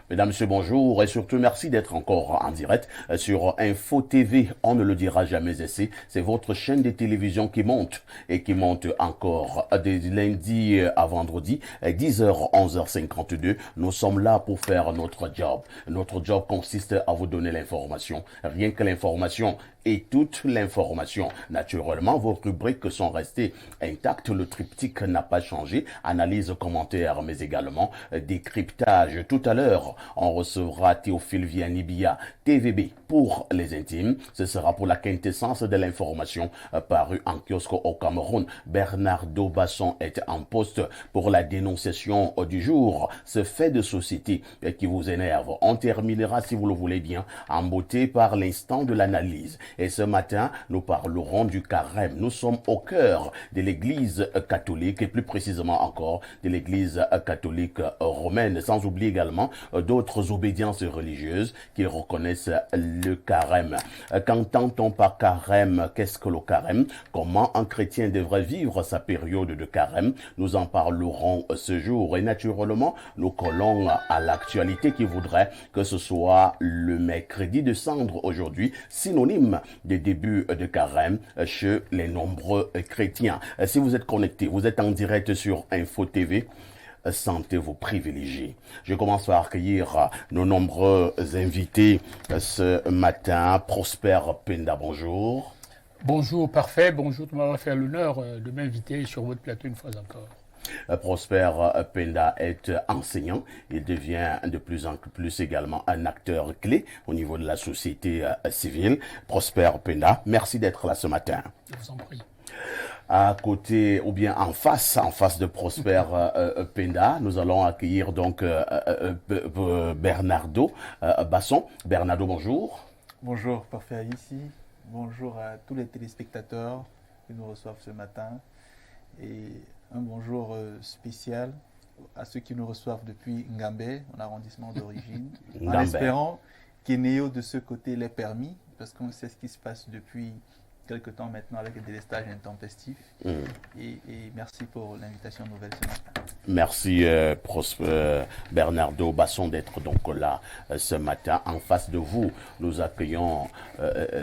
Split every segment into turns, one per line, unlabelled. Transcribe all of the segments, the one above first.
Mesdames, Messieurs, bonjour et surtout merci d'être encore en direct sur Info TV. On ne le dira jamais assez. C'est votre chaîne de télévision qui monte et qui monte encore de lundi à vendredi, 10h, 11h52. Nous sommes là pour faire notre job. Notre job consiste à vous donner l'information. Rien que l'information et toute l'information. Naturellement, vos rubriques sont restées intactes. Le triptyque n'a pas changé. Analyse, commentaires, mais également décryptage. Tout à l'heure, on recevra Théophile Vianibia, TVB pour les intimes. Ce sera pour la quintessence de l'information parue en kiosque au Cameroun. Bernardo Basson est en poste pour la dénonciation du jour. Ce fait de société qui vous énerve. On terminera, si vous le voulez bien, en beauté par l'instant de l'analyse. Et ce matin, nous parlerons du carême. Nous sommes au cœur de l'Église catholique et plus précisément encore de l'Église catholique romaine, sans oublier également d'autres obédiences religieuses qui reconnaissent le carême. Qu'entend-on par carême? Qu'est-ce que le carême? Comment un chrétien devrait vivre sa période de carême? Nous en parlerons ce jour et naturellement, nous collons à l'actualité qui voudrait que ce soit le mercredi de cendre aujourd'hui, synonyme des débuts de carême chez les nombreux chrétiens. Si vous êtes connecté, vous êtes en direct sur Info TV, sentez-vous privilégiés. Je commence par accueillir nos nombreux invités ce matin. Prosper Penda, bonjour.
Bonjour, parfait. Bonjour, tu m'as fait l'honneur de m'inviter sur votre plateau une fois encore.
Prosper Penda est enseignant. Il devient de plus en plus également un acteur clé au niveau de la société civile. Prosper Penda, merci d'être là ce matin.
Je vous en prie.
À côté ou bien en face de Prosper Penda, nous allons accueillir donc Bernardo Basson. Bernardo, bonjour.
Bonjour, parfait ici. Bonjour à tous les téléspectateurs qui nous reçoivent ce matin. Et un bonjour spécial à ceux qui nous reçoivent depuis Ngambé, mon arrondissement d'origine, en espérant qu'Eneo de ce côté l'ait permis, parce qu'on sait ce qui se passe depuis quelque temps maintenant avec le délestage intempestif. Et merci pour l'invitation nouvelle ce matin.
Merci Bernardo Basson d'être donc là ce matin. En face de vous, nous accueillons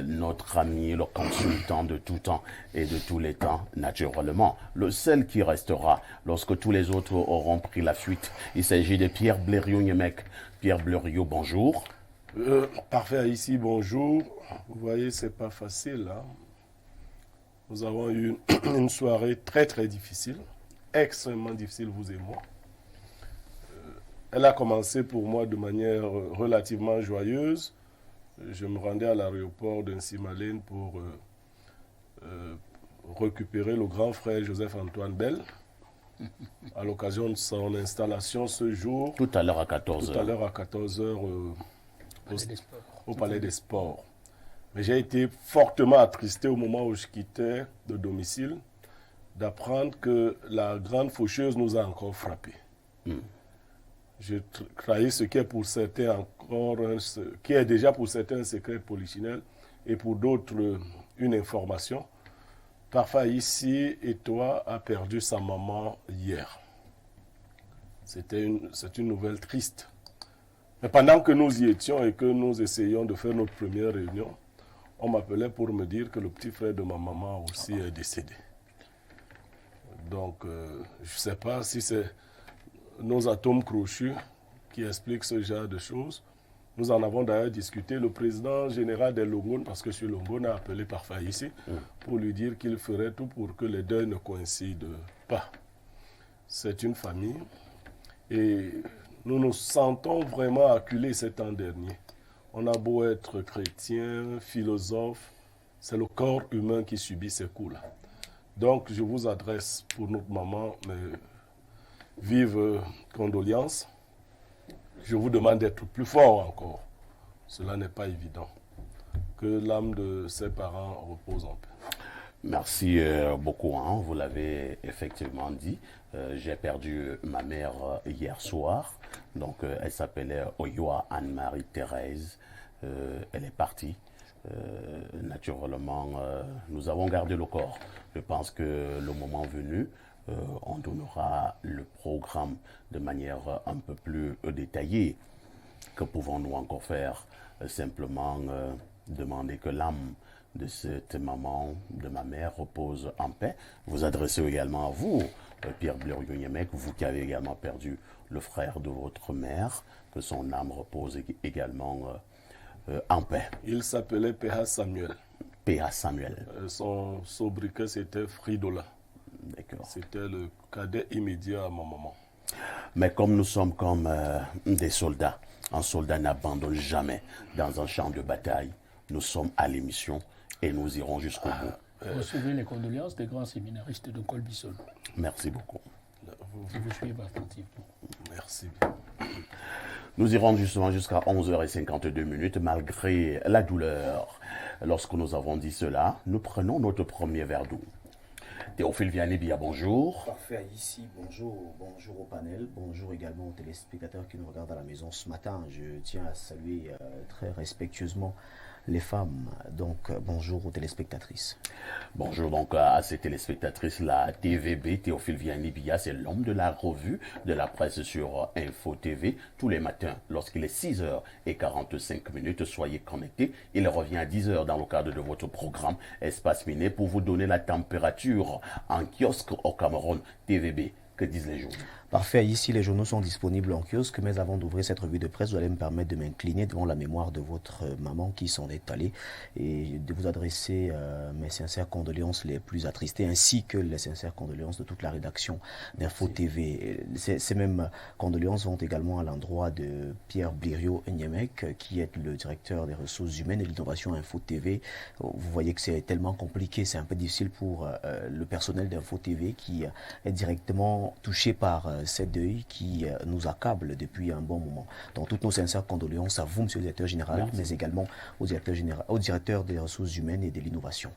notre ami, le consultant de tout temps et de tous les temps, naturellement. Le seul qui restera lorsque tous les autres auront pris la fuite. Il s'agit de Pierre Blériot-Niemek. Pierre Blériot, bonjour.
Parfait ici, bonjour. Vous voyez, c'est pas facile, hein. Nous avons eu une soirée très très difficile, extrêmement difficile, vous et moi. Elle a commencé pour moi de manière relativement joyeuse. Je me rendais à l'aéroport d'Insimalène pour récupérer le grand frère Joseph-Antoine Bell à l'occasion de son installation ce jour.
Tout à l'heure à 14h.
Tout à l'heure à 14h au Palais des Sports. Mais j'ai été fortement attristé au moment où je quittais le domicile d'apprendre que la grande faucheuse nous a encore frappés. Je trahis ce qui est pour certains encore, qui est déjà pour certains un secret polichinelle et pour d'autres une information. Parfois ici, et toi, a perdu sa maman hier. C'est une nouvelle triste. Mais pendant que nous y étions et que nous essayions de faire notre première réunion, on m'appelait pour me dire que le petit frère de ma maman aussi est décédé. Donc, je ne sais pas si c'est nos atomes crochus qui expliquent ce genre de choses. Nous en avons d'ailleurs discuté. Le président général des Longones, parce que je suis Longone, a appelé parfois ici pour lui dire qu'il ferait tout pour que les deuils ne coïncident pas. C'est une famille et nous nous sentons vraiment acculés ces temps derniers. On a beau être chrétien, philosophe, c'est le corps humain qui subit ces coups-là. Donc, je vous adresse pour notre maman mes vives condoléances. Je vous demande d'être plus fort encore. Cela n'est pas évident. Que l'âme de ses parents repose en paix.
Merci beaucoup, hein. Vous l'avez effectivement dit. J'ai perdu ma mère hier soir. Donc, elle s'appelait Oyoa Anne-Marie Thérèse. Elle est partie. Naturellement, nous avons gardé le corps. Je pense que le moment venu, on donnera le programme de manière un peu plus détaillée. Que pouvons-nous encore faire? Simplement demander que l'âme de cette maman, de ma mère, repose en paix. Vous adressez également à vous, Pierre Blériot-Niemek, vous qui avez également perdu le frère de votre mère, que son âme repose également en paix.
Il s'appelait P.A. Samuel.
P.A. Samuel.
Son sobriquet, c'était Fridola.
D'accord.
C'était le cadet immédiat à ma maman.
Mais comme nous sommes comme des soldats, un soldat n'abandonne jamais dans un champ de bataille. Nous sommes à l'émission et nous irons jusqu'au bout.
Recevez les condoléances des grands séminaristes de Colbison.
Merci beaucoup.
Vous suivez attentivement.
Merci.
Nous irons justement jusqu'à 11h52 malgré la douleur. Lorsque nous avons dit cela, nous prenons notre premier verre d'eau. Théophile Vianney-Bia, bonjour.
Parfait, ici, bonjour au panel, bonjour également aux téléspectateurs qui nous regardent à la maison ce matin. Je tiens à saluer très respectueusement les femmes, donc bonjour aux téléspectatrices.
Bonjour donc à ces téléspectatrices, la TVB, Théophile Vianney-Bia, c'est l'homme de la revue de la presse sur Info TV. Tous les matins, lorsqu'il est 6h45, soyez connectés. Il revient à 10h dans le cadre de votre programme Espace Miné pour vous donner la température en kiosque au Cameroun. TVB, que disent les journaux?
Parfait, ici les journaux sont disponibles en kiosque, mais avant d'ouvrir cette revue de presse, vous allez me permettre de m'incliner devant la mémoire de votre maman qui s'en est allée et de vous adresser mes sincères condoléances les plus attristées, ainsi que les sincères condoléances de toute la rédaction d'Info TV. Ces mêmes condoléances vont également à l'endroit de Pierre Blériot-Niemek, qui est le directeur des ressources humaines et de l'innovation Info TV. Vous voyez que c'est tellement compliqué, c'est un peu difficile pour le personnel d'Info TV qui est directement touché par ces deuils qui nous accablent depuis un bon moment. Donc toutes nos sincères condoléances à vous, monsieur le directeur général, mais également au directeur des ressources humaines et de l'innovation.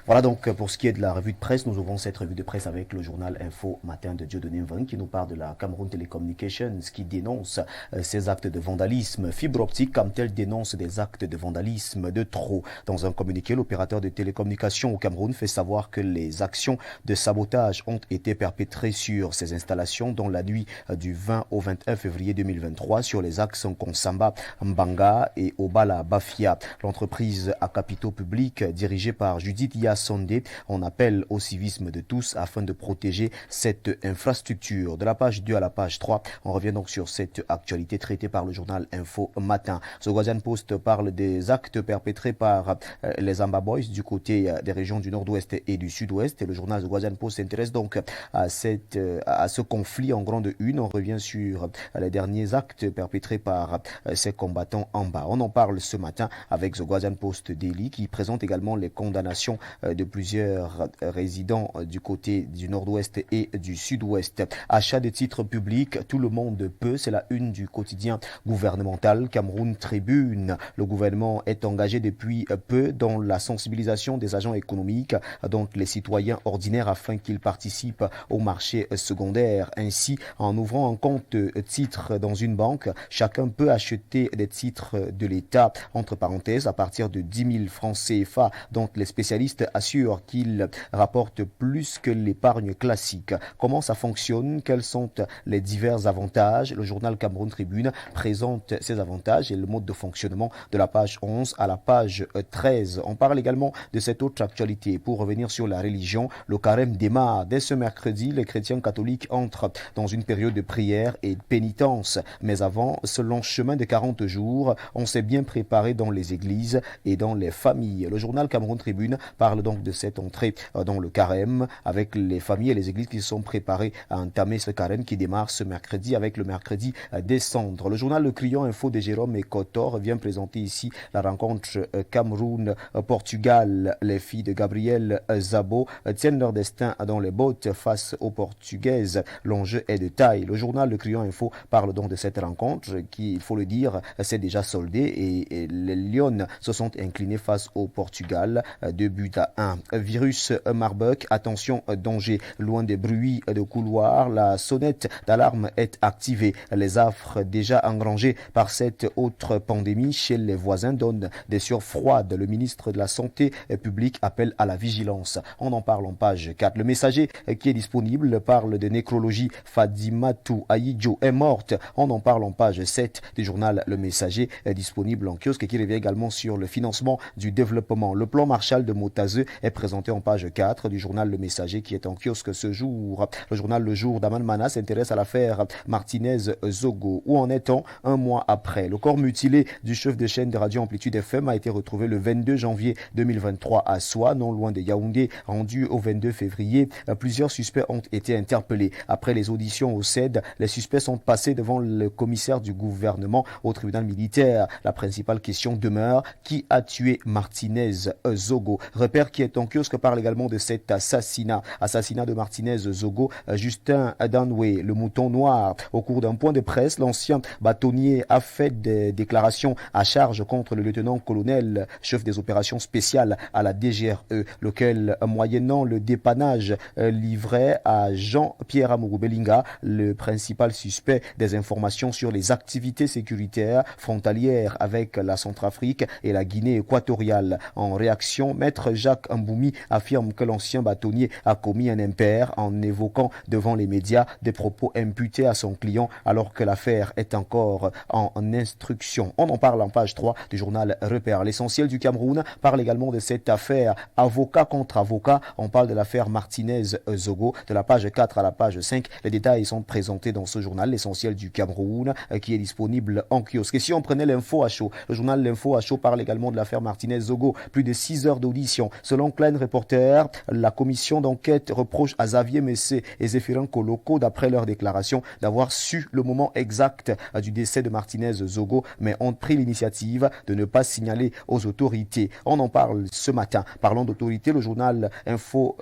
Voilà donc pour ce qui est de la revue de presse, nous ouvrons cette revue de presse avec le journal Info Matin de Dieudonné Mveng qui nous parle de la Cameroun Telecommunications qui dénonce ces actes de vandalisme. Fibre Optique, comme tel, dénonce des actes de vandalisme de trop. Dans un communiqué, l'opérateur de télécommunications au Cameroun fait savoir que les actions de sabotage ont été perpétrées sur ces installations dans la nuit du 20 au 21 février 2023 sur les axes Konsamba, Mbanga et Obala Bafia. L'entreprise à capitaux publics dirigée par Judith Sondé, on appelle au civisme de tous afin de protéger cette infrastructure. De la page 2 à la page 3, on revient donc sur cette actualité traitée par le journal Info Matin. The Guardian Post parle des actes perpétrés par les Amba Boys du côté des régions du nord-ouest et du sud-ouest. Et le journal The Guardian Post s'intéresse donc à ce conflit en grande une. On revient sur les derniers actes perpétrés par ces combattants en bas. On en parle ce matin avec The Guardian Post Daily qui présente également les condamnations de plusieurs résidents du côté du nord-ouest et du sud-ouest. Achat des titres publics, tout le monde peut, c'est la une du quotidien gouvernemental Cameroun Tribune. Le gouvernement est engagé depuis peu dans la sensibilisation des agents économiques, donc les citoyens ordinaires, afin qu'ils participent au marché secondaire. Ainsi, en ouvrant un compte titre dans une banque, chacun peut acheter des titres de l'État, entre parenthèses, à partir de 10 000 francs CFA, dont les spécialistes assure qu'il rapporte plus que l'épargne classique. Comment ça fonctionne? Quels sont les divers avantages? Le journal Cameroun Tribune présente ces avantages et le mode de fonctionnement de la page 11 à la page 13. On parle également de cette autre actualité. Pour revenir sur la religion, le carême démarre. Dès ce mercredi, les chrétiens catholiques entrent dans une période de prière et de pénitence. Mais avant ce long chemin de 40 jours, on s'est bien préparé dans les églises et dans les familles. Le journal Cameroun Tribune parle donc de cette entrée dans le carême avec les familles et les églises qui se sont préparées à entamer ce carême qui démarre ce mercredi avec le mercredi des cendres. Le journal Le Client Info de Jérôme et Kotor vient présenter ici la rencontre Cameroun-Portugal. Les filles de Gabriel Zabo tiennent leur destin dans les bottes face aux Portugaises. L'enjeu est de taille. Le journal Le Client Info parle donc de cette rencontre qui, il faut le dire, s'est déjà soldée et les Lions se sont inclinés face au Portugal. 2 buts à 1. Virus Marburg, attention, danger. Loin des bruits de couloir, la sonnette d'alarme est activée. Les affres déjà engrangés par cette autre pandémie chez les voisins donnent des sueurs froides. Le ministre de la Santé publique appelle à la vigilance. On en parle en page 4. Le Messager qui est disponible parle de nécrologie Fadimatou Aïdjo est morte. On en parle en page 7 du journal Le Messager, disponible en kiosque, et qui revient également sur le financement du développement. Le plan Marshall de Motazeux est présenté en page 4 du journal Le Messager, qui est en kiosque ce jour. Le journal Le Jour d'Aman Mana s'intéresse à l'affaire Martinez-Zogo. Où en est-on un mois après? Le corps mutilé du chef de chaîne de radio Amplitude FM a été retrouvé le 22 janvier 2023 à Soie, non loin de Yaoundé. Rendu au 22 février, plusieurs suspects ont été interpellés. Après les auditions au CED, les suspects sont passés devant le commissaire du gouvernement au tribunal militaire. La principale question demeure: qui a tué Martinez-Zogo? Repère qui est en kiosque parle également de cet assassinat de Martinez-Zogo. Justin Danwe, le mouton noir. Au cours d'un point de presse, l'ancien bâtonnier a fait des déclarations à charge contre le lieutenant-colonel, chef des opérations spéciales à la DGRE, lequel, moyennant le dépannage livré à Jean-Pierre Amourou Belinga, le principal suspect des informations sur les activités sécuritaires frontalières avec la Centrafrique et la Guinée équatoriale. En réaction, maître Jacques Mboumi affirme que l'ancien bâtonnier a commis un impair en évoquant devant les médias des propos imputés à son client alors que l'affaire est encore en instruction. On en parle en page 3 du journal Repère. L'essentiel du Cameroun parle également de cette affaire avocat contre avocat. On parle de l'affaire Martinez-Zogo. De la page 4 à la page 5, les détails sont présentés dans ce journal, l'essentiel du Cameroun, qui est disponible en kiosque. Et si on prenait l'info à chaud, le journal L'Info à chaud parle également de l'affaire Martinez-Zogo. Plus de 6 heures d'audition. Selon Klein Reporter, la commission d'enquête reproche à Xavier Messé et Zéphirin Koloko, d'après leur déclaration, d'avoir su le moment exact du décès de Martinez-Zogo, mais ont pris l'initiative de ne pas signaler aux autorités. On en parle ce matin. Parlant d'autorités, le journal L'Info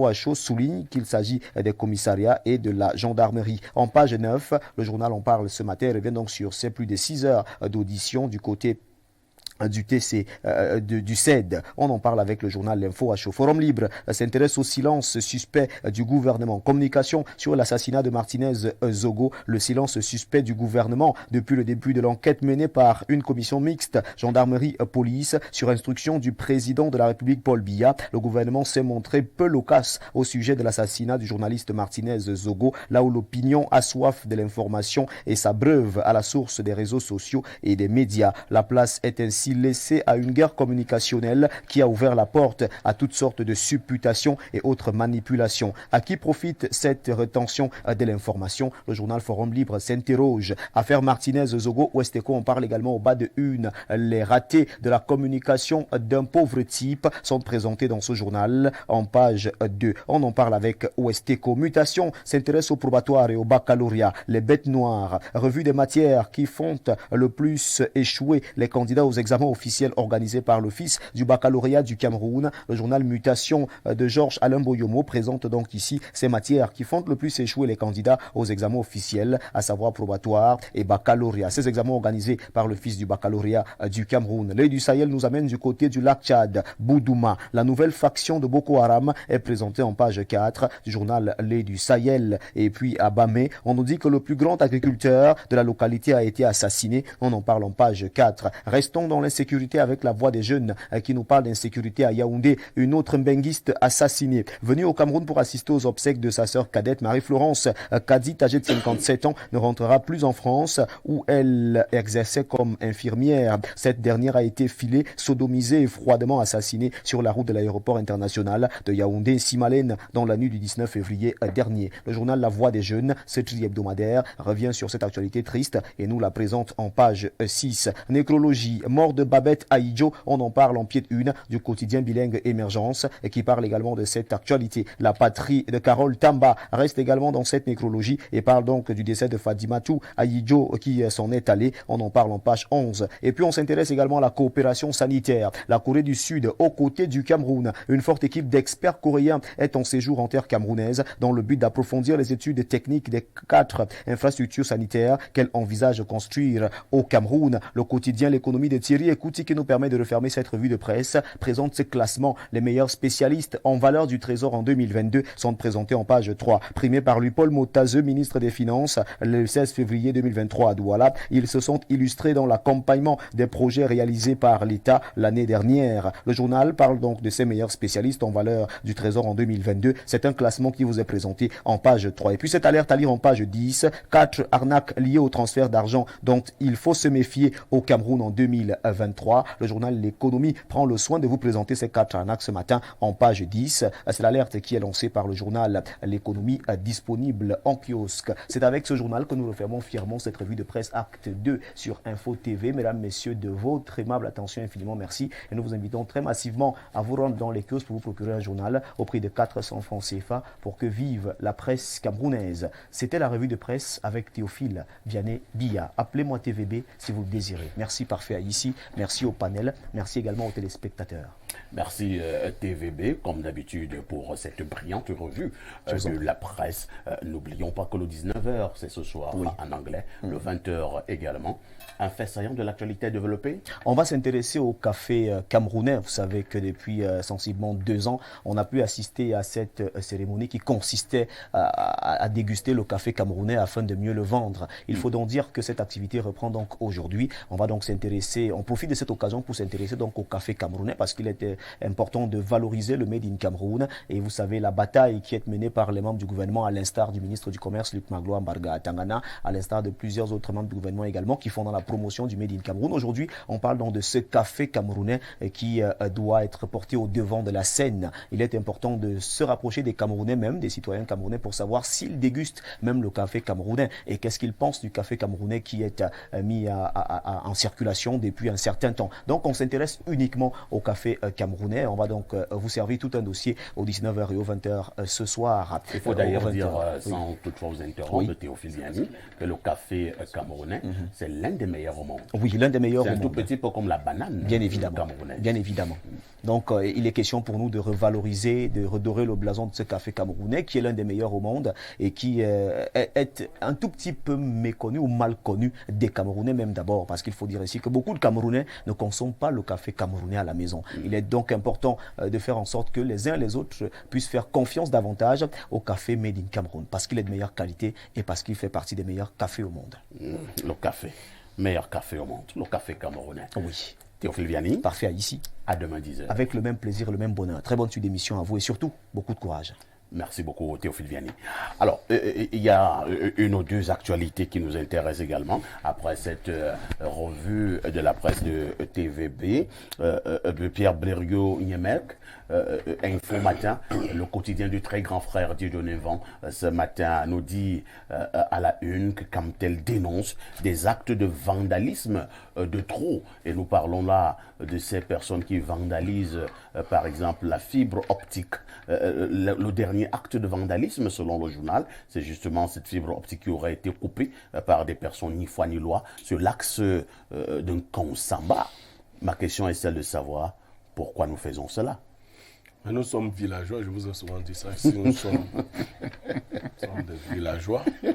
à chaud souligne qu'il s'agit des commissariats et de la gendarmerie. En page 9, le journal en parle ce matin et revient donc sur ces plus de 6 heures d'audition du côté du TC, du CED. On en parle avec le journal L'Info à chaud. Forum Libre s'intéresse au silence suspect du gouvernement. Communication sur l'assassinat de Martinez-Zogo. Le silence suspect du gouvernement depuis le début de l'enquête menée par une commission mixte gendarmerie-police sur instruction du président de la République Paul Biya. Le gouvernement s'est montré peu loquace au sujet de l'assassinat du journaliste Martinez-Zogo, là où l'opinion a soif de l'information et s'abreuve à la source des réseaux sociaux et des médias. La place est ainsi laissé à une guerre communicationnelle qui a ouvert la porte à toutes sortes de supputations et autres manipulations. À qui profite cette rétention de l'information? Le journal Forum Libre s'interroge. Affaire Martinez-Zogo, Ouestéco, on parle également au bas de une. Les ratés de la communication d'un pauvre type sont présentés dans ce journal en page 2. On en parle avec Ouestéco. Mutation s'intéresse au probatoire et au baccalauréat. Les bêtes noires. Revue des matières qui font le plus échouer les candidats aux examens officiels organisés par l'Office du baccalauréat du Cameroun. Le journal Mutation de Georges Alain Boyomo présente donc ici ces matières qui font le plus échouer les candidats aux examens officiels, à savoir probatoire et baccalauréat. Ces examens organisés par l'Office du baccalauréat du Cameroun. L'œil du Sahel nous amène du côté du lac Tchad. Boudouma, la nouvelle faction de Boko Haram, est présentée en page 4 du journal L'œil du Sahel. Et puis à Bamé, on nous dit que le plus grand agriculteur de la localité a été assassiné. On en parle en page 4. Restons dans l'insécurité avec la voix des jeunes qui nous parle d'insécurité à Yaoundé. Une autre mbenguiste assassinée. Venue au Cameroun pour assister aux obsèques de sa sœur cadette Marie-Florence Kadit, âgée de 57 ans, ne rentrera plus en France où elle exerçait comme infirmière. Cette dernière a été filée, sodomisée et froidement assassinée sur la route de l'aéroport international de Yaoundé-Simalène dans la nuit du 19 février dernier. Le journal La Voix des Jeunes, ce tri-hebdomadaire, revient sur cette actualité triste et nous la présente en page 6. Nécrologie, mort de Babette Aïdjo, on en parle en pied de une du quotidien bilingue Émergence et qui parle également de cette actualité. La patrie de Carole Tamba reste également dans cette nécrologie et parle donc du décès de Fadimatou Aïdjo qui s'en est allé. On en parle en page 11. Et puis on s'intéresse également à la coopération sanitaire. La Corée du Sud aux côtés du Cameroun. Une forte équipe d'experts coréens est en séjour en terre camerounaise dans le but d'approfondir les études techniques des 4 infrastructures sanitaires qu'elle envisage construire au Cameroun. Le quotidien L'économie de Thierry Thierry Ekouti, qui nous permet de refermer cette revue de presse, présente ce classement. Les meilleurs spécialistes en valeur du Trésor en 2022 sont présentés en page 3. Primé par lui, Paul Motazeux, ministre des Finances, le 16 février 2023 à Douala. Ils se sont illustrés dans l'accompagnement des projets réalisés par l'État l'année dernière. Le journal parle donc de ces meilleurs spécialistes en valeur du Trésor en 2022. C'est un classement qui vous est présenté en page 3. Et puis cette alerte à lire en page 10, 4 arnaques liées au transfert d'argent dont il faut se méfier au Cameroun en 2023. Le journal L'économie prend le soin de vous présenter ces 4 arnaques ce matin en page 10. C'est l'alerte qui est lancée par le journal L'économie, disponible en kiosque. C'est avec ce journal que nous refermons fièrement cette revue de presse acte 2 sur Info TV. Mesdames, messieurs, de votre aimable attention, infiniment merci. Et nous vous invitons très massivement à vous rendre dans les kiosques pour vous procurer un journal au prix de 400 francs CFA pour que vive la presse camerounaise. C'était la revue de presse avec Théophile Vianney Billa. Appelez-moi TVB si vous le désirez. Merci Parfait Haïti, merci au panel, merci également aux téléspectateurs.
Merci TVB, comme d'habitude, pour cette brillante revue de la presse. N'oublions pas que le 19h, c'est ce soir en anglais, le 20h également. Un fait saillant de l'actualité développée.
On va s'intéresser au café camerounais. Vous savez que depuis sensiblement 2 ans, on a pu assister à cette cérémonie qui consistait à déguster le café camerounais afin de mieux le vendre. Il faut donc dire que cette activité reprend donc aujourd'hui. On va donc s'intéresser, on profite de cette occasion pour s'intéresser donc au café camerounais parce qu'il était important de valoriser le Made in Cameroun. Et vous savez, la bataille qui est menée par les membres du gouvernement, à l'instar du ministre du Commerce, Luc Magloire Mbarga à Tangana, à l'instar de plusieurs autres membres du gouvernement également, qui font dans la promotion du Made in Cameroun. Aujourd'hui, on parle donc de ce café camerounais qui doit être porté au devant de la scène. Il est important de se rapprocher des Camerounais, même des citoyens camerounais, pour savoir s'ils dégustent même le café camerounais et qu'est-ce qu'ils pensent du café camerounais qui est mis en circulation depuis un certain temps. Donc, on s'intéresse uniquement au café camerounais. On va donc vous servir tout un dossier aux 19h et aux 20h ce soir.
Il faut d'ailleurs dire, sans toutefois vous interrompre, Théophile Vianney, que le café camerounais, c'est l'un des meilleurs au monde.
Oui, l'un des meilleurs au monde.
C'est un tout petit peu comme la banane.
Bien évidemment. Bien évidemment. Donc, il est question pour nous de revaloriser, de redorer le blason de ce café camerounais qui est l'un des meilleurs au monde et qui est un tout petit peu méconnu ou mal connu des Camerounais même d'abord. Parce qu'il faut dire ici que beaucoup de Camerounais ne consomment pas le café camerounais à la maison. Il est donc important de faire en sorte que les uns et les autres puissent faire confiance davantage au café Made in Cameroun parce qu'il est de meilleure qualité et parce qu'il fait partie des meilleurs cafés au monde.
Le café, meilleur café au monde, le café camerounais.
Oui.
Théophile Vianney.
Parfait ici.
À demain 10h.
Avec le même plaisir, le même bonheur. Très bonne suite d'émission à vous et surtout, beaucoup de courage.
Merci beaucoup, Théophile Vianney. Alors, il y a une ou deux actualités qui nous intéressent également. Après cette revue de la presse de TVB, Pierre Blériot-Niemek, Info Matin, le quotidien du très grand frère Dieudonné Vent, ce matin nous dit à la une que Camtel dénonce des actes de vandalisme de trop. Et nous parlons là de ces personnes qui vandalisent, par exemple, la fibre optique. Le dernier acte de vandalisme, selon le journal, c'est justement cette fibre optique qui aurait été coupée par des personnes ni foi ni loi sur l'axe d'un Konsamba. Ma question est celle de savoir pourquoi nous faisons cela.
Mais nous sommes villageois, je vous ai souvent dit ça ici, nous sommes des villageois. Et...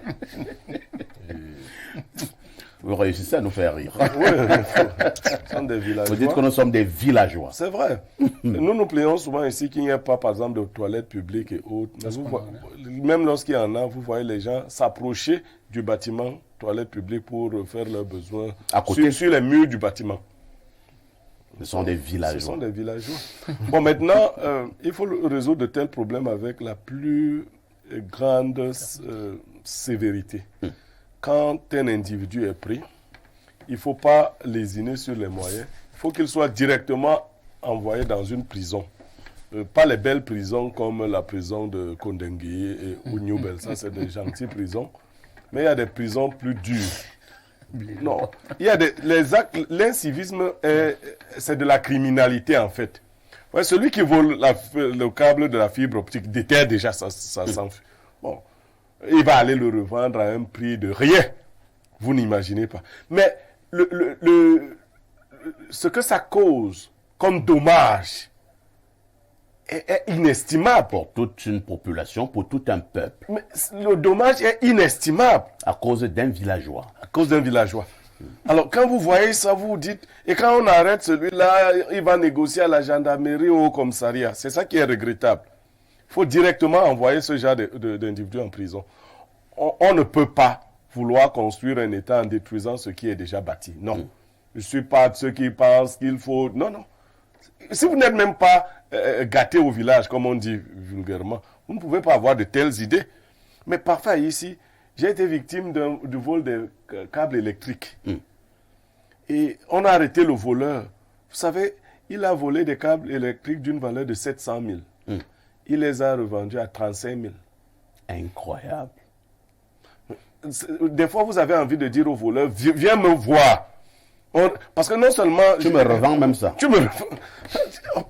Vous réussissez à nous faire rire.
Oui, nous sommes des villageois.
Vous dites que nous sommes des villageois.
C'est vrai. Nous plaignons souvent ici qu'il n'y ait pas, par exemple, de toilettes publiques et autres. Même lorsqu'il y en a, vous voyez les gens s'approcher du bâtiment, toilettes publiques, pour faire leurs besoins
à côté
sur les murs du bâtiment.
Ce sont des villageois.
Ce sont des villageois. Bon, maintenant, il faut résoudre de tels problèmes avec la plus grande sévérité. Quand un individu est pris, il ne faut pas lésiner sur les moyens. Il faut qu'il soit directement envoyé dans une prison. Pas les belles prisons comme la prison de Kondengui ou New Bell. Ça, c'est des gentilles prisons. Mais il y a des prisons plus dures. Non, il y a l'incivisme, c'est de la criminalité en fait. Ouais, celui qui vole le câble de la fibre optique déterre déjà ça s'enfuit. Bon, il va aller le revendre à un prix de rien. Vous n'imaginez pas. Mais ce que ça cause comme dommage est inestimable.
Pour toute une population, pour tout un peuple.
Mais le dommage est inestimable.
À cause d'un villageois.
À cause d'un villageois. Alors, quand vous voyez ça, vous vous dites, et quand on arrête celui-là, il va négocier à la gendarmerie ou au commissariat. C'est ça qui est regrettable. Il faut directement envoyer ce genre d'individus en prison. On ne peut pas vouloir construire un État en détruisant ce qui est déjà bâti. Non. Je ne suis pas de ceux qui pensent qu'il faut... Non, non. Si vous n'êtes même pas gâté au village, comme on dit vulgairement, vous ne pouvez pas avoir de telles idées. Mais parfois, ici, j'ai été victime du vol des câbles électriques. Et on a arrêté le voleur. Vous savez, il a volé des câbles électriques d'une valeur de 700 000. Il les a revendus à 35 000.
Incroyable.
Des fois, vous avez envie de dire au voleur, viens me voir. Parce que non seulement...
Tu me revends même ça.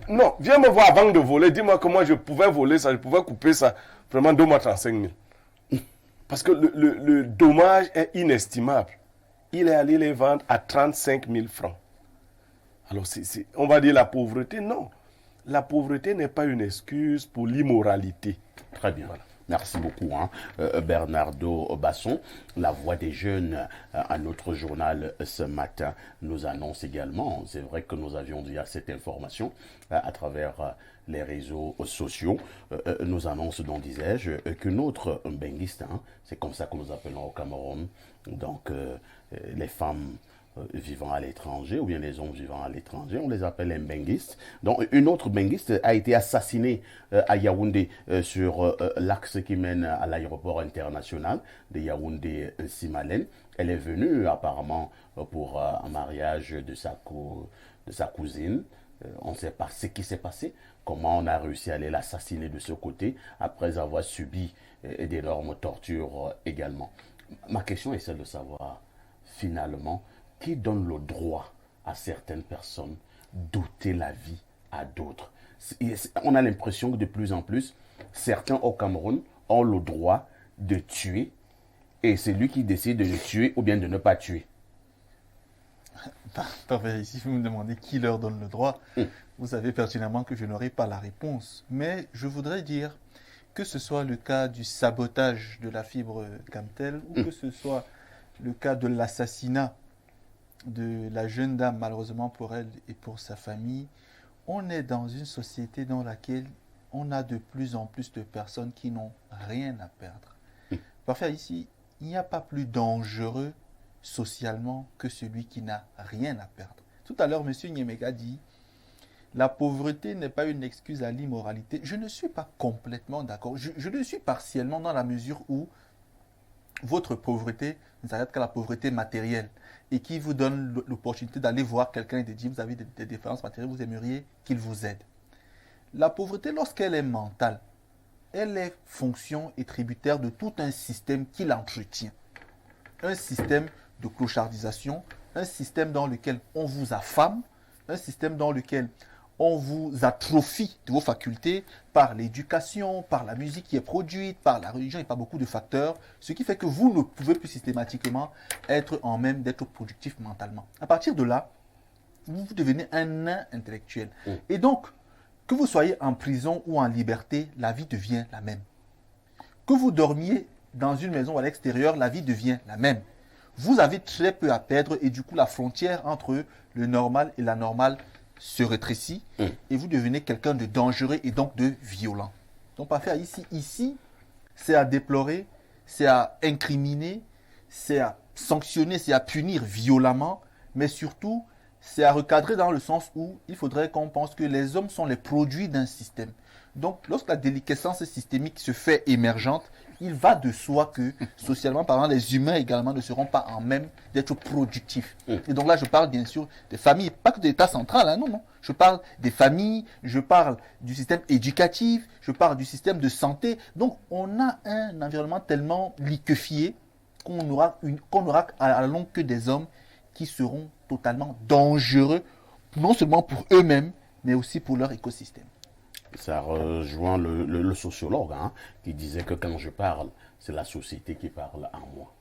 Non, viens me voir avant de voler. Dis-moi comment je pouvais voler ça, je pouvais couper ça. Vraiment, donne-moi 35 000. Parce que le dommage est inestimable. Il est allé les vendre à 35 000 francs. Alors, on va dire la pauvreté. Non. La pauvreté n'est pas une excuse pour l'immoralité.
Très bien. Voilà. Merci beaucoup, Bernardo Basson. La Voix des Jeunes, à notre journal ce matin, nous annonce également, c'est vrai que nous avions déjà cette information à travers les réseaux sociaux, nous annonce, donc disais-je, que notre benguiste, c'est comme ça que nous appelons au Cameroun, donc les femmes vivant à l'étranger, ou bien les hommes vivant à l'étranger, on les appelle les benguistes. Donc, une autre benguiste a été assassinée à Yaoundé sur l'axe qui mène à l'aéroport international de Yaoundé-Simalène. Elle est venue apparemment pour un mariage de sa cousine. On ne sait pas ce qui s'est passé, comment on a réussi à aller l'assassiner de ce côté, après avoir subi d'énormes tortures également. Ma question est celle de savoir, finalement, qui donne le droit à certaines personnes d'ôter la vie à d'autres. On a l'impression que de plus en plus, certains au Cameroun ont le droit de tuer et c'est lui qui décide de le tuer ou bien de ne pas tuer.
Parfait, ici vous me demandez qui leur donne le droit. Vous savez pertinemment que je n'aurai pas la réponse. Mais je voudrais dire que ce soit le cas du sabotage de la fibre Camtel ou que ce soit le cas de l'assassinat de la jeune dame, malheureusement pour elle et pour sa famille, on est dans une société dans laquelle on a de plus en plus de personnes qui n'ont rien à perdre. Parfait, ici, il n'y a pas plus dangereux socialement que celui qui n'a rien à perdre. Tout à l'heure, M. Nyemega dit, la pauvreté n'est pas une excuse à l'immoralité. Je ne suis pas complètement d'accord. Je le suis partiellement dans la mesure où votre pauvreté ne s'arrête qu'à la pauvreté matérielle et qui vous donne l'opportunité d'aller voir quelqu'un et de dire vous avez des différences matérielles, vous aimeriez qu'il vous aide. La pauvreté, lorsqu'elle est mentale, elle est fonction et tributaire de tout un système qui l'entretient. Un système de clochardisation, un système dans lequel on vous affame, un système dans lequel on vous atrophie de vos facultés par l'éducation, par la musique qui est produite, par la religion et par beaucoup de facteurs, ce qui fait que vous ne pouvez plus systématiquement être en même d'être productif mentalement. À partir de là, vous devenez un nain intellectuel. Et donc, que vous soyez en prison ou en liberté, la vie devient la même. Que vous dormiez dans une maison ou à l'extérieur, la vie devient la même. Vous avez très peu à perdre et du coup, la frontière entre le normal et la normale se rétrécit et vous devenez quelqu'un de dangereux et donc de violent. Donc, pas faire ici, c'est à déplorer, c'est à incriminer, c'est à sanctionner, c'est à punir violemment, mais surtout, c'est à recadrer dans le sens où il faudrait qu'on pense que les hommes sont les produits d'un système. Donc, lorsque la déliquescence systémique se fait émergente, il va de soi que, socialement parlant, les humains également ne seront pas en même d'être productifs. Et donc là, je parle bien sûr des familles, pas que de l'État central, non. Je parle des familles, je parle du système éducatif, je parle du système de santé. Donc, on a un environnement tellement liquéfié qu'on aura à la longue que des hommes qui seront totalement dangereux, non seulement pour eux-mêmes, mais aussi pour leur écosystème.
Ça rejoint le sociologue qui disait que quand je parle, c'est la société qui parle en moi.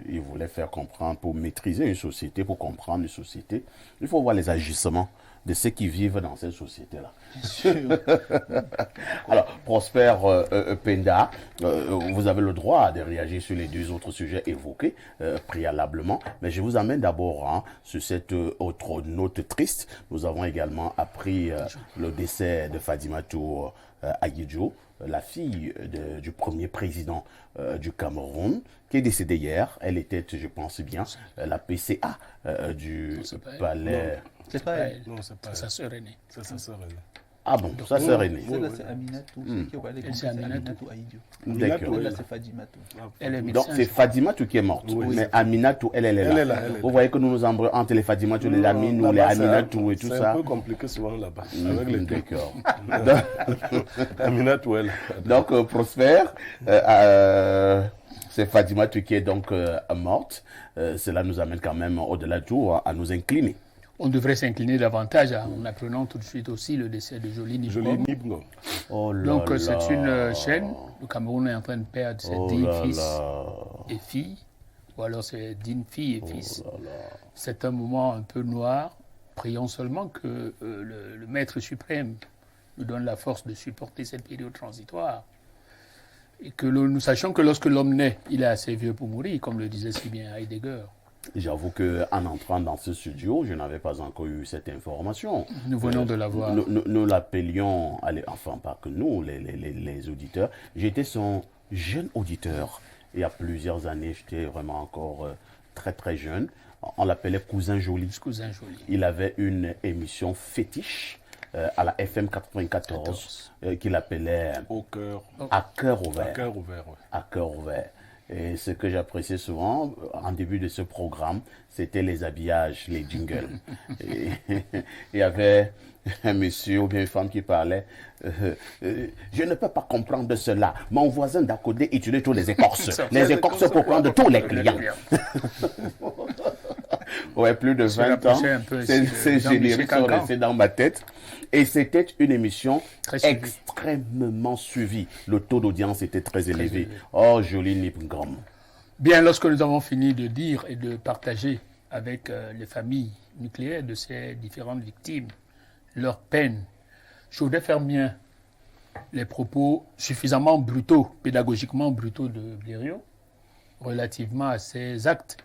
Il voulait faire comprendre, pour maîtriser une société, pour comprendre une société, il faut voir les agissements de ceux qui vivent dans cette société-là.
Bien sûr.
Alors, Prosper Penda, vous avez le droit de réagir sur les deux autres sujets évoqués préalablement, mais je vous amène d'abord sur cette autre note triste. Nous avons également appris le décès de Fadimatou Ayidjo, la fille du premier président du Cameroun, qui est décédée hier. Elle était, je pense bien, la PCA du palais.
C'est pas elle.
Non, c'est pas
C'est sa sœur aînée.
C'est sa sœur aînée.
Ah bon, sa sœur aînée.
Celle-là, c'est Aminatou. Celle qui a parlé
Elle, c'est Aminatou.
Aïdjo.
D'accord.
Celle-là, c'est Fadimatou.
Elle est
Donc
médecin.
c'est Fadimatou qui est morte,
Oui,
mais Aminatou, elle est là.
Elle est là, elle est
Vous
là.
voyez que nous nous embrouillons entre les Fadimatou, les Aminou, les
Là-bas,
Aminatou et tout
c'est
ça.
un peu compliqué souvent là-bas. Avec les deux.
D'accord.
Aminatou, elle.
Donc, Prosper, c'est Fadimatou qui est donc morte. Cela nous amène quand même au-delà de tout à nous incliner.
On devrait s'incliner davantage en apprenant tout de suite aussi le décès de Jolie
Jolie
Nibom.
Nibgo.
Oh là
Donc
là.
c'est une chaîne. Le Cameroun est en train de perdre ses
Oh
10
là
fils
là.
et filles. Ou alors c'est 10 filles et
Oh
fils.
là là.
C'est un moment un peu noir. Prions seulement que le Maître suprême nous donne la force de supporter cette période transitoire. Et que nous sachions que lorsque l'homme naît, il est assez vieux pour mourir, comme le disait si bien Heidegger.
J'avoue qu'en entrant dans ce studio, je n'avais pas encore eu cette information.
Nous venons de l'avoir.
Nous l'appelions, enfin pas que nous, les auditeurs. J'étais son jeune auditeur. Il y a plusieurs années, j'étais vraiment encore très très jeune. On l'appelait Cousin Joli.
Cousin Joli.
Il avait une émission fétiche à la FM 94 qu'il appelait
Au cœur.
À cœur ouvert.
À cœur ouvert, ouais.
À cœur ouvert. Et ce que j'appréciais souvent en début de ce programme, c'était les habillages, les jingles. Et il y avait un monsieur ou bien une femme qui parlait. Je ne peux pas comprendre de cela. Mon voisin d'à côté utilise tous les écorces. Les écorces pour prendre tous les clients. Ouais, plus de 20 ans. Ces génériques sont restés dans ma tête. Et c'était une émission extrêmement suivie. Le taux d'audience était très élevé. Oh, Jolie Nibom.
Bien, lorsque nous avons fini de dire et de partager avec les familles nucléaires de ces différentes victimes leur peine, je voudrais faire mien les propos suffisamment brutaux, pédagogiquement brutaux de Blériot relativement à ces actes.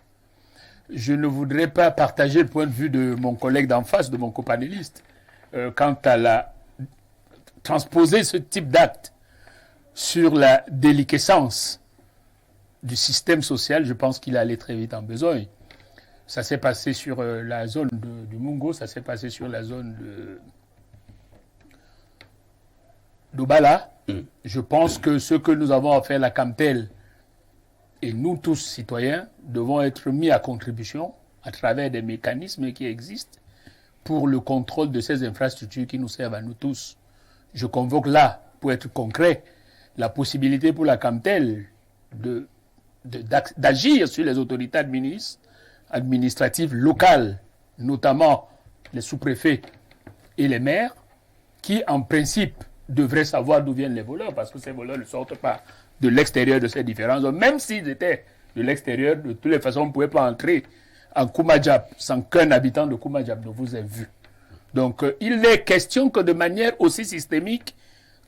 Je ne voudrais pas partager le point de vue de mon collègue d'en face, de mon copanéliste, quant à transposer ce type d'acte sur la déliquescence du système social. Je pense qu'il allait très vite en besogne. Ça s'est passé sur la zone du Mungo, ça s'est passé sur la zone d'Obala. Je pense que ce que nous avons à faire, la Camtel, et nous tous citoyens, devons être mis à contribution à travers des mécanismes qui existent pour le contrôle de ces infrastructures qui nous servent à nous tous. Je convoque là, pour être concret, la possibilité pour la Camtel d'agir sur les autorités administratives locales, notamment les sous-préfets et les maires, qui en principe devraient savoir d'où viennent les voleurs, parce que ces voleurs ne sortent pas de l'extérieur de ces différents zones. Même s'ils étaient de l'extérieur, de toutes les façons, on ne pouvait pas entrer en Koumajab sans qu'un habitant de Koumajab ne vous ait vu. Donc, il est question que de manière aussi systémique,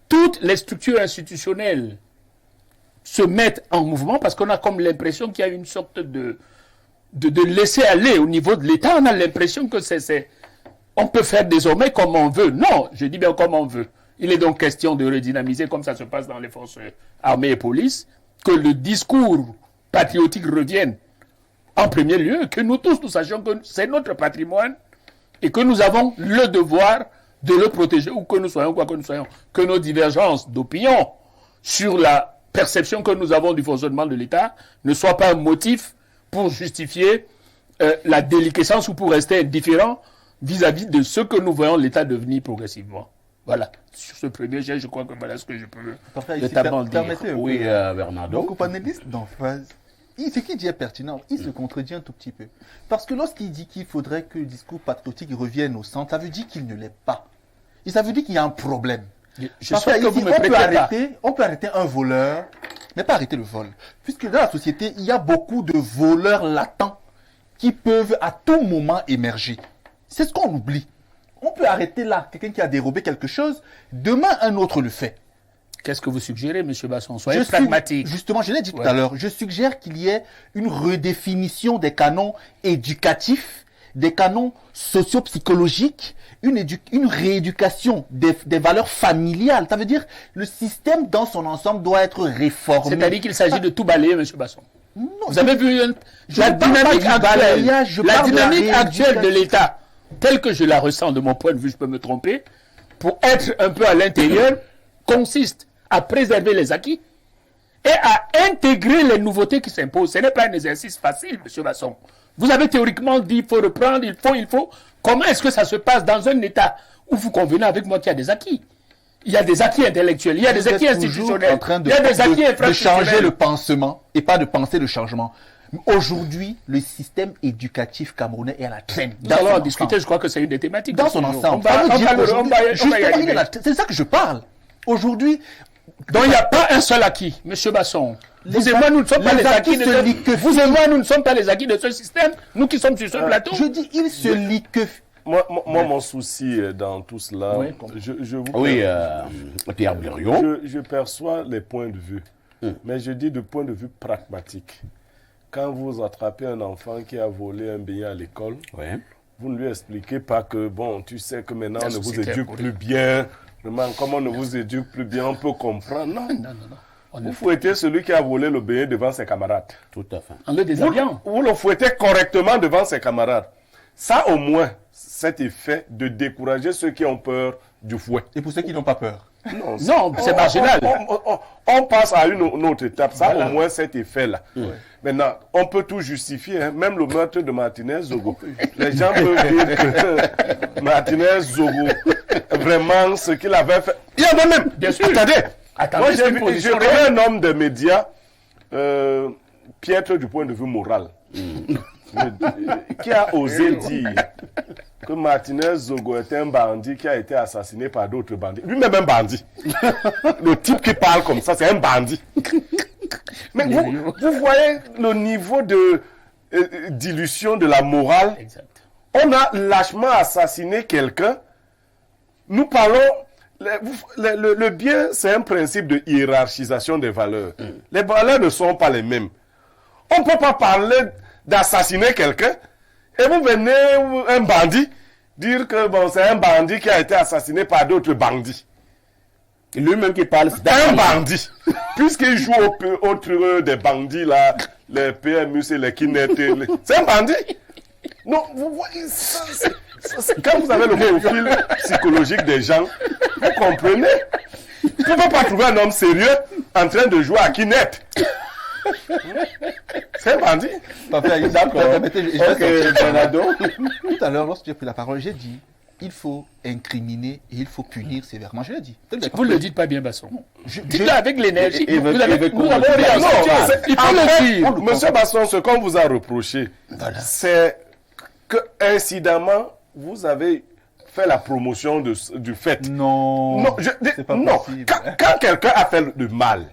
toutes les structures institutionnelles se mettent en mouvement, parce qu'on a comme l'impression qu'il y a une sorte de laisser aller au niveau de l'État. On a l'impression que on peut faire désormais comme on veut. Non, je dis bien comme on veut. Il est donc question de redynamiser, comme ça se passe dans les forces armées et police, que le discours patriotique revienne en premier lieu, que nous tous nous sachions que c'est notre patrimoine et que nous avons le devoir de le protéger, où que nous soyons, quoi que nous soyons, que nos divergences d'opinion sur la perception que nous avons du fonctionnement de l'État ne soient pas un motif pour justifier la déliquescence ou pour rester indifférent vis-à-vis de ce que nous voyons l'État devenir progressivement. Voilà, sur ce premier jet, je crois que voilà ce que je peux notamment dire.
Oui, Bernardo.
Donc, au panéliste d'en face, ce qu'il dit est pertinent, il se contredit un tout petit peu. Parce que lorsqu'il dit qu'il faudrait que le discours patriotique revienne au centre, ça veut dire qu'il ne l'est pas. Et ça veut dire qu'il y a un problème. On peut arrêter un voleur, mais pas arrêter le vol. Puisque dans la société, il y a beaucoup de voleurs latents qui peuvent à tout moment émerger. C'est ce qu'on oublie. On peut arrêter là. Quelqu'un qui a dérobé quelque chose, demain, un autre le fait.
Qu'est-ce que vous suggérez, M. Basson? Soyez pragmatique.
Justement, je l'ai dit tout à l'heure, je suggère qu'il y ait une redéfinition des canons éducatifs, des canons socio-psychologiques, une rééducation des valeurs familiales. Ça veut dire le système dans son ensemble doit être réformé.
C'est-à-dire qu'il s'agit de tout balayer, M. Basson.
Non,
vous avez vu la dynamique actuelle de l'État, telle que je la ressens de mon point de vue, je peux me tromper, pour être un peu à l'intérieur, consiste à préserver les acquis et à intégrer les nouveautés qui s'imposent. Ce n'est pas un exercice facile, M. Basson. Vous avez théoriquement dit qu'il faut reprendre, il faut. Comment est-ce que ça se passe dans un État où vous convenez avec moi qu'il y a des acquis? Il y a des acquis intellectuels, il y a des acquis institutionnels,
en train
il y a des acquis infrastructurels.
De changer le pansement et pas de penser le changement. Aujourd'hui, le système éducatif camerounais est à la traîne.
Nous allons en discuter, je crois que c'est une des thématiques.
Dans son ensemble. C'est ça que je parle. Aujourd'hui,
donc il n'y a pas un seul acquis, M. Basson. Vous et moi, nous ne sommes pas les acquis de vous et moi, nous ne sommes pas les acquis de ce système. Nous qui sommes sur ce plateau.
Je dis, il se liquefie.
Moi, mon souci dans tout cela,
Pierre Blériot.
Je perçois les points de vue, mais je dis de point de vue pragmatique. Quand vous attrapez un enfant qui a volé un billet à l'école, vous ne lui expliquez pas que, bon, tu sais que maintenant on ne vous éduque plus bien. Vraiment, comme on ne vous éduque plus bien, on peut comprendre. Non. Vous fouettez celui qui a volé le billet devant ses camarades.
Tout à fait.
En le déshabillant.
Vous le fouettez correctement devant ses camarades. Ça, au moins, cet effet de décourager ceux qui ont peur du fouet.
Et pour ceux qui n'ont pas peur.
Non, c'est marginal.
On passe à une autre étape. Ça, au moins, cet effet-là. Maintenant, on peut tout justifier. Hein. Même le meurtre de Martinez Zogo. Les gens peuvent dire que Martinez Zogo, vraiment, ce qu'il avait fait. Il y en a même.
Bien sûr.
Moi, je connais un homme de médias, piètre du point de vue moral, qui a osé dire que Martinez Zogo était un bandit qui a été assassiné par d'autres bandits. Lui-même un bandit. Le type qui parle comme ça, c'est un bandit. Mais vous voyez le niveau de dilution de la morale.
Exact.
On a lâchement assassiné quelqu'un. Nous parlons... Le bien, c'est un principe de hiérarchisation des valeurs. Les valeurs ne sont pas les mêmes. On ne peut pas parler d'assassiner quelqu'un et vous venez, un bandit, dire que bon, c'est un bandit qui a été assassiné par d'autres bandits.
Lui-même qui parle,
c'est un bandit. Puisqu'il joue au des bandits, là, les PMU, c'est les Kinet. C'est un bandit. Non, vous voyez, quand vous avez le profil psychologique des gens, vous comprenez. Vous ne pouvez pas trouver un homme sérieux en train de jouer à Kinet. C'est un bandit.
D'accord.
Bernardo.
Tout à l'heure, lorsque j'ai pris la parole, j'ai dit il faut incriminer et il faut punir sévèrement. Je l'ai dit.
Vous ne le dites pas bien, Basson. Dites-le avec l'énergie.
Monsieur Basson, ce qu'on vous a reproché, c'est que, incidemment, vous avez fait la promotion du fait.
Non.
C'est pas possible. Quand quelqu'un a fait du mal,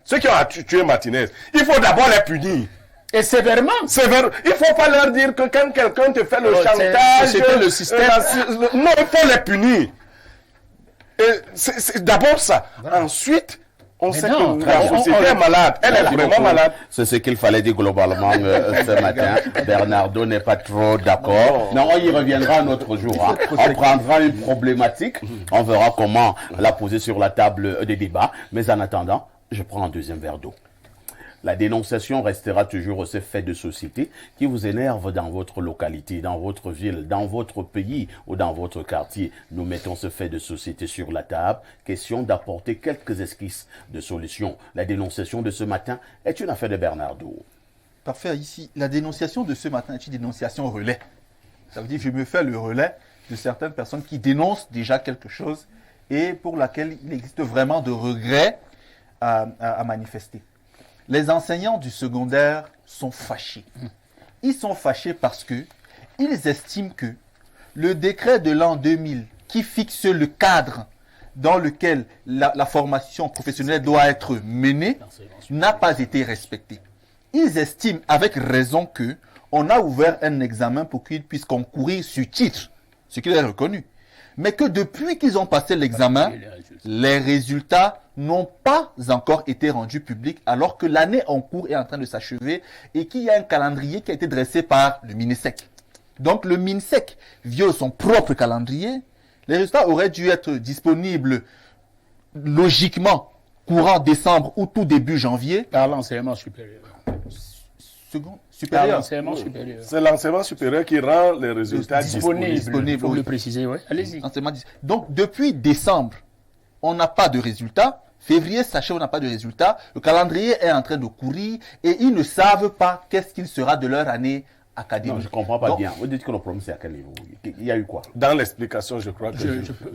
ceux qui ont tué Martinez, il faut d'abord les punir.
Et sévèrement.
Il ne faut pas leur dire que quand quelqu'un te fait le chantage,
c'était le système.
Non, il faut les punir. C'est d'abord ça. Ensuite, on sait que la société est malade. Elle est vraiment malade.
C'est ce qu'il fallait dire globalement ce matin. Bernardo n'est pas trop d'accord. Non, on y reviendra un autre jour. Hein. On prendra une problématique. On verra comment la poser sur la table des débats. Mais en attendant, je prends un deuxième verre d'eau. La dénonciation restera toujours ce fait de société qui vous énerve dans votre localité, dans votre ville, dans votre pays ou dans votre quartier. Nous mettons ce fait de société sur la table. Question d'apporter quelques esquisses de solutions. La dénonciation de ce matin est une affaire de Bernardo.
Parfait. Ici, la dénonciation de ce matin est une dénonciation relais. Ça veut dire que je me fais le relais de certaines personnes qui dénoncent déjà quelque chose et pour laquelle il existe vraiment de regrets à manifester. Les enseignants du secondaire sont fâchés. Ils sont fâchés parce que ils estiment que le décret de l'an 2000 qui fixe le cadre dans lequel la formation professionnelle doit être menée n'a pas été respecté. Ils estiment avec raison que on a ouvert un examen pour qu'ils puissent concourir sur titre, ce qui est reconnu. mais que depuis qu'ils ont passé l'examen, les résultats n'ont pas encore été rendus publics alors que l'année en cours est en train de s'achever et qu'il y a un calendrier qui a été dressé par le MINSEC. Donc le MINSEC viole son propre calendrier. Les résultats auraient dû être disponibles logiquement courant décembre ou tout début janvier.
Par l'enseignement supérieur.
Supérieur.
L'enseignement supérieur.
C'est l'enseignement supérieur qui rend les résultats disponibles.
Il faut le préciser, oui. Allez-y.
Donc, depuis décembre, on n'a pas de résultats. Février s'achève, on n'a pas de résultats. Le calendrier est en train de courir et ils ne savent pas qu'est-ce qu'il sera de leur année académique.
Non, je ne comprends pas bien. Vous dites que le problème, c'est à quel niveau? Il y a eu quoi?
Dans l'explication, je crois que...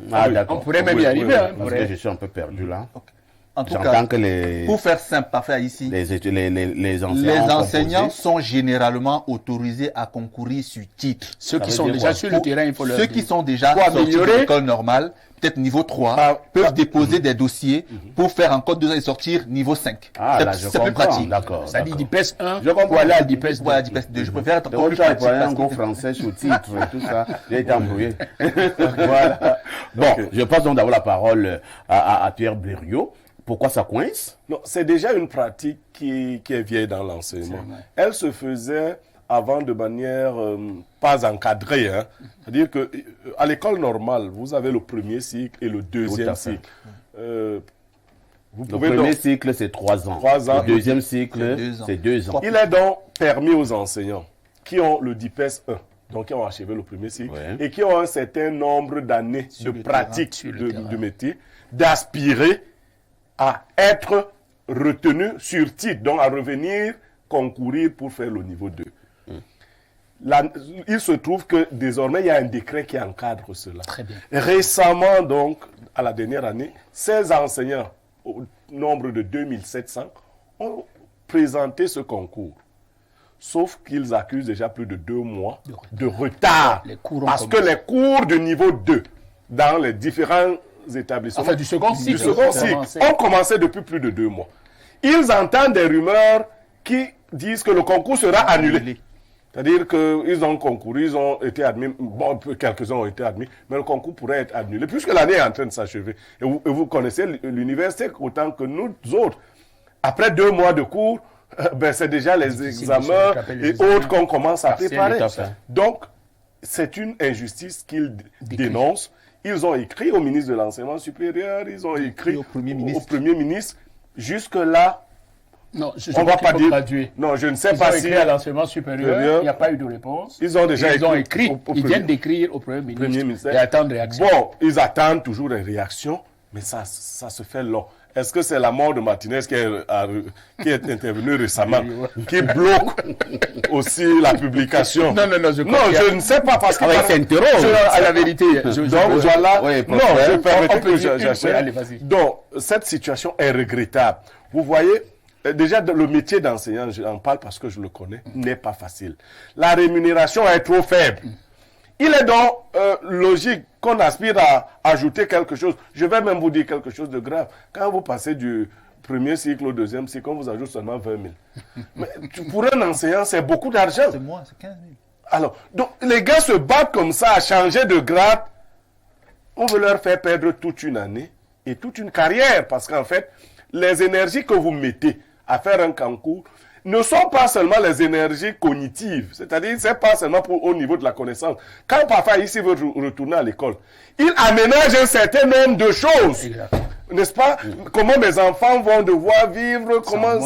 D'accord.
On pourrait même y arriver. Hein,
parce que je suis un peu perdu là.
Okay. En tout cas,
que
pour faire simple, parfait ici,
les
enseignants sont généralement autorisés à concourir sur titre.
Ceux qui sont déjà sur le terrain, il faut leur
Ceux
dire.
qui sont déjà sortis de l'école normale, peut-être niveau 3, peuvent déposer des dossiers pour faire encore 2 ans et sortir niveau 5.
C'est plus pratique.
D'accord.
Ça dit DIPES 1,
voilà
à DIPES 2.
Voilà, DIPES 2. Je préfère être
encore plus pratique. Un cours français sous titre et tout ça. J'ai été embrouillé. Voilà. Bon, je passe donc d'avoir la parole à Pierre Blériot. Pourquoi ça coince?
Non, c'est déjà une pratique qui est vieille dans l'enseignement. Elle se faisait avant de manière pas encadrée. Hein. C'est-à-dire qu'à l'école normale, vous avez le premier cycle et le deuxième cycle.
Le premier cycle, c'est 3 ans.
3 ans.
Le deuxième cycle, c'est 2 ans.
Il est donc permis aux enseignants qui ont le DIPES 1, donc qui ont achevé le premier cycle, et qui ont un certain nombre d'années de pratique du métier, d'aspirer à être retenu sur titre, donc à revenir concourir pour faire le niveau 2. Il se trouve que désormais, il y a un décret qui encadre cela.
Très bien.
Récemment, donc, à la dernière année, 16 enseignants, au nombre de 2700, ont présenté ce concours. Sauf qu'ils accusent déjà plus de 2 mois de retard. Parce que les cours de niveau 2, dans les différents établissements,
enfin, du second cycle,
ont commencé depuis plus de 2 mois. Ils entendent des rumeurs qui disent que le concours sera annulé. C'est-à-dire qu'ils ont concouru, ils ont été admis, bon, quelques-uns ont été admis, mais le concours pourrait être annulé, puisque l'année est en train de s'achever. Et vous connaissez l'université autant que nous autres. Après 2 mois de cours, c'est déjà les examens et autres qu'on commence à préparer. Donc, c'est une injustice qu'ils dénoncent. Ils ont écrit au ministre de l'Enseignement supérieur, ils ont écrit au Premier ministre. Jusque-là,
non,
on ne va pas dire. Non, je ne sais pas si.
Ils ont écrit à l'enseignement supérieur, il n'y a pas eu de réponse.
Ils ont déjà
écrit. Ils viennent d'écrire au Premier ministre et attendent réaction.
Bon, ils attendent toujours des réactions, mais ça se fait long. Est-ce que c'est la mort de Martinez qui est intervenue récemment, qui bloque aussi la publication?
Non,
je ne sais pas parce que
à la vérité.
Donc voilà. Non, je permettrai que j'achète.
Allez, vas-y.
Donc cette situation est regrettable. Vous voyez, déjà le métier d'enseignant, j'en parle parce que je le connais, n'est pas facile. La rémunération est trop faible. Il est donc logique qu'on aspire à ajouter quelque chose. Je vais même vous dire quelque chose de grave. Quand vous passez du premier cycle au deuxième cycle, on vous ajoute seulement 20 000. Mais pour un enseignant, c'est beaucoup d'argent.
C'est moins, c'est 15 000.
Alors, donc les gars se battent comme ça à changer de grade. On veut leur faire perdre toute une année et toute une carrière. Parce qu'en fait, les énergies que vous mettez à faire un concours ne sont pas seulement les énergies cognitives, c'est-à-dire c'est pas seulement au niveau de la connaissance. Quand papa ici veut retourner à l'école, il aménage un certain nombre de choses, n'est-ce pas? Comment mes enfants vont devoir vivre, comment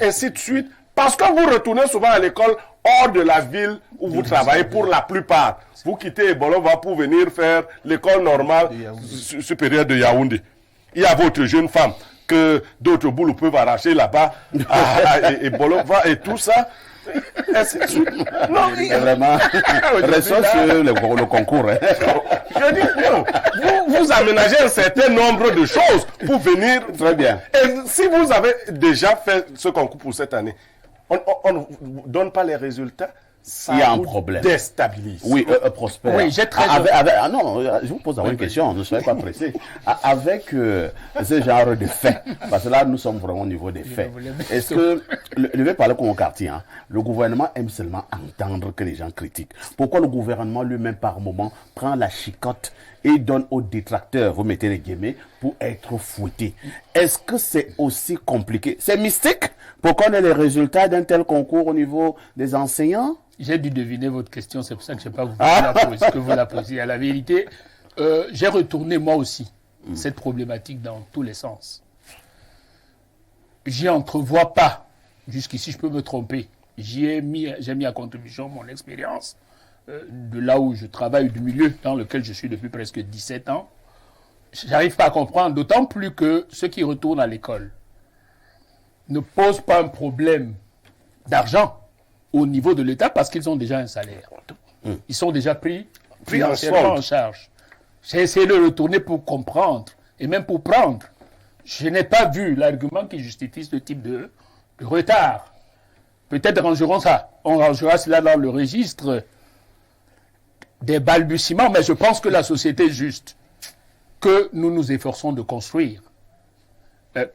ainsi de suite. Parce que vous retournez souvent à l'école hors de la ville où vous travaillez pour la plupart. Vous quittez Bolova pour venir faire l'école normale supérieure de Yaoundé. Il y a votre jeune femme que d'autres boules peuvent arracher là-bas, et Bolova et tout ça.
Non, vraiment. Restons sur le concours. Hein.
Je dis non. Vous aménagez un certain nombre de choses pour venir.
Très bien.
Et si vous avez déjà fait ce concours pour cette année, on ne donne pas les résultats. Ça
il y a un problème.
Déstabilise.
Oui, Prosper.
Oui, j'ai très
non, je vous pose une question, ne soyez pas pressé. Avec ce genre de faits, parce que là, nous sommes vraiment au niveau des faits. Est-ce que, je vais parler comme au quartier, le gouvernement aime seulement entendre que les gens critiquent. Pourquoi le gouvernement lui-même, par moment, prend la chicotte et donne aux détracteurs, vous mettez les guillemets, pour être fouetté. Est-ce que c'est aussi compliqué? C'est mystique pour qu'on ait les résultats d'un tel concours au niveau des enseignants?
J'ai dû deviner votre question, c'est pour ça que je n'ai pas voulu la poser, que vous la posiez. À la vérité, j'ai retourné moi aussi cette problématique dans tous les sens. J'y entrevois pas. Jusqu'ici, je peux me tromper. J'ai mis à contribution mon expérience de là où je travaille, du milieu dans lequel je suis depuis presque 17 ans. J'arrive pas à comprendre, d'autant plus que ceux qui retournent à l'école ne posent pas un problème d'argent au niveau de l'État parce qu'ils ont déjà un salaire. Ils sont déjà pris financièrement en charge. J'ai essayé de retourner pour comprendre et même pour prendre. Je n'ai pas vu l'argument qui justifie ce type de retard. Peut-être on rangera cela dans le registre des balbutiements, mais je pense que la société juste que nous nous efforçons de construire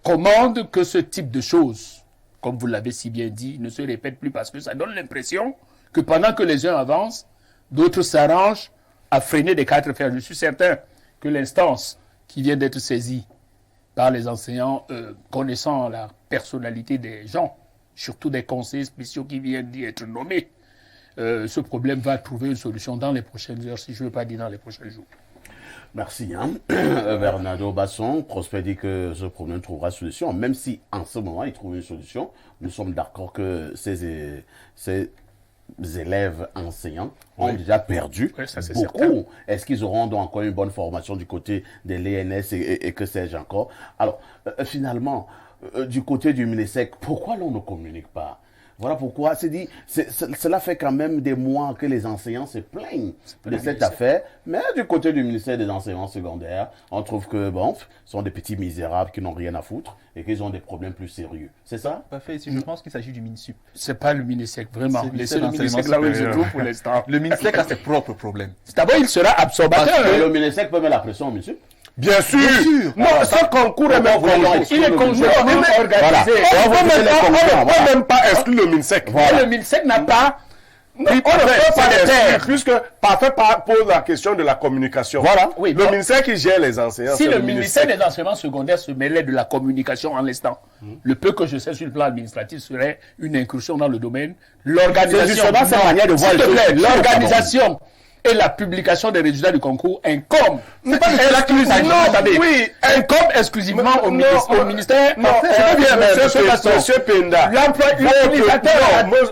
commande que ce type de choses, comme vous l'avez si bien dit, ne se répète plus parce que ça donne l'impression que pendant que les uns avancent, d'autres s'arrangent à freiner des quatre fers. Je suis certain que l'instance qui vient d'être saisie par les enseignants connaissant la personnalité des gens, surtout des conseillers spéciaux qui viennent d'y être nommés, ce problème va trouver une solution dans les prochaines heures, si je ne veux pas dire dans les prochains jours.
Merci. Bernardo Basson, Prosper dit que ce problème trouvera solution, même si en ce moment il trouve une solution. Nous sommes d'accord que ces élèves enseignants ont déjà perdu beaucoup. Est-ce qu'ils auront donc encore une bonne formation du côté de l'ENS et que sais-je encore? Alors, finalement, du côté du MINESEC, pourquoi l'on ne communique pas? Voilà pourquoi, cela fait quand même des mois que les enseignants se plaignent de cette affaire. Mais du côté du ministère des enseignements secondaires, on trouve que, ce sont des petits misérables qui n'ont rien à foutre et qu'ils ont des problèmes plus sérieux. C'est ça?
Parfait. Je pense qu'il s'agit du MINSUP.
C'est pas le MINESEC, vraiment.
Laissez
le MINESEC là où il se trouve pour l'instant.
Le MINSEC a ses propres problèmes.
D'abord, il sera absorbateur.
Le MINESEC peut mettre la pression au MINSUP?
Bien sûr.
Non,
ce concours est même conjoint.
Il est conjointement organisé.
On ne peut même pas exclure le MINSEC.
Le MINSEC n'a pas...
On ne peut pas l'exclure, puisque Parfait pose la question de la communication.
Voilà.
Oui,
le ministère qui gère les enseignants.
Si le ministère des enseignements secondaires se mêlait de la communication en l'instant, le peu que je sais sur le plan administratif serait une incursion dans le domaine. L'organisation.
C'est manière de voir
l'organisation et la publication des résultats du concours incombe.
C'est pas exclusivement.
Oui, incombe exclusivement au ministère.
Non, monsieur Penda.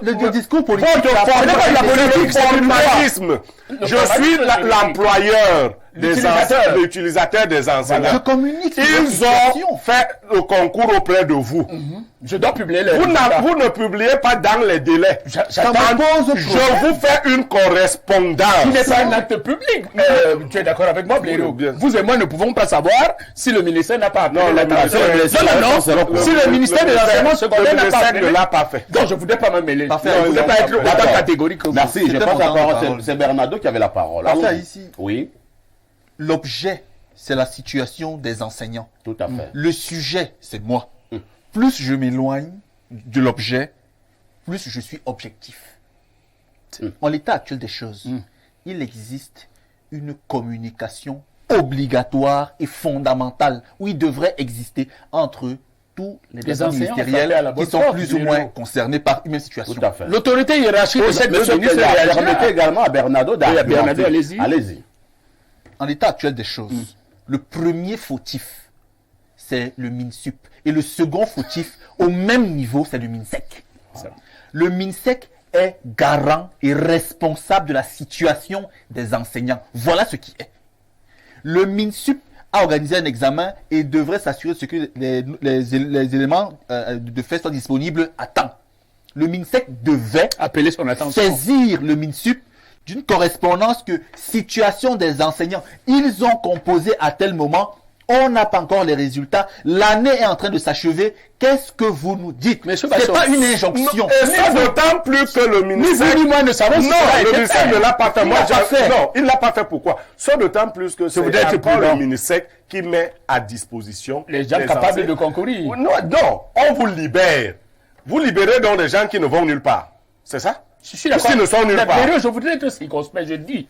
Le discours politique.
La politique, c'est l'humanisme. Je suis l'employeur des utilisateurs des enseignants.
Je communique.
Ils ont fait le concours auprès de vous.
Je dois publier les
résultats. Vous ne publiez pas dans les délais. Je vous fais une correspondance.
Ce n'est pas un acte public. Tu es d'accord avec moi, Blaireau? Vous et moi ne pouvons pas savoir si le ministère n'a pas appelé la transaction. Non. Si le ministère des enseignements secondaires n'a pas fait. Donc je ne voudrais pas me mêler. Je ne voudrais pas être autant catégorique que vous.
Merci. Je passe la parole. C'est Bernardo qui avait la parole.
Ici.
Oui.
L'objet, c'est la situation des enseignants.
Tout à fait.
Le sujet, c'est moi. Plus je m'éloigne de l'objet, plus je suis objectif. En l'état actuel des choses, il existe une communication obligatoire et fondamentale, où il devrait exister entre tous les enseignants ministériels qui sont plus ou moins concernés par une même situation.
Tout à fait.
L'autorité hiérarchique de cette ministre
permettez également à Bernardo
Bernardo, allez-y.
En l'état actuel des choses, le premier fautif, c'est le MINSUP. Et le second fautif, au même niveau, c'est le MINSEC. Le MINSEC est garant et responsable de la situation des enseignants. Voilà ce qui est. Le MINSUP a organisé un examen et devrait s'assurer que les éléments de fait soient disponibles à temps. Le MINSEC devait
appeler son attention,
saisir le MINSUP d'une correspondance que situation des enseignants, ils ont composé à tel moment, on n'a pas encore les résultats, l'année est en train de s'achever, qu'est-ce que vous nous dites? Ce n'est pas une injonction.
Et ça d'autant plus que le ministère...
Ni vous ni moi ne savons si
le ministère ne l'a pas fait. Non, il ne l'a pas fait. Pourquoi? Ça d'autant plus que c'est encore le ministère qui met à disposition
les gens capables de concourir.
Non, on vous libère. Vous libérez donc des gens qui ne vont nulle part. C'est ça?
Je suis d'accord.
S'ils ne sont nulle part.
Je voudrais être circonspect. Je dis,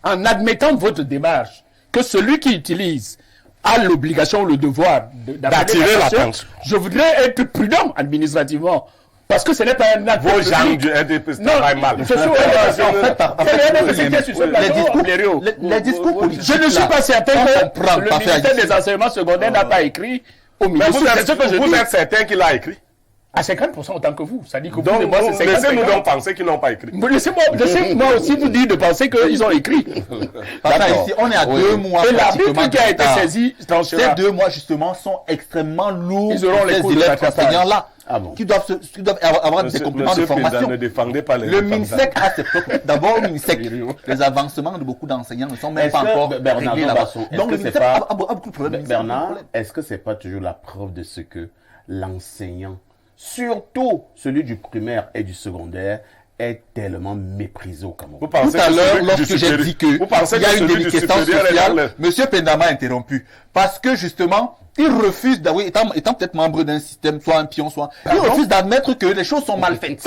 en admettant votre démarche, que celui qui utilise a l'obligation, le devoir
d'attirer l'attention.
Je voudrais être prudent administrativement. Parce que ce n'est pas un acte.
Vos gens du NDP travaillent mal.
Je suis
les discours politiques.
Je ne suis pas certain que le ministère des enseignements secondaires n'a pas écrit au ministère.
Vous êtes certain qu'il a écrit?
À 50% autant que vous. Ça dit que vous
donc,
de moi, c'est 50%.
Laissez-nous donc penser qu'ils n'ont pas écrit.
Laissez-moi aussi vous dire de penser qu'ils ont écrit.
Ici, on est à 2 mois.
Et l'arbitre qui a été saisi,
ces 2 mois, justement, sont extrêmement lourds.
Ils auront les cours de
enseignants-là. Qui doivent avoir des compléments de formation.
Ne défendez pas les
le MINSEC a ses propres. D'abord, le MINSEC, les avancements de beaucoup d'enseignants ne sont même pas encore réglés là-bas.
Donc, le MINSEC a beaucoup de problèmes. Bernard, est-ce que c'est pas toujours la preuve de ce que l'enseignant, surtout celui du primaire et du secondaire, est tellement méprisé au Cameroun?
Tout à l'heure, lorsque j'ai dit qu'il y a une déliquescence sociale, M. Pendama a interrompu. Parce que justement, il refuse d'avouer, étant peut-être membre d'un système, soit un pion, soit... Il refuse d'admettre que les choses sont mal faites.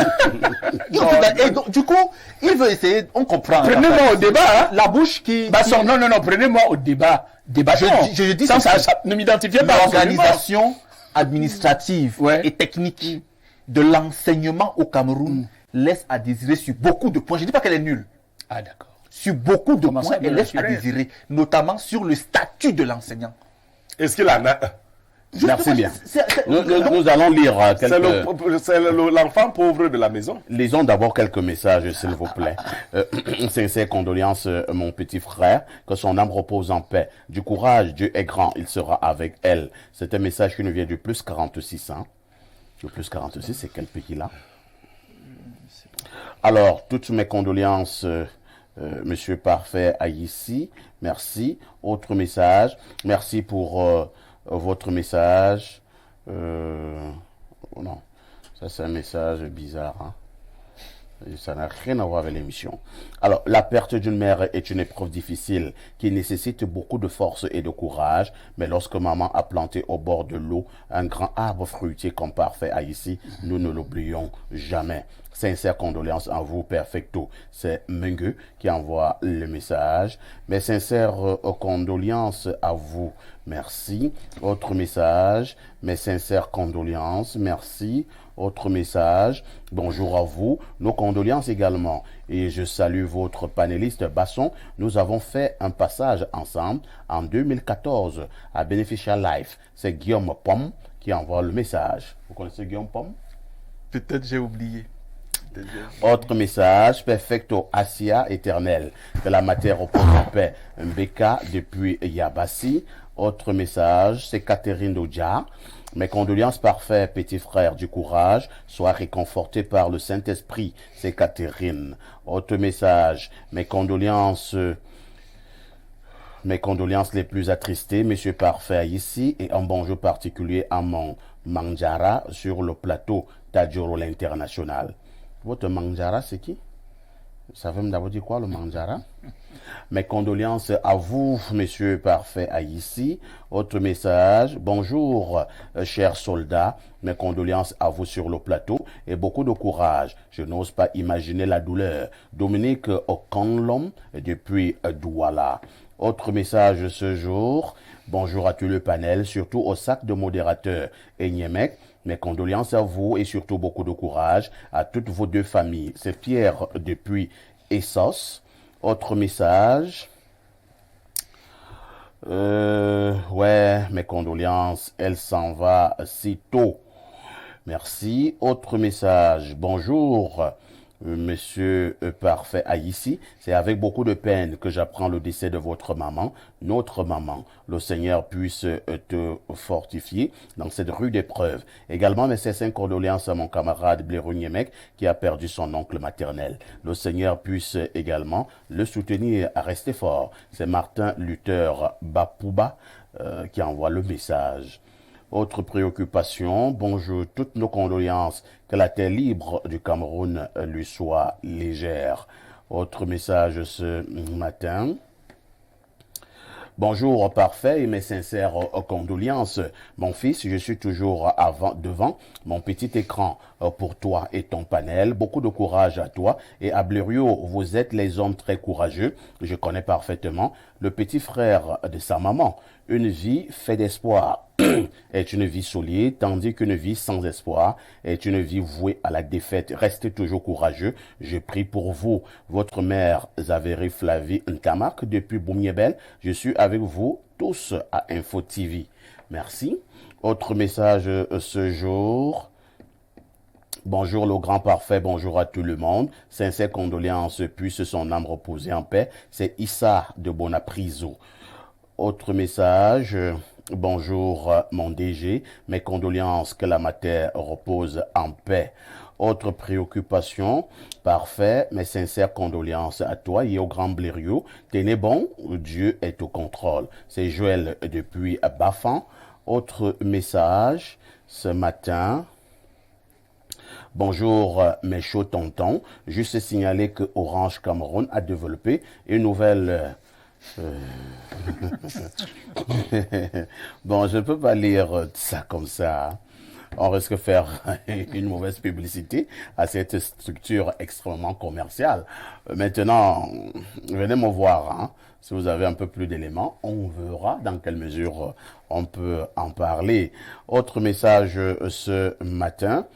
Et donc, du coup, il veut essayer, on comprend.
Prenez-moi au débat, hein.
La bouche qui...
Non, prenez-moi au débat. Je dis ça, ne m'identifiez pas.
L'organisation administrative et technique de l'enseignement au Cameroun laisse à désirer sur beaucoup de points. Je ne dis pas qu'elle est nulle.
Ah, d'accord.
Sur beaucoup de points, elle laisse à désirer, notamment sur le statut de l'enseignant.
Est-ce qu'il en a?
Merci bien. Nous allons lire quelques...
C'est l'enfant pauvre de la maison.
Lisons d'abord quelques messages, s'il vous plaît. Sincères condoléances, mon petit frère. Que son âme repose en paix. Du courage, Dieu est grand, il sera avec elle. C'est un message qui nous vient du plus 46. Hein. Le plus 46, c'est quel pays là? Alors, toutes mes condoléances, Monsieur Parfait Aïssi. Merci. Autre message. Merci pour votre message. Non, ça c'est un message bizarre. Hein. Ça n'a rien à voir avec l'émission. Alors, la perte d'une mère est une épreuve difficile qui nécessite beaucoup de force et de courage. Mais lorsque maman a planté au bord de l'eau un grand arbre fruitier comme Parfait Aïssi, nous ne l'oublions jamais. Sincères condoléances à vous, Perfecto. C'est Mengue qui envoie le message. Mes sincères condoléances à vous. Merci. Autre message. Mes sincères condoléances. Merci. Autre message. Bonjour à vous. Nos condoléances également. Et je salue votre panéliste Basson. Nous avons fait un passage ensemble en 2014 à Beneficial Life. C'est Guillaume Pomme qui envoie le message. Vous connaissez Guillaume Pomme?
Peut-être j'ai oublié.
Autre message, Perfecto Asia éternel, que la matière repose en paix. Mbeka depuis Yabassi. Autre message, c'est Catherine Dodja. Mes condoléances parfait, petit frère du courage, sois réconforté par le Saint-Esprit. C'est Catherine. Autre message, mes condoléances les plus attristées, Monsieur Parfait ici, et un bonjour particulier à mon Manjara sur le plateau Tadjoro l'International. Votre Manjara, c'est qui? Vous savez me d'abord dire quoi, le Manjara? Mes condoléances à vous, Monsieur Parfait Aïssi. Autre message. Bonjour, chers soldats. Mes condoléances à vous sur le plateau et beaucoup de courage. Je n'ose pas imaginer la douleur. Dominique Okanlom depuis Douala. Autre message ce jour. Bonjour à tout le panel, surtout au sac de modérateurs et Niemek. Mes condoléances à vous et surtout beaucoup de courage à toutes vos deux familles. C'est Pierre depuis Essos. Autre message. Mes condoléances, elle s'en va si tôt. Merci. Autre message. Bonjour, Monsieur Parfait Aïssi. C'est avec beaucoup de peine que j'apprends le décès de votre maman, notre maman. Le Seigneur puisse te fortifier dans cette rude épreuve. Également, mes sincères condoléances à mon camarade Blaireau Niemek qui a perdu son oncle maternel. Le Seigneur puisse également le soutenir à rester fort. C'est Martin Luther Bapouba qui envoie le message. Autre préoccupation, bonjour, toutes nos condoléances, que la terre libre du Cameroun lui soit légère. Autre message ce matin. Bonjour, parfait, et mes sincères condoléances. Mon fils, je suis toujours devant mon petit écran. pour toi et ton panel. Beaucoup de courage à toi. Et à Blériot, vous êtes les hommes très courageux. Je connais parfaitement le petit frère de sa maman. Une vie faite d'espoir est une vie solide, tandis qu'une vie sans espoir est une vie vouée à la défaite. Restez toujours courageux. Je prie pour vous. Votre mère, Zaveri Flavie Ntamak, depuis Boumiebel. Je suis avec vous tous à Info TV. Merci. Autre message ce jour. Bonjour le grand parfait, bonjour à tout le monde. Sincères condoléances, puisse son âme reposer en paix. C'est Issa de Bonapriso. Autre message. Bonjour mon DG, mes condoléances, que la matière repose en paix. Autre préoccupation, parfait, mes sincères condoléances à toi et au grand Blériot. Tenez bon, Dieu est au contrôle. C'est Joël depuis Bafan. Autre message, ce matin. Bonjour mes chauds tontons. Juste signaler que Orange Cameroun a développé une nouvelle... Bon, je ne peux pas lire ça comme ça. On risque de faire une mauvaise publicité à cette structure extrêmement commerciale. Maintenant, venez me voir. Hein. Si vous avez un peu plus d'éléments, on verra dans quelle mesure on peut en parler. Autre message ce matin.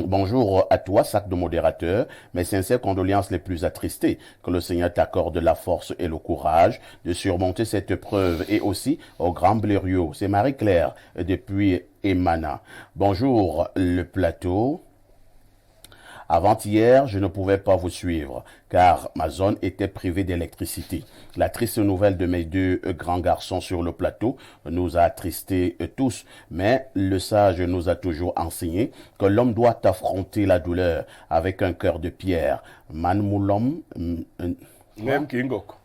Bonjour à toi, sac de modérateur. Mes sincères condoléances les plus attristées. Que le Seigneur t'accorde la force et le courage de surmonter cette épreuve. Et aussi au grand Blériot. C'est Marie-Claire depuis Emana. Bonjour le plateau. Avant-hier, je ne pouvais pas vous suivre, car ma zone était privée d'électricité. La triste nouvelle de mes deux grands garçons sur le plateau nous a attristés tous, mais le sage nous a toujours enseigné que l'homme doit affronter la douleur avec un cœur de pierre. Manmulom
Nem Kingok.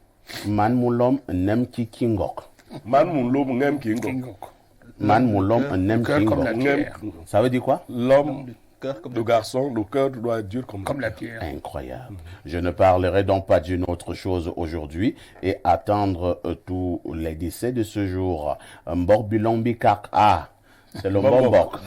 Manmulom nem kingok.
Manmulom nem Kingok.
Manmulom nem kingok. Ça veut dire quoi?
L'homme... Le garçon, le cœur doit être dur comme
la pierre.
Incroyable. Je ne parlerai donc pas d'une autre chose aujourd'hui et attendre tous les décès de ce jour. Mborbilombi kak. Ah, c'est le Mbombok.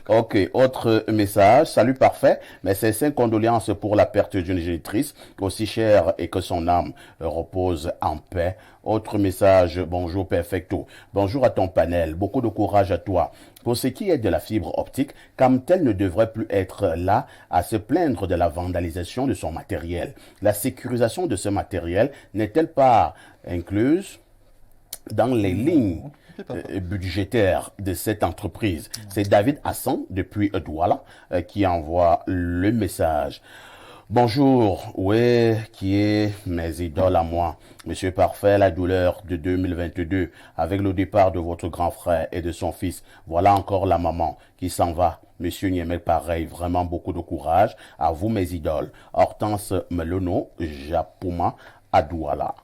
Ok, autre message. Salut parfait. Mes sincères condoléances pour la perte d'une génitrice aussi chère et que son âme repose en paix. Autre message. Bonjour perfecto. Bonjour à ton panel. Beaucoup de courage à toi. Pour ce qui est de la fibre optique, Camtel ne devrait plus être là à se plaindre de la vandalisation de son matériel. La sécurisation de ce matériel n'est-elle pas incluse dans les lignes budgétaires de cette entreprise? C'est David Hassan depuis Douala qui envoie le message. Bonjour, oui, qui est mes idoles à moi. Monsieur Parfait, la douleur de 2022 avec le départ de votre grand frère et de son fils. Voilà encore la maman qui s'en va. Monsieur Niemel, pareil, vraiment beaucoup de courage. À vous, mes idoles. Hortense Melono, Japouma, à Douala.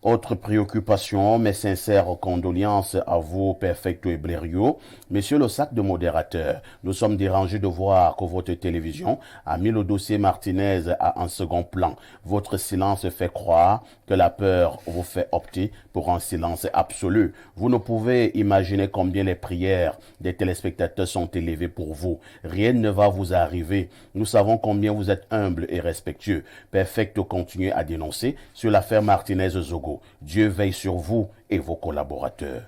Autre préoccupation, mes sincères condoléances à vous, Perfecto et Blériot. Monsieur le sac de modérateur, nous sommes dérangés de voir que votre télévision a mis le dossier Martinez à un second plan. Votre silence fait croire que la peur vous fait opter pour un silence absolu. Vous ne pouvez imaginer combien les prières des téléspectateurs sont élevées pour vous. Rien ne va vous arriver. Nous savons combien vous êtes humble et respectueux. Perfecto continue à dénoncer sur l'affaire Martinez-Zogo. Dieu veille sur vous et vos collaborateurs.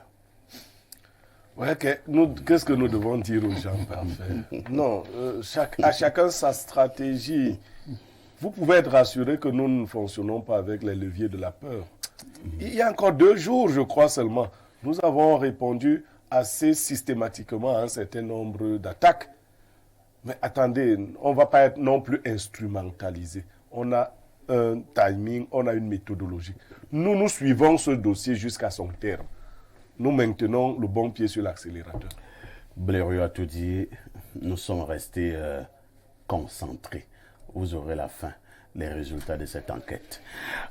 Ouais, qu'est-ce que nous devons dire aux gens parfaits? Non, à chacun sa stratégie. Vous pouvez être rassuré que nous ne fonctionnons pas avec les leviers de la peur. Il y a encore 2 jours, je crois seulement, nous avons répondu assez systématiquement à un certain nombre d'attaques. Mais attendez, on ne va pas être non plus instrumentalisé. On a un timing, on a une méthodologie. Nous suivons ce dossier jusqu'à son terme. Nous maintenons le bon pied sur l'accélérateur.
Blériot a tout dit, nous sommes restés concentrés. Vous aurez la fin, les résultats de cette enquête.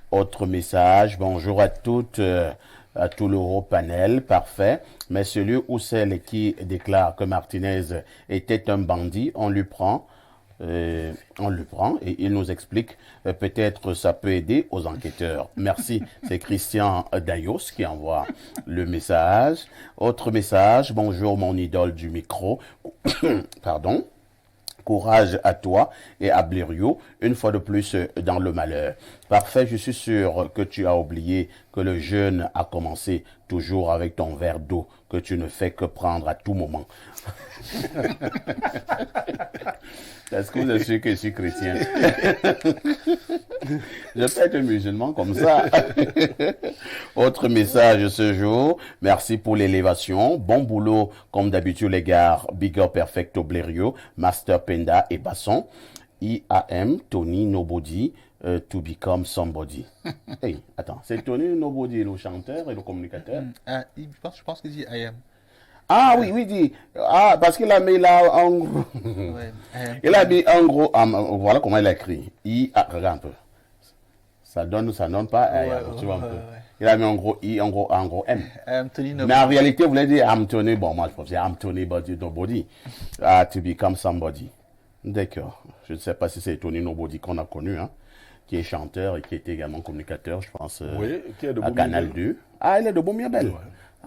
Autre message, bonjour à toutes, à tout le haut panel, parfait. Mais celui ou celle qui déclare que Martinez était un bandit, on lui prend On le prend et il nous explique. Peut-être ça peut aider aux enquêteurs. Merci. C'est Christian Dayos qui envoie le message. Autre message. Bonjour mon idole du micro. Pardon. Courage à toi et à Blériot, une fois de plus dans le malheur. Parfait, je suis sûr que tu as oublié que le jeûne a commencé toujours avec ton verre d'eau que tu ne fais que prendre à tout moment. Est-ce que vous êtes sûr que je suis chrétien? Je peux être musulman comme ça. Autre message ce jour. Merci pour l'élévation. Bon boulot comme d'habitude les gars. Bigger Perfecto Blériot, Master Penda et Basson. IAM, Tony Nobody, to become somebody. Hey, attends, c'est Tony Nobody, le chanteur et le communicateur.
Je pense qu'il dit IAM.
Ah oui, oui, dit. Ah, parce qu'il a mis là en gros.
Ouais,
Il a mis en gros. Voilà comment il a écrit. Regarde un peu. Ça donne pas. Tu vois un peu. Il a mis en gros I, en gros M. Mais en réalité, vous voulez dire I'm Tony. Bon, moi, je pense que c'est I'm Tony Nobody. To become somebody. D'accord. Je ne sais pas si c'est Tony Nobody qu'on a connu, hein, qui est chanteur et qui était également communicateur, je pense,
oui, qui est de
à Canal 2. Ah, il est de Beaumiabel.
Ouais.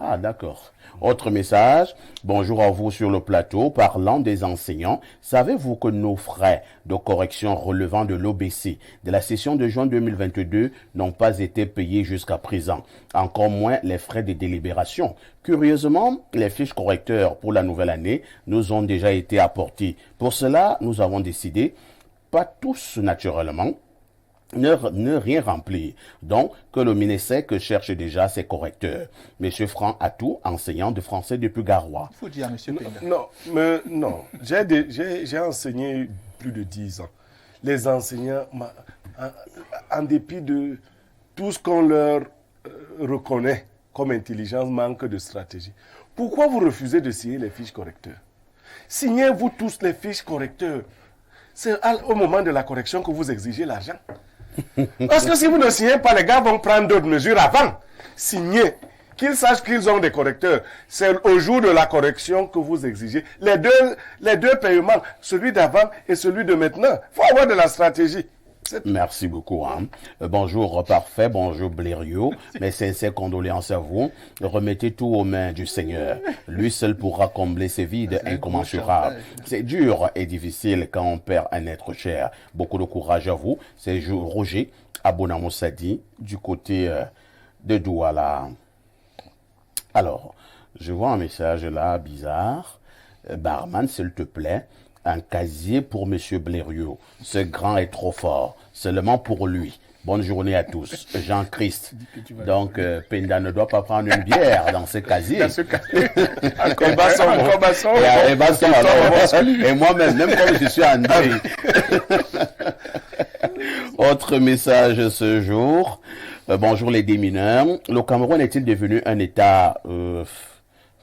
Ah, d'accord. Autre message. Bonjour à vous sur le plateau. Parlant des enseignants, savez-vous que nos frais de correction relevant de l'OBC de la session de juin 2022 n'ont pas été payés jusqu'à présent? Encore moins les frais de délibération. Curieusement, les fiches correcteurs pour la nouvelle année nous ont déjà été apportées. Pour cela, nous avons décidé, pas tous naturellement, ne rien remplir. Donc, que le MINESEC cherche déjà ses correcteurs. Monsieur Franck Atou, enseignant de français depuis Garoua.
Il faut dire à Monsieur Penda.
Non. J'ai enseigné plus de 10 ans. Les enseignants, en dépit de tout ce qu'on leur reconnaît comme intelligence, manque de stratégie. Pourquoi vous refusez de signer les fiches correcteurs? Signez-vous tous les fiches correcteurs. C'est au moment de la correction que vous exigez l'argent. Parce que si vous ne signez pas, les gars vont prendre d'autres mesures avant. Signez. Qu'ils sachent qu'ils ont des correcteurs. C'est au jour de la correction que vous exigez. Les deux paiements, celui d'avant et celui de maintenant. Il faut avoir de la stratégie.
Merci beaucoup. Hein. Bonjour Parfait, bonjour Blériot. Mes sincères condoléances à vous. Remettez tout aux mains du Seigneur. Lui seul pourra combler ces vides incommensurables. C'est dur et difficile quand on perd un être cher. Beaucoup de courage à vous. C'est Roger Abonamoussadi du côté de Douala. Alors, je vois un message là bizarre. Barman, s'il te plaît. Un casier pour Monsieur Blériot. Ce grand est trop fort. Seulement pour lui. Bonne journée à tous. Jean-Christ. Donc, Penda ne doit pas prendre une bière dans ce casier.
Dans ce casier.
Et moi-même, même comme je suis André. Autre message ce jour. Bonjour les démineurs. Le Cameroun est-il devenu un État...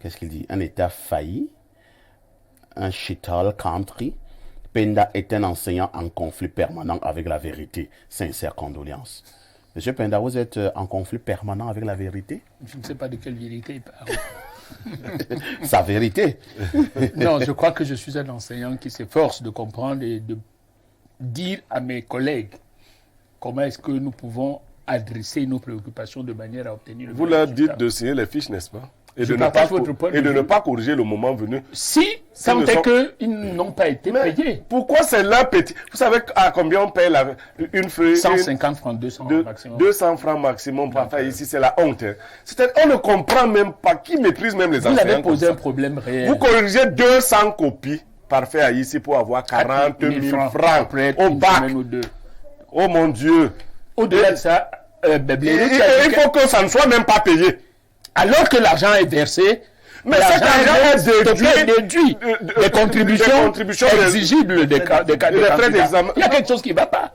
qu'est-ce qu'il dit? Un État failli? Un shithole country. Penda est un enseignant en conflit permanent avec la vérité. Sincères condoléances. Monsieur Penda, vous êtes en conflit permanent avec la vérité?
Je ne sais pas de quelle vérité il parle.
Sa vérité.
Non, je crois que je suis un enseignant qui s'efforce de comprendre et de dire à mes collègues comment est-ce que nous pouvons adresser nos préoccupations de manière à obtenir...
Vous leur dites de signer les fiches, n'est-ce pas? Et de ne pas corriger le moment venu.
Si, tant est qu'ils n'ont pas été payés.
Pourquoi c'est là petit? Vous savez à combien on paye une feuille?
150 francs, 200 francs maximum.
200 francs maximum. Parfait, ici, c'est la honte. Hein. On ne comprend même pas. Qui méprise même les enseignants?
Vous avez posé un problème réel.
Vous corrigez 200 copies. Parfait, ici, pour avoir 40 000 francs
après
au bac. Oh mon Dieu.
Au-delà de ça,
il faut que ça ne soit même pas payé.
Alors que l'argent est versé,
mais cet argent est
déduit des contributions exigibles des frais d'examen. Il y a quelque chose qui ne va pas.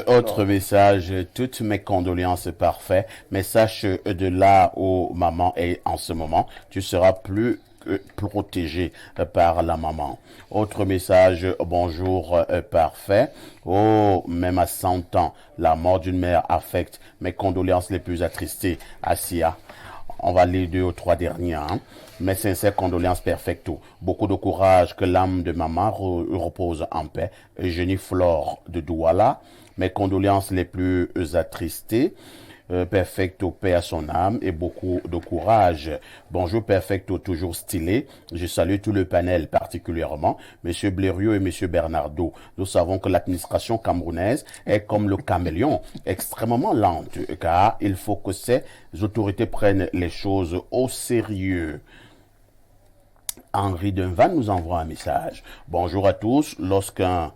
Autre message, toutes mes condoléances parfait, mais sache de là où maman est en ce moment, tu seras plus protégé par la maman. Autre message, bonjour parfait. Oh, même à 100 ans, la mort d'une mère affecte mes condoléances les plus attristées. Asia. On va les 2 ou 3 dernières. Hein. Mes sincères condoléances perfecto. Beaucoup de courage, que l'âme de maman repose en paix. Eugénie Flore de Douala. Mes condoléances les plus attristées. Perfecto, paix à son âme et beaucoup de courage. Bonjour Perfecto, toujours stylé. Je salue tout le panel, particulièrement Monsieur Blériot et Monsieur Bernardo. Nous savons que l'administration camerounaise est comme le caméléon, extrêmement lente, car il faut que ces autorités prennent les choses au sérieux. Henri Dunvan nous envoie un message. Bonjour à tous. Lorsqu'un...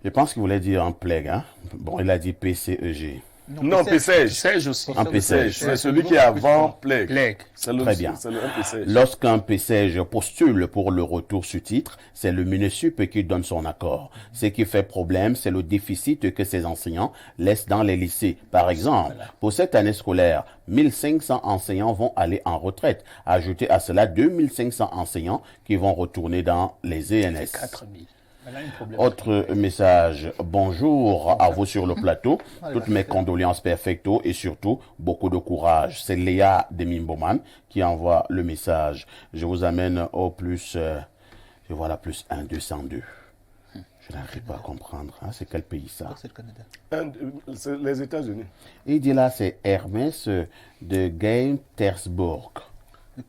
Je pense qu'il voulait dire un plague, hein? Bon, il a dit PCEG.
Non, PCEG.
PCEG aussi.
Un PCEG.
C'est celui qui est avant Plague.
Très bien.
C'est le PCEG.
Lorsqu'un PCEG postule pour le retour sur titre, c'est le MINUSUP qui donne son accord. Ce qui fait problème, c'est le déficit que ces enseignants laissent dans les lycées. Par exemple, pour cette année scolaire, 1500 enseignants vont aller en retraite. Ajoutez à cela 2500 enseignants qui vont retourner dans les ENS.
4000.
Autre message, bonjour à vous sur le plateau, toutes mes condoléances perfecto et surtout beaucoup de courage. C'est Léa de Mimboman qui envoie le message. Je vous amène au plus, je vois la plus 1, 202. Je n'arrive pas à comprendre, hein, c'est quel pays ça?
C'est le Canada.
C'est les États-Unis.
Il dit là c'est Hermès de Gaithersburg.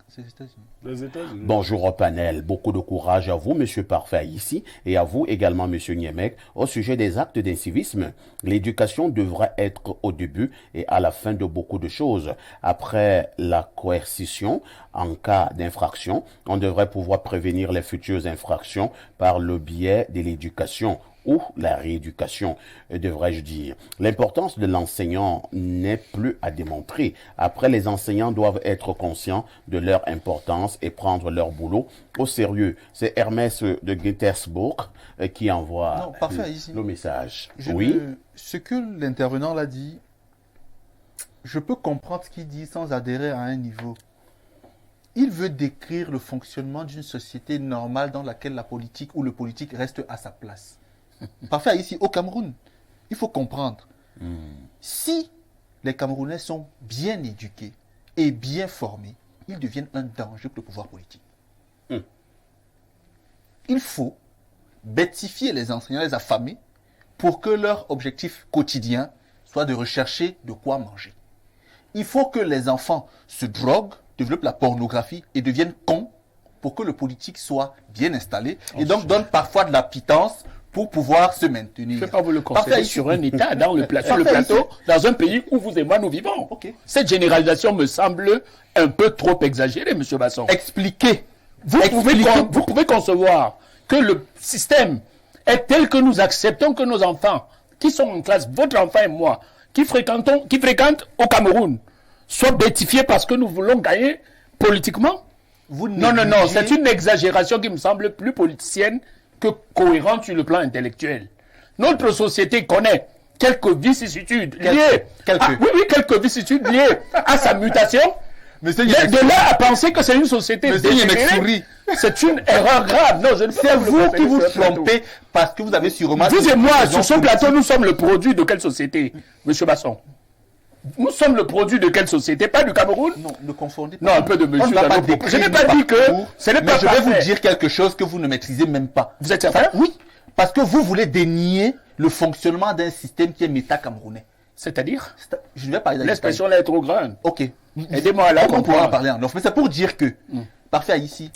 C'est les États-Unis.
Les États-Unis.
Bonjour au panel, beaucoup de courage à vous, Monsieur Parfait ici, et à vous également, Monsieur Niemek, au sujet des actes d'incivisme. L'éducation devrait être au début et à la fin de beaucoup de choses. Après la coercition, en cas d'infraction, on devrait pouvoir prévenir les futures infractions par le biais de l'éducation. Ou la rééducation, devrais-je dire. L'importance de l'enseignant n'est plus à démontrer. Après, les enseignants doivent être conscients de leur importance et prendre leur boulot au sérieux. C'est Hermès de Gaithersburg qui envoie le message.
Ce que l'intervenant l'a dit, je peux comprendre ce qu'il dit sans adhérer à un niveau. Il veut décrire le fonctionnement d'une société normale dans laquelle la politique ou le politique reste à sa place. Parfait, ici au Cameroun, il faut comprendre. Si les Camerounais sont bien éduqués et bien formés, ils deviennent un danger pour le pouvoir politique. Il faut bêtifier les enseignants, les affamer, pour que leur objectif quotidien soit de rechercher de quoi manger. Il faut que les enfants se droguent, développent la pornographie et deviennent cons pour que le politique soit bien installé et donc donne parfois de la pitance pour pouvoir se maintenir.
Je ne vais pas vous le conseiller sur un État, sur le plateau, dans un pays où vous et moi nous vivons.
Okay.
Cette généralisation me semble un peu trop exagérée, M. Basson.
Expliquez.
Vous pouvez concevoir que le système est tel que nous acceptons que nos enfants, qui sont en classe, votre enfant et moi, qui fréquentent au Cameroun, soient bêtifiés parce que nous voulons gagner politiquement. Non, c'est une exagération qui me semble plus politicienne que cohérente sur le plan intellectuel. Notre société connaît quelques vicissitudes liées quelques vicissitudes liées à sa mutation. Mais de là à penser que c'est une société dégénérée, c'est une erreur grave. Non, je ne peux pas
vous qui vous trompez parce que vous avez sûrement...
Vous et moi, sur ce plateau, nous sommes le produit de quelle société, M. Basson? Nous sommes le produit de quelle société? Pas du Cameroun?
Non, ne confondez pas.
Non, un peu de monsieur. Je n'ai pas dit que ce n'est pas
je vais vous dire quelque chose que vous ne maîtrisez même pas.
Vous êtes certain?
Oui, parce que vous voulez dénier le fonctionnement d'un système qui est méta-camerounais.
C'est-à-dire?
Je ne vais pas...
L'expression là est trop grande.
Ok.
Aidez-moi à la comprendre.
On pourra en parler en off. Mais c'est pour dire que, parfait ici,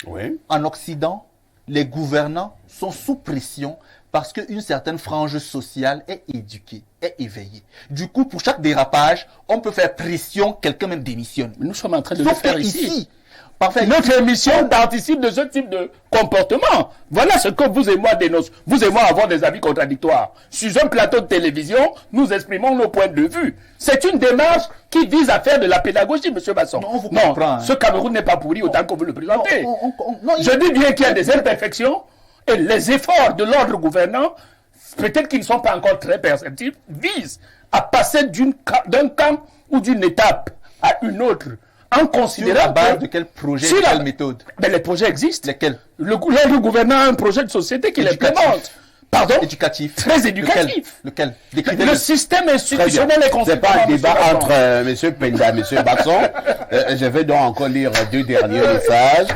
en Occident, les gouvernants sont sous pression parce qu'une certaine frange sociale est éduquée, est éveillée. Du coup, pour chaque dérapage, on peut faire pression, quelqu'un même démissionne.
Mais nous sommes en train de le faire ici.
Parfait.
Notre émission participe de ce type de comportement. Voilà ce que vous et moi dénonçons. Vous et moi avons des avis contradictoires. Sur un plateau de télévision, nous exprimons nos points de vue. C'est une démarche qui vise à faire de la pédagogie, M. Basson.
Non,
ce Cameroun n'est pas pourri autant que vous le présentez. Je dis bien qu'il y a des imperfections et les efforts de l'ordre gouvernant, peut-être qu'ils ne sont pas encore très perceptibles, visent à passer d'un camp ou d'une étape à une autre. En considérant
sur la base de quel projet, quelle méthode?
Mais les projets existent.
Lesquels?
Le gouvernant a un projet de société qu'il implémente.
Pardon? Éducatif.
Très éducatif.
Lequel?
Le système institutionnel est construit.
C'est pas un débat entre M. Penda et M. Basson. Je vais donc encore lire 2 derniers messages.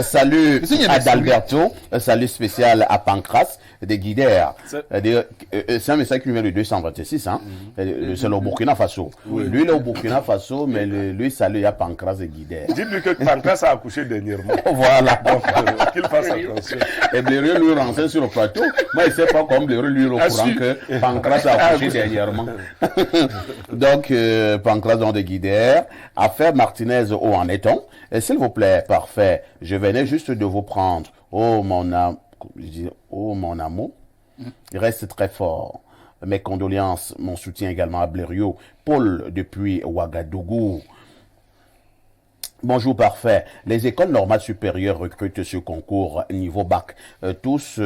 Salut Adalberto, salut spécial à Pancras de Guidère. C'est un message qui vient de 226, hein. C'est le Burkina Faso. Lui, il est au Burkina Faso, mais lui, salut à Pancras de Guidère.
Dites-lui que Pancras a accouché dernièrement.
Voilà.
Donc, qu'il fasse attention.
Et Blériot lui renseigne sur le plateau. Moi, il ne sait pas comment Blériot lui est au courant que Pancras a accouché dernièrement. Donc, Pancras dans de Guidère. Affaire Martinez, où en est-on? S'il vous plaît, parfait. Je venais juste de vous prendre. Oh, mon amour. Il reste très fort. Mes condoléances, mon soutien également à Blériot. Paul, depuis Ouagadougou. Bonjour, parfait. Les écoles normales supérieures recrutent ce concours niveau bac, tous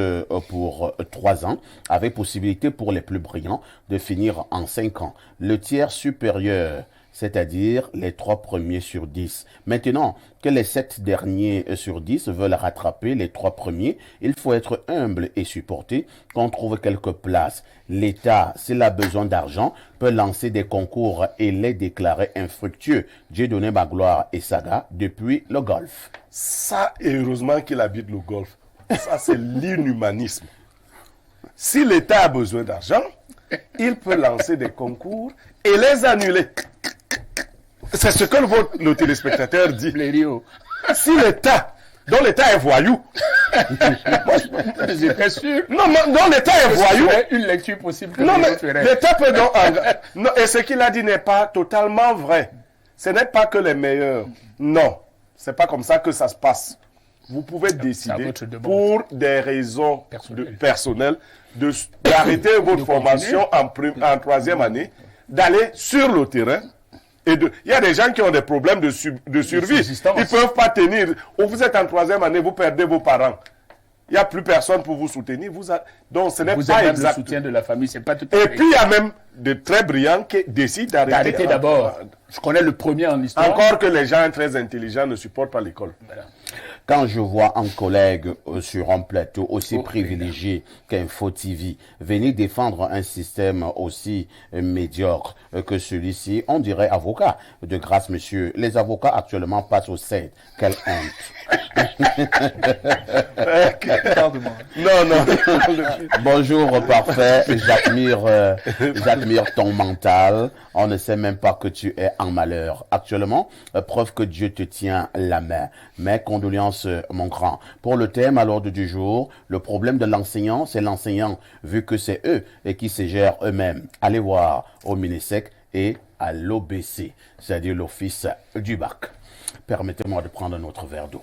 pour 3 ans, avec possibilité pour les plus brillants de finir en 5 ans. Le tiers supérieur, c'est-à-dire les 3 premiers sur 10. Maintenant que les 7 derniers sur 10 veulent rattraper les 3 premiers, il faut être humble et supporter qu'on trouve quelques places. L'État, s'il a besoin d'argent, peut lancer des concours et les déclarer infructueux. Dieudonné Magloire et Saga depuis le Golfe.
Ça, et heureusement qu'il habite le Golfe. Ça, c'est l'inhumanisme. Si l'État a besoin d'argent, il peut lancer des concours et les annuler. C'est ce que le téléspectateur dit. Si l'État, dont l'État est voyou,
j'étais sûr.
Non, dont l'État est voyou.
Une lecture possible.
Non, mais l'État peut donc. Non, et ce qu'il a dit n'est pas totalement vrai. Ce n'est pas que les meilleurs. Non, c'est pas comme ça que ça se passe. Vous pouvez décider, pour des raisons personnelles, d'arrêter votre formation en 3e année, d'aller sur le terrain. Il y a des gens qui ont des problèmes de survie. Ils ne peuvent pas tenir. Ou vous êtes en 3e année, vous perdez vos parents. Il n'y a plus personne pour vous soutenir. Donc ce n'est pas exact.
Le soutien de la famille, c'est pas tout à
fait.
Et
puis il y a même de très brillants qui décident d'arrêter
d'abord. Je connais le premier en histoire.
Encore que les gens très intelligents ne supportent pas l'école.
Voilà. Quand je vois un collègue sur un plateau aussi privilégié qu'Info TV venir défendre un système aussi médiocre que celui-ci, on dirait avocat. De grâce, monsieur, les avocats actuellement passent au 7. Quelle honte. Non. Bonjour, parfait. J'admire ton mental. On ne sait même pas que tu es en malheur. Actuellement, preuve que Dieu te tient la main. Mes condoléances, mon grand. Pour le thème à l'ordre du jour, le problème de l'enseignant, c'est l'enseignant, vu que c'est eux et qui se gèrent eux-mêmes. Allez voir au Minisec et à l'OBC, c'est-à-dire l'Office du bac. Permettez-moi de prendre un autre verre d'eau.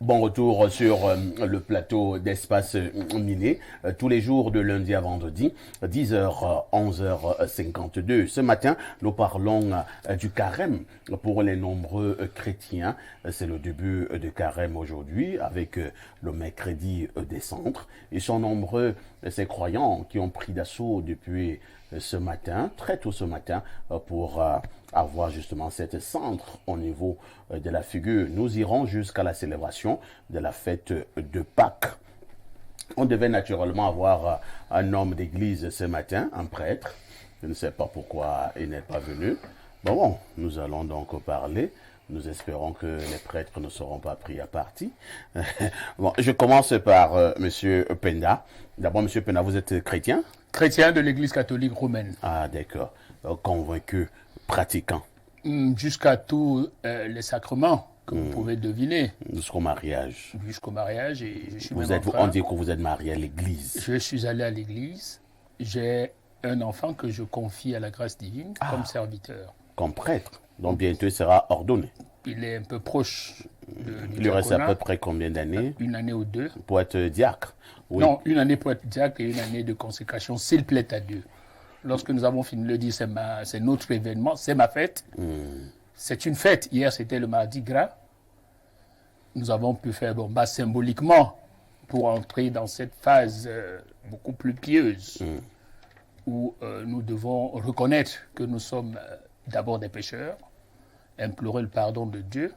Bon retour sur le plateau d'Espace Miné, tous les jours de lundi à vendredi, 10h, 11h52. Ce matin, nous parlons du carême pour les nombreux chrétiens. C'est le début de carême aujourd'hui avec le mercredi des centres. Ils sont nombreux, ces croyants qui ont pris d'assaut depuis ce matin, très tôt ce matin, pour avoir justement cette centre au niveau de la figure. Nous irons jusqu'à la célébration de la fête de Pâques. On devait naturellement avoir un homme d'église ce matin, un prêtre. Je ne sais pas pourquoi il n'est pas venu. Bon, nous allons donc parler. Nous espérons que les prêtres ne seront pas pris à partie. Bon, je commence par Monsieur Penda. D'abord, Monsieur Penda, vous êtes chrétien?
Chrétien de l'Église catholique romaine.
Ah, d'accord. Convaincu, pratiquant.
Jusqu'à tous les sacrements que vous pouvez deviner.
Jusqu'au mariage.
Jusqu'au mariage. Et je suis
On dit que vous êtes marié à l'église.
Je suis allé à l'église. J'ai un enfant que je confie à la grâce divine comme serviteur.
Comme prêtre. Donc bientôt il sera ordonné.
Il est un peu proche du
Il lui reste à peu près combien d'années?
1 année ou 2.
Pour être diacre? Oui.
Non, 1 année pour être diacre et 1 année de consécration, s'il plaît à Dieu. Lorsque nous avons fini de dire c'est notre événement, c'est ma fête. C'est une fête. Hier, c'était le mardi gras. Nous avons pu faire symboliquement pour entrer dans cette phase beaucoup plus pieuse où nous devons reconnaître que nous sommes d'abord des pécheurs, implorer le pardon de Dieu,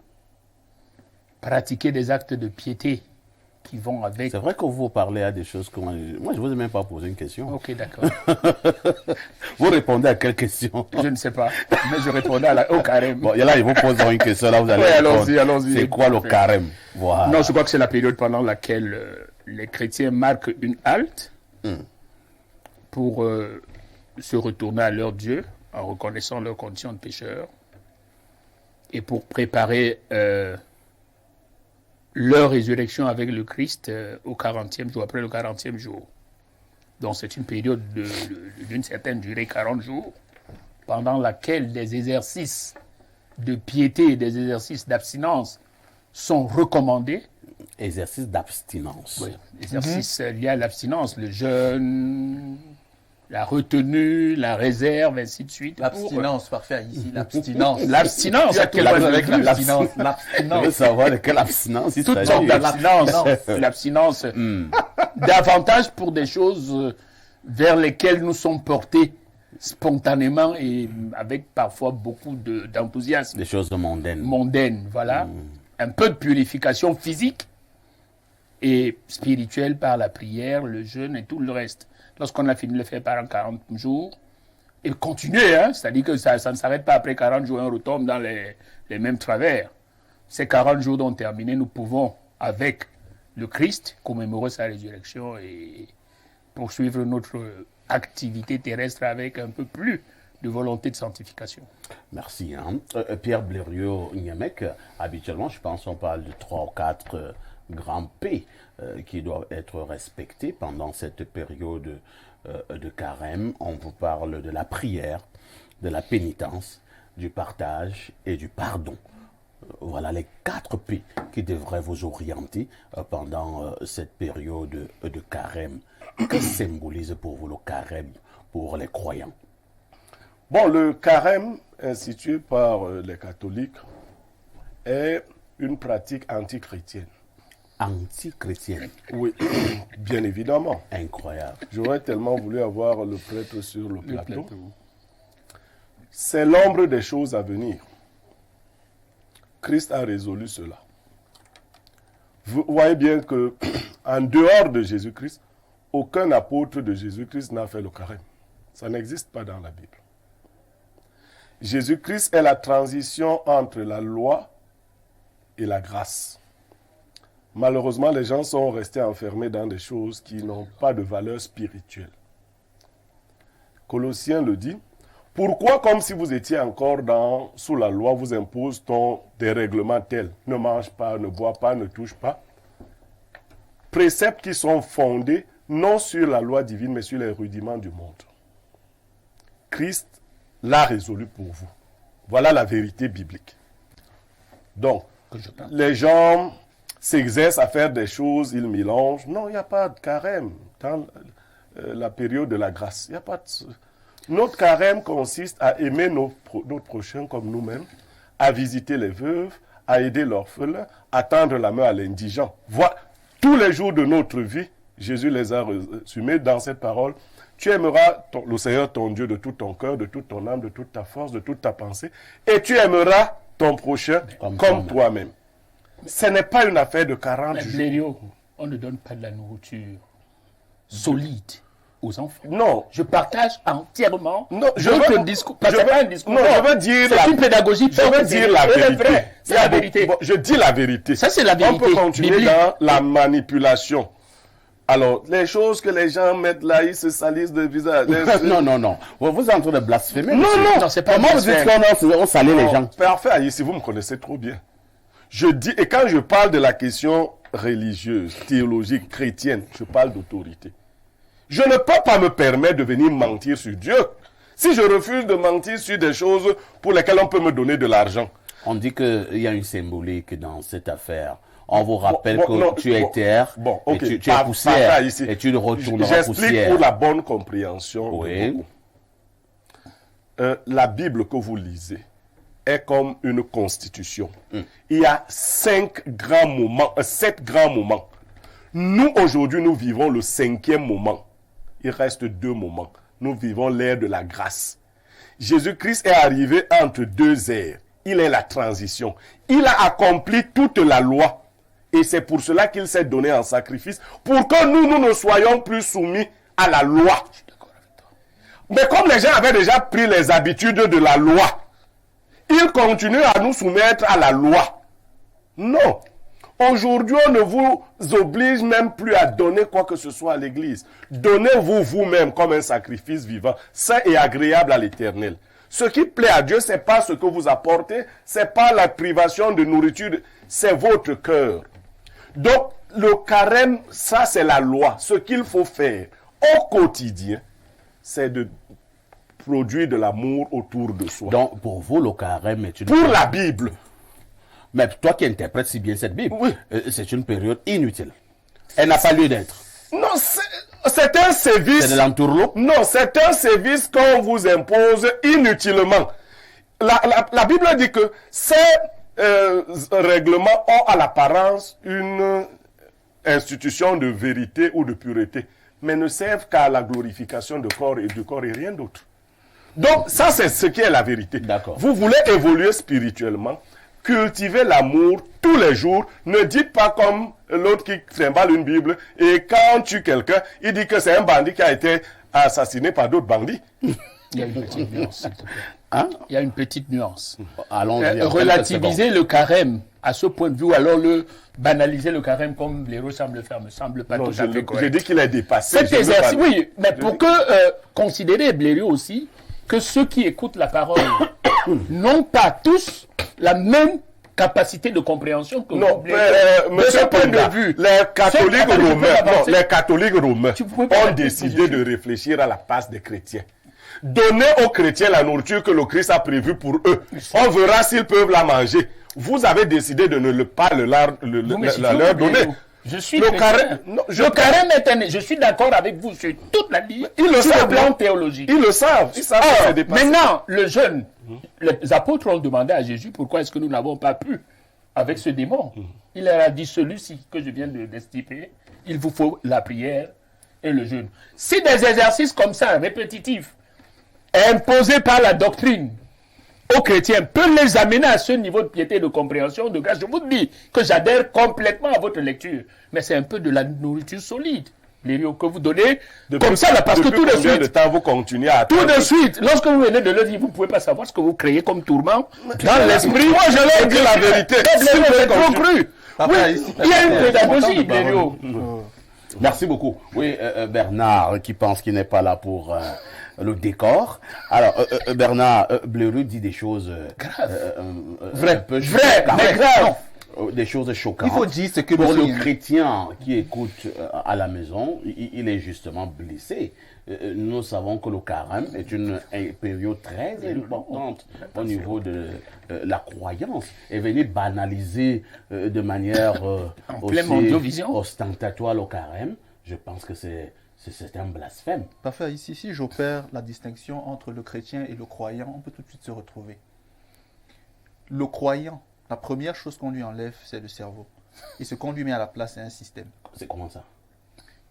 pratiquer des actes de piété qui vont avec...
C'est vrai que vous parlez à des choses que moi, je ne vous ai même pas posé une question.
Ok, d'accord.
Vous répondez à quelle question?
Je ne sais pas, mais je répondais au carême.
Bon, et là, ils vous poseront une question, là, vous allez
répondre. Allons-y.
C'est quoi le carême? Voilà.
Non, je crois que c'est la période pendant laquelle les chrétiens marquent une halte pour se retourner à leur Dieu en reconnaissant leur condition de pécheur et pour préparer leur résurrection avec le Christ au 40e jour, après le 40e jour. Donc c'est une période d'une certaine durée, 40 jours, pendant laquelle des exercices de piété et des exercices d'abstinence sont recommandés.
Exercices d'abstinence.
Oui, exercices liés à l'abstinence, le jeûne, la retenue, la réserve, ainsi de suite.
L'abstinence, parfait, ici, l'abstinence.
L'abstinence, à quel
avec l'abstinence.
Je veux savoir de quelle abstinence il
Toutes
s'agit.
sortes d'abstinence. L'abstinence, davantage pour des choses vers lesquelles nous sommes portés spontanément et avec parfois beaucoup d'enthousiasme.
Des choses mondaines.
Mondaines, voilà. Un peu de purification physique et spirituelle par la prière, le jeûne et tout le reste. Lorsqu'on a fini de le faire pendant 40 jours, et continuer, c'est-à-dire que ça ne s'arrête pas après 40 jours, on retombe dans les mêmes travers. Ces 40 jours dont terminés, nous pouvons, avec le Christ, commémorer sa résurrection et poursuivre notre activité terrestre avec un peu plus de volonté de sanctification.
Merci. Pierre Blériot-Niamec, habituellement, je pense qu'on parle de 3 ou 4 grands P qui doivent être respectés pendant cette période de carême. On vous parle de la prière, de la pénitence, du partage et du pardon. Voilà les 4 P qui devraient vous orienter pendant cette période de carême. Que symbolise pour vous le carême pour les croyants?
Bon, le carême institué par les catholiques est une pratique anti-chrétienne.
Anti-chrétienne?
Oui, bien évidemment.
Incroyable.
J'aurais tellement voulu avoir le prêtre sur le plateau. C'est l'ombre des choses à venir. Christ a résolu cela. Vous voyez bien que en dehors de Jésus-Christ, aucun apôtre de Jésus-Christ n'a fait le carême. Ça n'existe pas dans la Bible. Jésus-Christ est la transition entre la loi et la grâce. Malheureusement, les gens sont restés enfermés dans des choses qui n'ont pas de valeur spirituelle. Colossiens le dit. Pourquoi, comme si vous étiez encore sous la loi, vous impose-t-on des règlements tels? Ne mange pas, ne bois pas, ne touche pas. Préceptes qui sont fondés non sur la loi divine, mais sur les rudiments du monde. Christ l'a résolu pour vous. Voilà la vérité biblique. Donc, les gens s'exercent à faire des choses, ils mélangent. Non, il n'y a pas de carême dans la période de la grâce. Il n'y a pas de... Notre carême consiste à aimer notre prochain comme nous-mêmes, à visiter les veuves, à aider l'orphelin, à tendre la main à l'indigent. Voilà, tous les jours de notre vie, Jésus les a résumés dans cette parole. Tu aimeras le Seigneur ton Dieu de tout ton cœur, de toute ton âme, de toute ta force, de toute ta pensée, et tu aimeras ton prochain comme toi-même. Ce n'est pas une affaire de 40 jours.
Blériot, on ne donne pas de la nourriture solide aux enfants.
Non.
Je partage entièrement.
Non, je veux
discours. C'est pas un discours.
Non, je veux dire.
C'est une pédagogie.
Je veux dire la vérité.
C'est la vérité.
Bon, je dis la vérité.
Ça, c'est la vérité.
On peut continuer
biblique.
dans la manipulation. Alors, les choses que les gens mettent là, ils se salissent le visage.
Non. Vous êtes en train de blasphémer.
Non,
Non, c'est pas
Comment vous dites qu'on salit les gens?
Parfait, ici, vous me connaissez trop bien. Je dis, et quand je parle de la question religieuse, théologique, chrétienne, je parle d'autorité. Je ne peux pas me permettre de venir mentir sur Dieu. Si je refuse de mentir sur des choses pour lesquelles on peut me donner de l'argent.
On dit qu'il y a une symbolique dans cette affaire. On vous rappelle que tu es terre, et tu es poussière, et tu retourneras poussière.
J'explique pour la bonne compréhension.
Oui.
La Bible que vous lisez est comme une constitution. Il y a 7 grands moments. Nous, aujourd'hui, nous vivons le 5e moment. Il reste 2 moments. Nous vivons l'ère de la grâce. Jésus-Christ est arrivé entre 2 ères. Il est la transition. Il a accompli toute la loi. Et c'est pour cela qu'il s'est donné en sacrifice, pour que nous ne soyons plus soumis à la loi. Mais comme les gens avaient déjà pris les habitudes de la loi, ils continuent à nous soumettre à la loi. Non. Aujourd'hui, on ne vous oblige même plus à donner quoi que ce soit à l'église. Donnez-vous vous-même comme un sacrifice vivant, saint et agréable à l'Éternel. Ce qui plaît à Dieu, ce n'est pas ce que vous apportez, ce n'est pas la privation de nourriture, c'est votre cœur. Donc, le carême, ça c'est la loi. Ce qu'il faut faire au quotidien, c'est de produire de l'amour autour de soi.
Donc, pour vous, le carême est une...
Pour la Bible.
Mais toi qui interprètes si bien cette Bible,
oui.
C'est une période inutile. Elle n'a pas lieu d'être.
Non, c'est un service...
C'est de l'entourloupe?
Non, c'est un service qu'on vous impose inutilement. La Bible dit que ces règlements ont à l'apparence une institution de vérité ou de pureté, mais ne servent qu'à la glorification du corps et rien d'autre. Donc, ça, c'est ce qui est la vérité.
D'accord.
Vous voulez évoluer spirituellement, cultivez l'amour tous les jours. Ne dites pas comme l'autre qui trimballe une Bible et quand on tue quelqu'un, il dit que c'est un bandit qui a été assassiné par d'autres bandits.
Il y a une petite nuance, s'il te plaît.
Hein?
Il y a une petite nuance.
Allons-y.
Relativiser le carême à ce point de vue, ou alors banaliser le carême comme Blériot semble le faire, me semble pas tout à fait correct.
J'ai dit qu'il est dépassé.
Cet exercice, oui, mais pour que considérer Blériot aussi que ceux qui écoutent la parole n'ont pas tous la même capacité de compréhension que
non,
de ce point de vue.
Les catholiques romains ont décidé de réfléchir à la place des chrétiens. Donnez aux chrétiens la nourriture que le Christ a prévue pour eux. On verra s'ils peuvent la manger. Vous avez décidé de ne pas leur donner.
Je suis le carême. Le carême est un... Je suis d'accord avec vous sur toute la ligne.
Ils le savent.
Le plan théologique.
Ils le savent. Ils savent que c'est dépassé.
Maintenant, le jeune, les apôtres ont demandé à Jésus pourquoi est-ce que nous n'avons pas pu avec ce démon. Il leur a dit, celui-ci que je viens de destiper, il vous faut la prière et le jeûne. Si des exercices comme ça, répétitifs, imposés par la doctrine aux chrétiens, peuvent les amener à ce niveau de piété et de compréhension, de grâce, je vous dis que j'adhère complètement à votre lecture. Mais c'est un peu de la nourriture solide, que vous donnez comme ça, là, parce que tout de suite,
de temps vous continuez à
tout de suite, lorsque vous venez de le dire, vous ne pouvez pas savoir ce que vous créez comme tourment dans l'esprit. Moi, je leur dis la vérité. C'est trop cru. Oui, il y a une pédagogie, Blériot.
Merci beaucoup. Oui, Bernard, qui pense qu'il n'est pas là pour le décor. Alors, Bernard, Blériot dit des choses
graves.
Vraies,
mais graves.
Des choses choquantes.
Il faut dire ce que
pour le chrétien qui écoute à la maison, il est justement blessé. Nous savons que le carême est une période très importante au niveau de la croyance et venir banaliser de manière aussi ostentatoire le carême, je pense que c'est un blasphème.
Parfait. Ici, si j'opère la distinction entre le chrétien et le croyant, on peut tout de suite se retrouver. Le croyant, la première chose qu'on lui enlève, c'est le cerveau. Et ce qu'on lui met à la place, c'est un système.
C'est comment ça?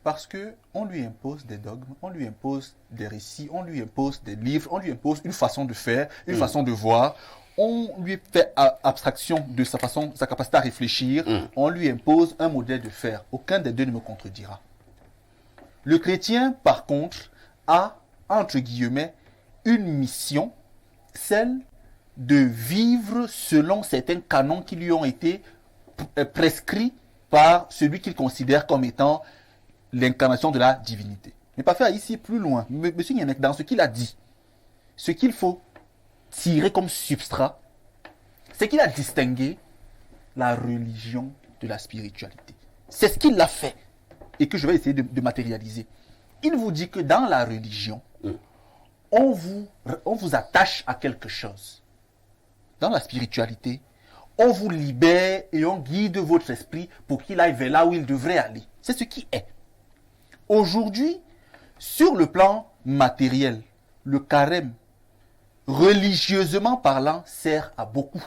Parce qu'on lui impose des dogmes, on lui impose des récits, on lui impose des livres, on lui impose une façon de faire, une façon de voir. On lui fait abstraction de sa façon, sa capacité à réfléchir. On lui impose un modèle de faire. Aucun des deux ne me contredira. Le chrétien, par contre, a, entre guillemets, une mission, celle de vivre selon certains canons qui lui ont été prescrits par celui qu'il considère comme étant
l'incarnation de la divinité. Mais pas faire ici plus loin. Monsieur Nianek, dans ce qu'il a dit, ce qu'il faut tirer comme substrat, c'est qu'il a distingué la religion de la spiritualité. C'est ce qu'il a fait et que je vais essayer de matérialiser. Il vous dit que dans la religion, on vous attache à quelque chose. Dans la spiritualité, on vous libère et on guide votre esprit pour qu'il aille vers là où il devrait aller. C'est ce qui est. Aujourd'hui, sur le plan matériel, le carême, religieusement parlant, sert à beaucoup.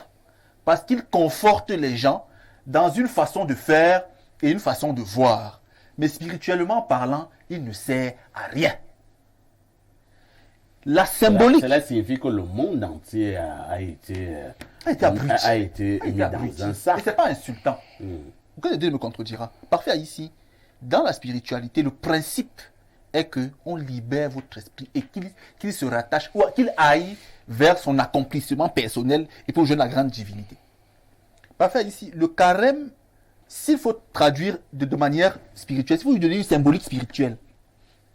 Parce qu'il conforte les gens dans une façon de faire et une façon de voir. Mais spirituellement parlant, il ne sert à rien. La symbolique...
Cela signifie que le monde entier a été
abruti.
A été mis dans un sac.
Et ce n'est pas insultant. Aucun des deux me contredira. Parfait ici. Dans la spiritualité, le principe est qu'on libère votre esprit et qu'il se rattache ou qu'il aille vers son accomplissement personnel et pour rejoindre la grande divinité. Parfait ici. Le carême, s'il faut traduire de manière spirituelle, si vous lui donnez une symbolique spirituelle,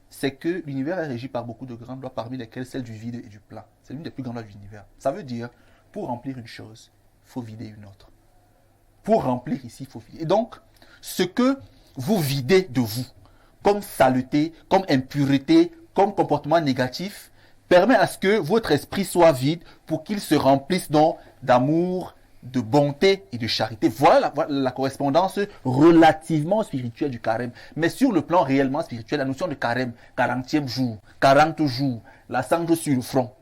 c'est que l'univers est régi par beaucoup de grandes lois, parmi lesquelles celle du vide et du plein. C'est l'une des plus grandes lois de l'univers. Ça veut dire, pour remplir une chose, il faut vider une autre. Pour remplir ici, il faut vider. Et donc, ce que vous videz de vous, comme saleté, comme impureté, comme comportement négatif, permet à ce que votre esprit soit vide pour qu'il se remplisse donc d'amour, de bonté et de charité. Voilà la correspondance relativement spirituelle du carême. Mais sur le plan réellement spirituel, la notion de carême, 40e jour, 40 jours, la cendre sur le front,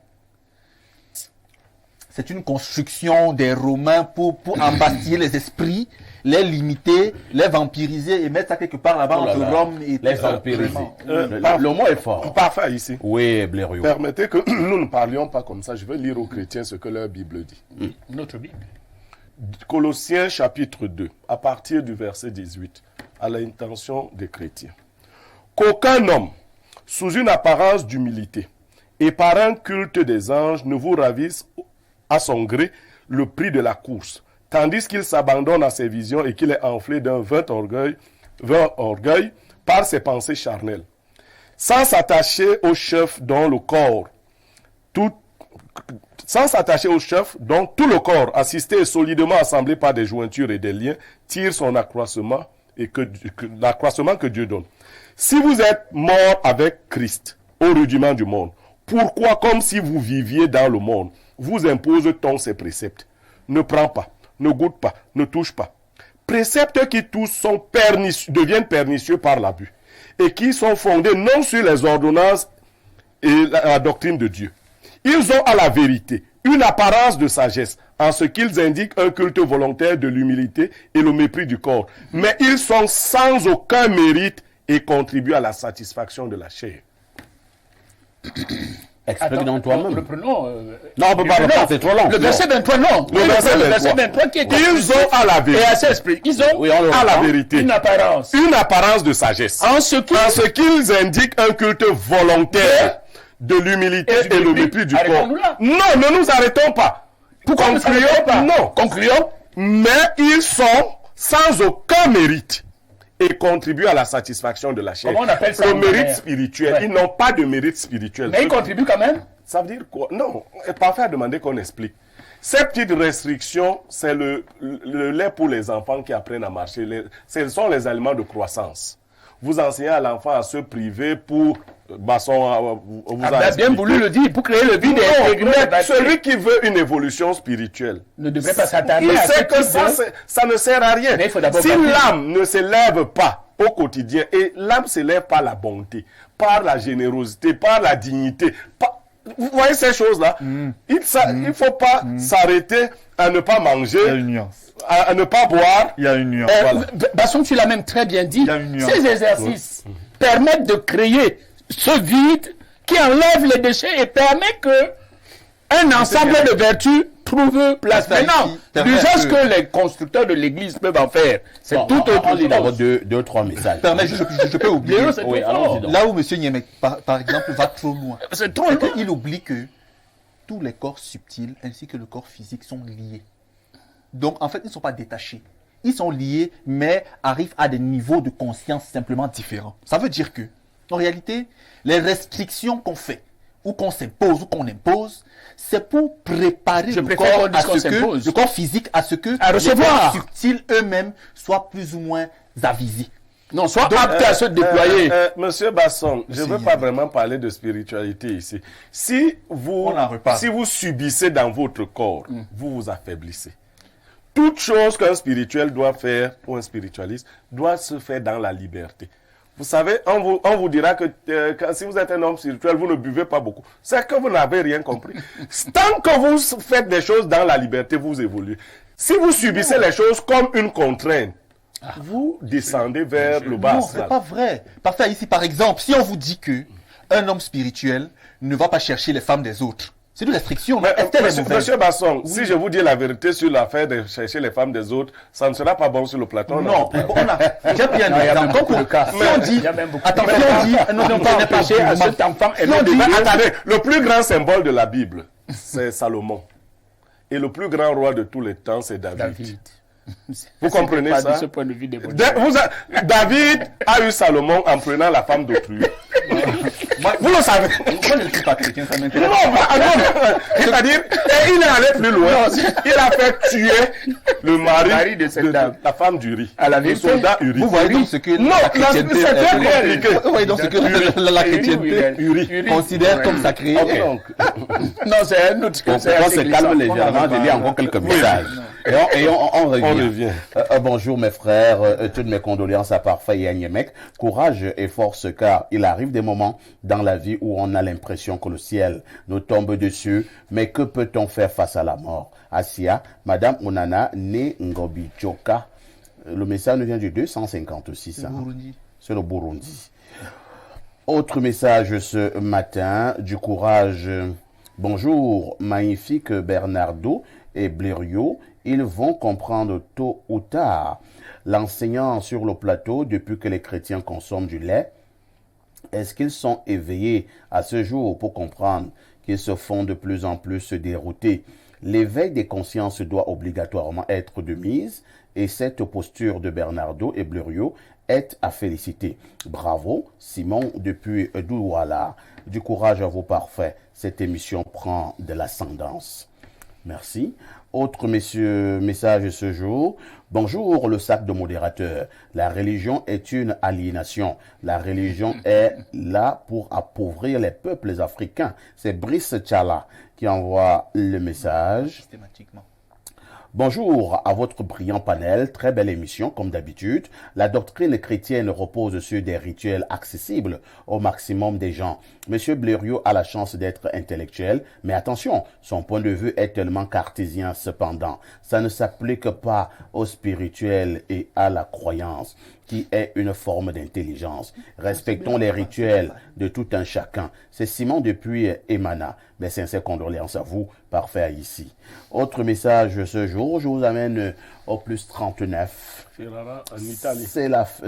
c'est une construction des Romains pour embastiller les esprits, les limiter, les vampiriser et mettre ça quelque part là-bas entre Rome et...
Les vampiriser. Le mot est fort.
Parfait ici.
Oui, Blériot.
Permettez que nous ne parlions pas comme ça. Je vais lire aux chrétiens ce que leur Bible dit.
Notre Bible.
Colossiens chapitre 2, à partir du verset 18, à l'intention des chrétiens. Qu'aucun homme, sous une apparence d'humilité et par un culte des anges, ne vous ravisse à son gré le prix de la course, tandis qu'il s'abandonne à ses visions et qu'il est enflé d'un vain orgueil par ses pensées charnelles, sans s'attacher au chef dont tout le corps, assisté et solidement assemblé par des jointures et des liens, tire son accroissement et l'accroissement que Dieu donne. Si vous êtes mort avec Christ au rudiment du monde, pourquoi, comme si vous viviez dans le monde, vous impose-t-on ces préceptes? Ne prends pas, ne goûte pas, ne touche pas. Préceptes qui tous deviennent pernicieux par l'abus et qui sont fondés non sur les ordonnances et la doctrine de Dieu. Ils ont à la vérité une apparence de sagesse en ce qu'ils indiquent un culte volontaire de l'humilité et le mépris du corps. Mais ils sont sans aucun mérite et contribuent à la satisfaction de la chair.
Explique donc toi-même.
Reprenons.
Non, on ne peut pas reprendre, c'est trop long.
Le verset 23, non.
Le verset
23 qui est...
Ils ont à la vérité.
Et à cet esprit. Ils ont
à la vérité.
Une apparence
de sagesse.
En ce
qu'ils indiquent un culte volontaire de l'humilité et le mépris du corps. Non, ne nous arrêtons pas.
Concluons pas.
Non. Concluons. Mais ils sont sans aucun mérite et contribuent à la satisfaction de la chair.
Comment on appelle ça?
Le mérite spirituel. Ouais. Ils n'ont pas de mérite spirituel.
Mais ils contribuent quand même.
Ça veut dire quoi? Non, c'est parfait à demander qu'on explique. Ces petites restrictions, c'est le lait pour les enfants qui apprennent à marcher. Ce sont les aliments de croissance. Vous enseignez à l'enfant à se priver pour...
bien voulu le dire, pour créer le vide.
Celui qui veut une évolution spirituelle
ne devrait pas s'attarder
à ce que ça ne sert à rien. Si l'âme ne s'élève pas au quotidien, et l'âme s'élève par la bonté, par la générosité, par la dignité, vous voyez ces choses-là, il ne faut pas s'arrêter à ne pas manger.
Il y a une nuance.
À ne pas boire.
Il y a une nuance.
Basson, tu l'as même très bien dit. Ces exercices permettent de créer ce vide qui enlève les déchets et permet que un ensemble de vertus trouve place. Maintenant, l'usage que les constructeurs de l'église peuvent en faire, c'est tout autre chose.
On lit d'abord deux, trois messages.
Je peux oublier.
Oui,
là où M. Niemek, par exemple, va trop loin.
C'est trop loin.
Il oublie que tous les corps subtils ainsi que le corps physique sont liés. Donc, en fait, ils ne sont pas détachés. ils sont liés, mais arrivent à des niveaux de conscience simplement différents. Ça veut dire que, en réalité, les restrictions qu'on fait, ou qu'on s'impose, ou qu'on impose, c'est pour préparer le corps à ce que, le corps physique à ce que les corps subtils eux-mêmes soient plus ou moins avisés.
Non, soit apte à se déployer.
Monsieur Basson, je ne veux pas vraiment parler de spiritualité ici. Si vous subissez dans votre corps, vous vous affaiblissez. Toute chose qu'un spirituel doit faire, ou un spiritualiste, doit se faire dans la liberté. Vous savez, on vous dira que si vous êtes un homme spirituel, vous ne buvez pas beaucoup. C'est que vous n'avez rien compris. Tant que vous faites des choses dans la liberté, vous évoluez. Si vous subissez les choses comme une contrainte, vous descendez vers le bas.
Non, c'est pas vrai. Parfait. Ici, par exemple, si on vous dit que un homme spirituel ne va pas chercher les femmes des autres, c'est une restriction.
Monsieur Basson, si je vous dis la vérité sur l'affaire de chercher les femmes des autres, ça ne sera pas bon sur le plateau.
Non, j'ai bien exemple. Comme pour le cas. Si on dit, attention, on dit, non, pas chercher à cet enfant.
Attendez, le plus grand symbole de la Bible, c'est Salomon. Et le plus grand roi de tous les temps, c'est David. Vous comprenez ça?
De ce point de vue
David a eu Salomon en prenant la femme d'autrui. Vous le savez.
Moi, je ne suis pas chrétien, ça m'intéresse.
Non, c'est-à-dire, il est allé plus loin. Il a fait tuer le mari de la femme d'Uri. Le soldat Uri.
Vous voyez donc ce que la chrétienté, vous voyez donc ce que la chrétienté considère comme sacré.
Non, c'est un autre.
On se calme légèrement, je lis encore quelques messages. Et on revient. Bonjour mes frères, toutes mes condoléances à Parfait et à Niemek. Courage et force, car il arrive des moments dans la vie où on a l'impression que le ciel nous tombe dessus. Mais que peut-on faire face à la mort? Asia, Madame Onana, né Ngobi Choka. Le message nous vient du 256. C'est le Burundi. Autre message ce matin, du courage. Bonjour, magnifique Bernardo et Blériot. Ils vont comprendre tôt ou tard. L'enseignant sur le plateau, depuis que les chrétiens consomment du lait, est-ce qu'ils sont éveillés à ce jour pour comprendre qu'ils se font de plus en plus se dérouter? L'éveil des consciences doit obligatoirement être de mise, et cette posture de Bernardo et Blériot est à féliciter. Bravo, Simon, depuis Douala. Du courage à vos parfaits. Cette émission prend de l'ascendance. Merci. Autre message ce jour. Bonjour, le sac de modérateur. La religion est une aliénation. La religion est là pour appauvrir les peuples africains. C'est Brice Tchala qui envoie le message.
Systématiquement.
Bonjour à votre brillant panel, très belle émission comme d'habitude. La doctrine chrétienne repose sur des rituels accessibles au maximum des gens. Monsieur Blériot a la chance d'être intellectuel, mais attention, son point de vue est tellement cartésien cependant. Ça ne s'applique pas au spirituel et à la croyance, qui est une forme d'intelligence. Respectons les rituels de tout un chacun. C'est Simon depuis Emana. Mes sincères condoléances à vous, parfait ici. Autre message ce jour, je vous amène au plus 39.
Ferrara en Italie.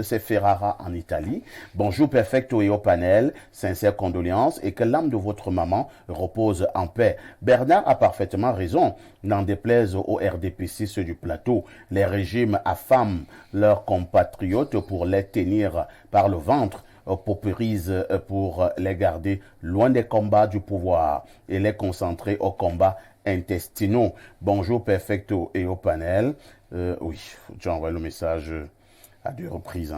C'est Ferrara en Italie. Bonjour perfecto et au panel, sincères condoléances et que l'âme de votre maman repose en paix. Bernard a parfaitement raison. N'en déplaise aux RDPC ceux du plateau, les régimes affament leurs compatriotes pour les tenir par le ventre, paupérisent pour les garder loin des combats du pouvoir et les concentrer aux combats intestinaux. Bonjour perfecto et au panel. Oui, j'ai envoyé le message à 2 reprises.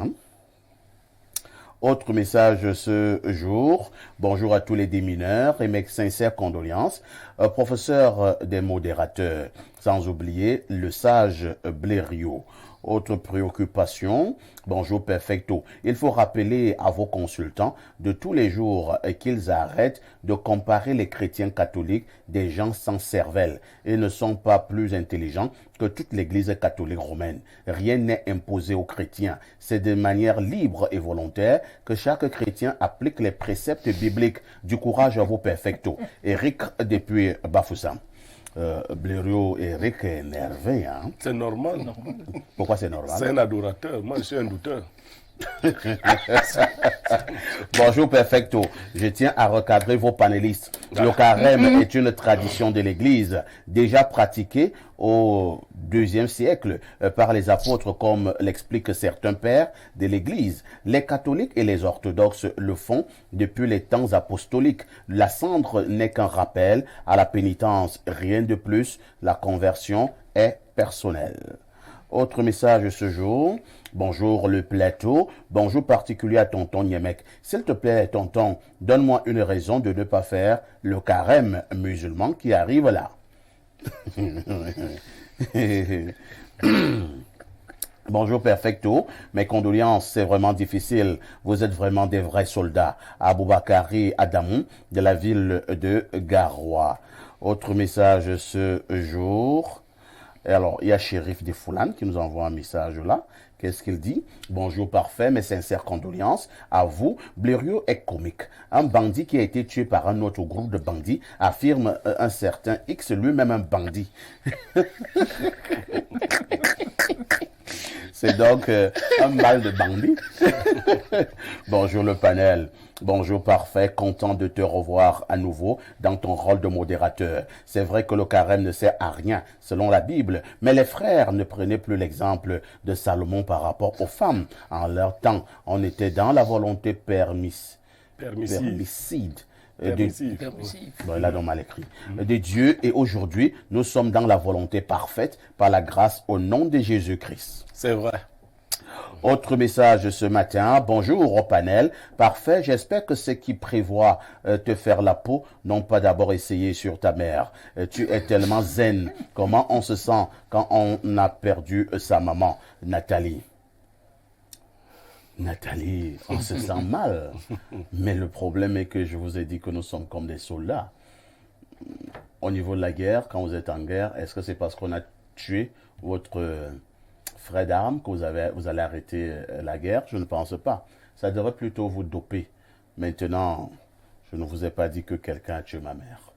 Autre message ce jour. Bonjour à tous les démineurs et mes sincères condoléances. Professeur des modérateurs, sans oublier le sage Blériot. Autre préoccupation, bonjour perfecto. Il faut rappeler à vos consultants de tous les jours qu'ils arrêtent de comparer les chrétiens catholiques des gens sans cervelle. Ils ne sont pas plus intelligents que toute l'église catholique romaine. Rien n'est imposé aux chrétiens. C'est de manière libre et volontaire que chaque chrétien applique les préceptes bibliques. Du courage à vos perfecto. Eric depuis Bafoussam. Blériot et Eric est énervé.
C'est normal.
Pourquoi c'est normal?
C'est un adorateur. Moi, je suis un douteur.
Bonjour Perfecto, je tiens à recadrer vos panélistes. Le carême est une tradition de l'Église déjà pratiquée au IIe siècle par les apôtres, comme l'expliquent certains pères de l'Église. Les catholiques et les orthodoxes le font depuis les temps apostoliques. La cendre n'est qu'un rappel à la pénitence, rien de plus. La conversion est personnelle. Autre message ce jour. Bonjour le plateau. Bonjour particulier à tonton Niemek. S'il te plaît, tonton, donne-moi une raison de ne pas faire le carême musulman qui arrive là. Bonjour Perfecto, mes condoléances, c'est vraiment difficile. Vous êtes vraiment des vrais soldats. Aboubakari Adamou de la ville de Garoua. Autre message ce jour. Alors, il y a Shérif de Foulane qui nous envoie un message là. Qu'est-ce qu'il dit? Bonjour parfait, mes sincères condoléances à vous. Blériot est comique. Un bandit qui a été tué par un autre groupe de bandits, affirme un certain X, lui-même un bandit. C'est donc un mal de bandit. Bonjour le panel. Bonjour parfait, content de te revoir à nouveau dans ton rôle de modérateur. C'est vrai que le carême ne sert à rien selon la Bible, mais les frères ne prenaient plus l'exemple de Salomon par rapport aux femmes. En leur temps, on était dans la volonté permisside. Bon, là, donc mal écrit. De Dieu, et aujourd'hui, nous sommes dans la volonté parfaite par la grâce au nom de Jésus-Christ.
C'est vrai.
Autre message ce matin. Bonjour au panel. Parfait. J'espère que ceux qui prévoient te faire la peau n'ont pas d'abord essayé sur ta mère. Tu es tellement zen. Comment on se sent quand on a perdu sa maman? Nathalie, on se sent mal. Mais le problème est que je vous ai dit que nous sommes comme des soldats. Au niveau de la guerre, quand vous êtes en guerre, est-ce que c'est parce qu'on a tué votre frère d'armes que vous allez arrêter la guerre? Je ne pense pas. Ça devrait plutôt vous doper. Maintenant, je ne vous ai pas dit que quelqu'un a tué ma mère.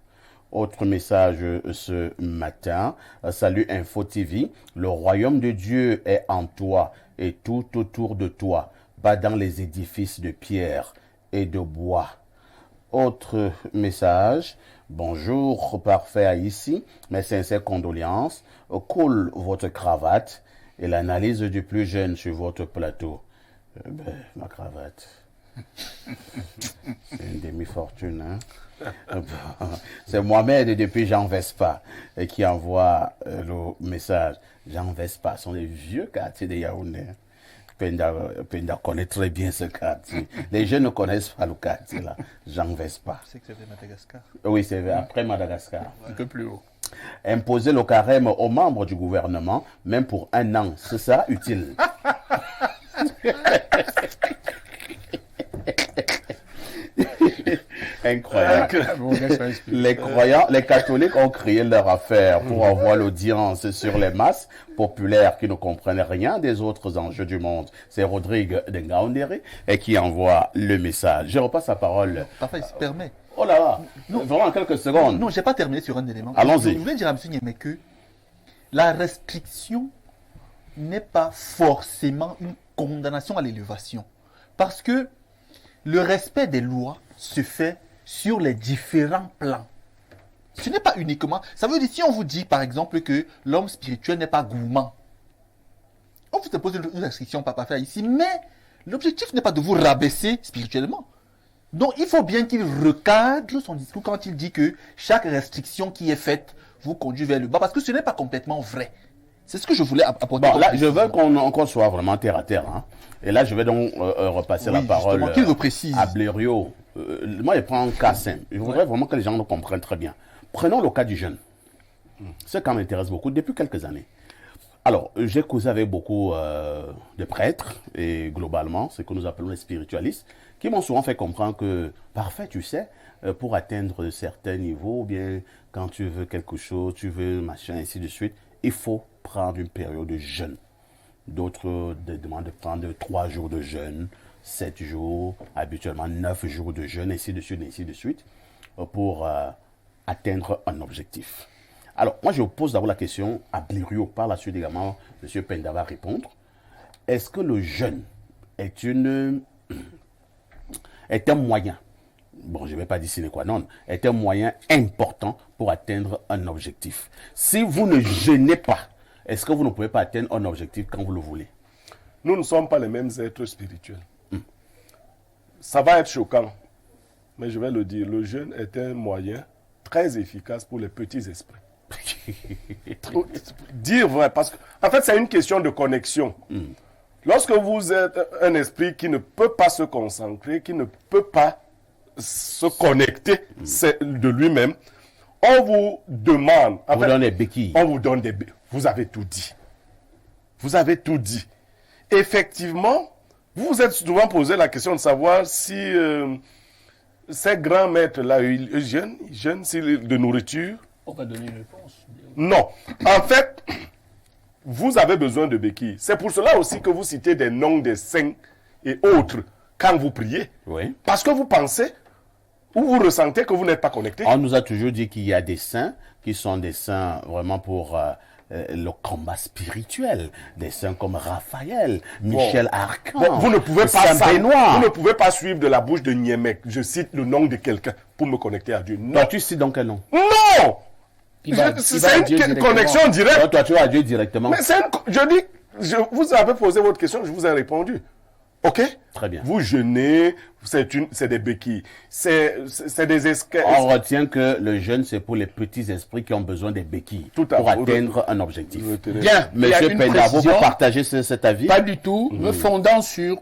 Autre message ce matin. Salut Info TV. Le royaume de Dieu est en toi et tout autour de toi, pas dans les édifices de pierre et de bois. Autre message. Bonjour, parfait à ici. Mes sincères condoléances. Coule votre cravate et l'analyse du plus jeune sur votre plateau. Ma cravate. C'est une demi-fortune, hein? C'est Mohamed depuis Jean Vespa qui envoie le message. Jean Vespa sont des vieux quartiers de Yaoundé. Penda connaît très bien ce quartier. Les jeunes ne connaissent pas le quartier là. Jean Vespa.
C'est que c'était Madagascar.
Oui, c'est après Madagascar.
Un peu plus haut.
Imposer le carême aux membres du gouvernement, même pour un an, ce sera utile. Incroyable. Les croyants, les catholiques ont créé leur affaire pour avoir l'audience sur les masses populaires qui ne comprennent rien des autres enjeux du monde. C'est Rodrigue de Ngaoundéré et qui envoie le message. Je repasse la parole.
Parfait, il se permet.
Oh là là, vraiment quelques secondes.
Non, je n'ai pas terminé sur un élément.
Allons-y.
Je voulais dire à M. Niémé que la restriction n'est pas forcément une condamnation à l'élévation. Parce que le respect des lois se fait sur les différents plans. Ce n'est pas uniquement... Ça veut dire, si on vous dit, par exemple, que l'homme spirituel n'est pas gourmand, on vous impose une restriction, pas faire ici, mais l'objectif n'est pas de vous rabaisser spirituellement. Donc, il faut bien qu'il recadre son discours quand il dit que chaque restriction qui est faite vous conduit vers le bas, parce que ce n'est pas complètement vrai. C'est ce que je voulais apporter.
Bon, là, je veux qu'on soit vraiment terre à terre. Hein. Et là, je vais donc repasser la parole à Blériot. Moi, je prends un cas simple. Je voudrais vraiment que les gens nous comprennent très bien. Prenons le cas du jeûne. C'est quand m'intéresse beaucoup depuis quelques années. Alors, j'ai causé avec beaucoup de prêtres, et globalement, ce que nous appelons les spiritualistes, qui m'ont souvent fait comprendre que, parfait, tu sais, pour atteindre certains niveaux, ou bien quand tu veux quelque chose, tu veux machin, ainsi de suite, il faut prendre une période de jeûne. D'autres demandent de prendre 3 jours de jeûne, 7 jours, habituellement 9 jours de jeûne, ainsi de suite, pour atteindre un objectif. Alors, moi, je pose d'abord la question à Blériot, par la suite également, M. Penda va répondre. Est-ce que le jeûne est un moyen, bon, je ne vais pas dire sine qua non, est un moyen important pour atteindre un objectif. Si vous ne jeûnez pas, est-ce que vous ne pouvez pas atteindre un objectif quand vous le voulez?
Nous ne sommes pas les mêmes êtres spirituels. Ça va être choquant, mais je vais le dire, le jeûne est un moyen très efficace pour les petits esprits. Dire vrai, parce que en fait c'est une question de connexion. Lorsque vous êtes un esprit qui ne peut pas se concentrer, qui ne peut pas se connecter de lui-même, on vous demande,
On vous donne des béquilles.
on vous donne des béquilles. Vous avez tout dit. Vous avez tout dit. Effectivement, vous vous êtes souvent posé la question de savoir si ces grands maîtres-là, ils jeûnent de nourriture.
On va donner une réponse.
Non. En fait, vous avez besoin de béquilles. C'est pour cela aussi que vous citez des noms des saints et autres quand vous priez.
Oui.
Parce que vous pensez ou vous ressentez que vous n'êtes pas connecté.
On nous a toujours dit qu'il y a des saints qui sont des saints vraiment pour le combat spirituel. Des saints comme Raphaël, Michel Arcan,
Bon, vous ne pouvez pas
Saint Benoît.
Vous ne pouvez pas suivre de la bouche de Niemek. Je cite le nom de quelqu'un pour me connecter à Dieu. Non.
Toi, tu cites donc quel nom?
Non.
Il va à
C'est
Dieu
une
directement.
connexion directe.
Toi, tu vas à Dieu directement.
Mais vous avez posé votre question, je vous ai répondu. Ok?
Très bien.
Vous jeûnez, c'est des béquilles. C'est des escaliers.
On retient que le jeûne, c'est pour les petits esprits qui ont besoin des béquilles
Tout à
pour
fait.
atteindre un objectif.
Bien, il y a
Monsieur
une
Penda, vous
précision.
partagez cet avis?
Pas du tout, me fondant sur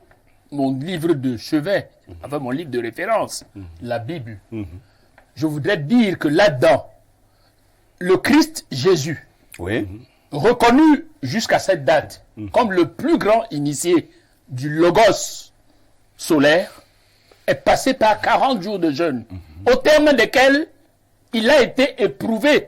mon livre de chevet, enfin mon livre de référence, la Bible. Je voudrais dire que là-dedans, le Christ Jésus,
Oui.
reconnu jusqu'à cette date comme le plus grand initié du Logos solaire, est passé par 40 jours de jeûne, au terme desquels il a été éprouvé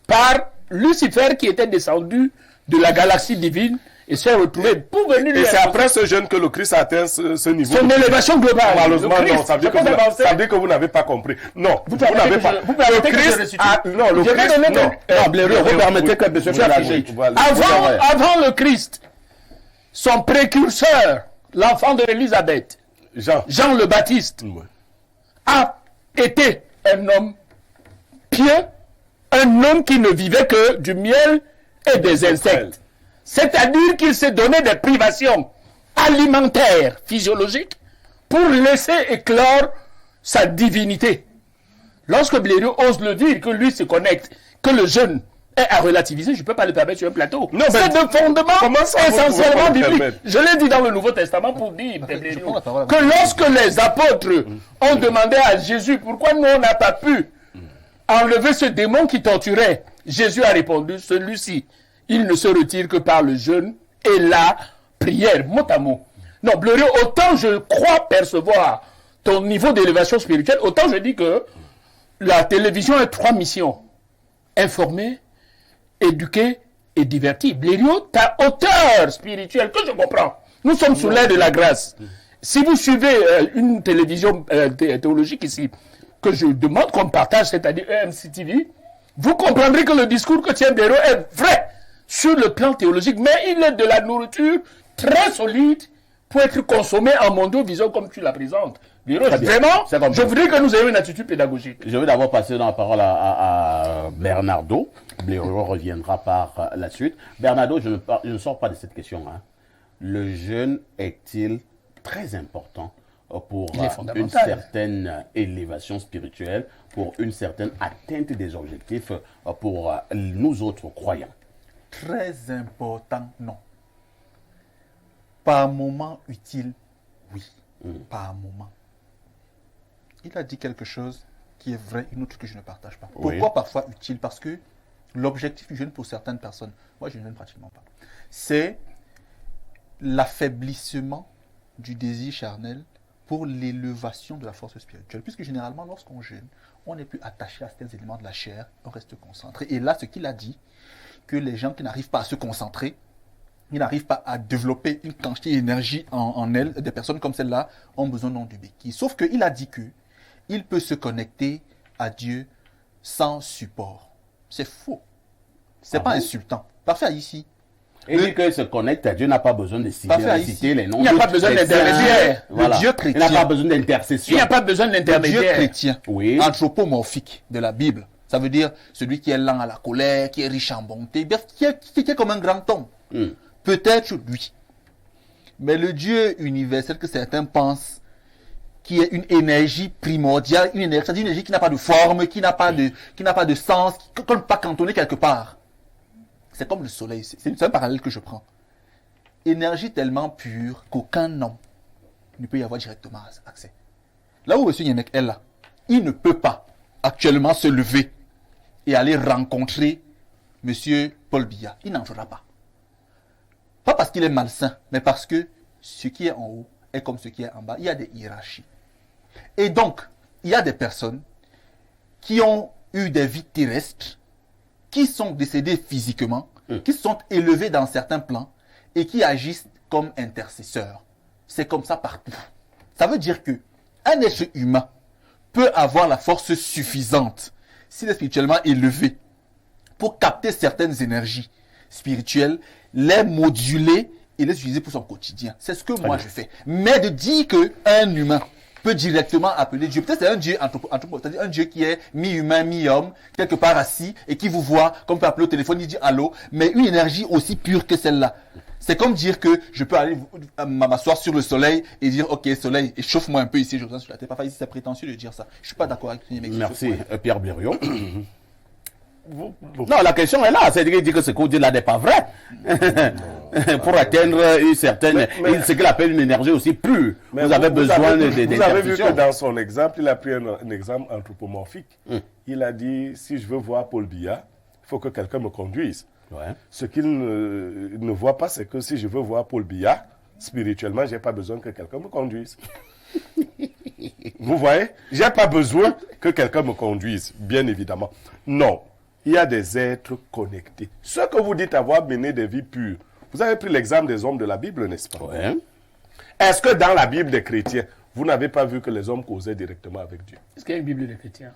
par Lucifer qui était descendu de la galaxie divine et s'est retrouvé pour venir lui
Et c'est
imposer
après ce jeûne que le Christ a atteint ce niveau.
son élévation globale.
Malheureusement,
Le Christ,
non. Ça veut dire
je peux avancer.
ça veut dire que vous n'avez pas compris. Non, vous
permettez
n'avez
que
pas.
je- vous permettez
Le
que je
Christ
resitue.
non, le
Je vais
Christ,
donner
non.
mon-
Blaireau, vous permettez que M.
Voilà,
Félagé.
voilà.
Avant le Christ, son précurseur, l'enfant de l'Élisabeth, Jean le Baptiste,
Ouais.
a été un homme pieux, un homme qui ne vivait que du miel et des insectes. C'est-à-dire qu'il s'est donné des privations alimentaires, physiologiques, pour laisser éclore sa divinité. Lorsque Blériot ose le dire, que lui se connecte, que le jeûne est à relativiser, je ne peux pas le permettre sur un plateau.
Non,
c'est
mais
de fondement
comment ça, vous
essentiellement
pouvez pas le
biblique.
permettre?
Je l'ai dit dans le Nouveau Testament pour dire, Blériot,
prends la parole
que lorsque les apôtres ont demandé à Jésus pourquoi nous on n'a pas pu enlever ce démon qui torturait, Jésus a répondu, celui-ci, il ne se retire que par le jeûne et la prière, mot à mot. Non, Blériot, autant je crois percevoir ton niveau d'élévation spirituelle, autant je dis que la télévision a 3 missions. Informer, éduquer et divertir. Blériot, ta hauteur spirituelle, que je comprends. Nous sommes sous l'air de la grâce. Si vous suivez une télévision théologique ici, que je demande qu'on partage, c'est-à-dire EMC TV, vous comprendrez que le discours que tient Blériot est vrai sur le plan théologique, mais il est de la nourriture très solide pour être consommé en mondovision comme tu la présentes. Blériot, vraiment, je voudrais que nous ayons une attitude pédagogique.
Je vais d'abord passer dans la parole à Bernardo. Blériot reviendra par la suite. Bernardo, je ne sors pas de cette question. Hein. Le jeûne est-il très important pour une certaine élévation spirituelle, pour une certaine atteinte des objectifs pour nous autres croyants?
Très important, non. Par moment utile, oui. Par moment. Il a dit quelque chose qui est vrai, une autre que je ne partage pas.
Oui.
Pourquoi parfois utile? Parce que l'objectif du jeûne pour certaines personnes, moi je ne jeûne pratiquement pas, c'est l'affaiblissement du désir charnel pour l'élévation de la force spirituelle. Puisque généralement, lorsqu'on jeûne, on n'est plus attaché à certains éléments de la chair, on reste concentré. Et là, ce qu'il a dit, que les gens qui n'arrivent pas à se concentrer, ils n'arrivent pas à développer une quantité d'énergie en elles, des personnes comme celle-là ont besoin du béquille. Sauf qu'il a dit qu'il peut se connecter à Dieu sans support. C'est faux. C'est pas insultant. Parfait ici.
Et dit qu'il se connecte à Dieu, n'a pas besoin de citer les noms.
Il n'y a pas besoin d'intermédiaire.
Voilà.
Le Dieu chrétien.
Il n'a pas besoin d'intercession.
Il n'y a pas besoin
Le Dieu
d'intermédiaire.
chrétien,
Oui.
anthropomorphique de la Bible, ça veut dire celui qui est lent à la colère, qui est riche en bonté, bref, qui est comme un grand homme. Peut-être lui. Mais le Dieu universel que certains pensent, qui est une énergie primordiale, c'est-à-dire une énergie qui n'a pas de forme, qui n'a pas de sens, qu'on ne peut pas cantonner quelque part. C'est comme le soleil, c'est un parallèle que je prends. Énergie tellement pure qu'aucun homme ne peut y avoir directement accès. Là où M. Nyemek est là, il ne peut pas actuellement se lever et aller rencontrer M. Paul Biya. Il n'en fera pas. Pas parce qu'il est malsain, mais parce que ce qui est en haut est comme ce qui est en bas. Il y a des hiérarchies. Et donc, il y a des personnes qui ont eu des vies terrestres, qui sont décédées physiquement, qui sont élevées dans certains plans et qui agissent comme intercesseurs. C'est comme ça partout. Ça veut dire que un être humain peut avoir la force suffisante, s'il est spirituellement élevé, pour capter certaines énergies spirituelles, les moduler et les utiliser pour son quotidien. C'est ce que moi je fais. Mais de dire qu'un humain peut directement appeler Dieu, peut-être c'est un Dieu c'est-à-dire un Dieu qui est mi-humain, mi-homme, quelque part assis, et qui vous voit, comme on peut appeler au téléphone, il dit allô, mais une énergie aussi pure que celle-là. C'est comme dire que je peux aller m'asseoir sur le soleil et dire ok soleil, échauffe-moi un peu ici, je reviens sur la terre. Parfois ici c'est prétentieux de dire ça. Je suis pas d'accord avec les mecs.
Merci Pierre Blériot. Non, la question est là, c'est-à-dire que ce que vous dites là n'est pas vrai. Pour atteindre une certaine, ce qu'il appelle une énergie aussi pure, vous avez besoin de
Vous avez vu que dans son exemple, il a pris un exemple anthropomorphique. Il a dit, si je veux voir Paul Biya, il faut que quelqu'un me conduise.
Ouais.
Ce qu'il ne voit pas, c'est que si je veux voir Paul Biya, spirituellement, je n'ai pas besoin que quelqu'un me conduise. Vous voyez? Je n'ai pas besoin que quelqu'un me conduise, bien évidemment. Non. Il y a des êtres connectés. Ceux que vous dites avoir mené des vies pures, vous avez pris l'exemple des hommes de la Bible, n'est-ce pas?
Ouais.
Est-ce que dans la Bible des chrétiens, vous n'avez pas vu que les hommes causaient directement avec Dieu?
Est-ce qu'il y a une Bible des chrétiens?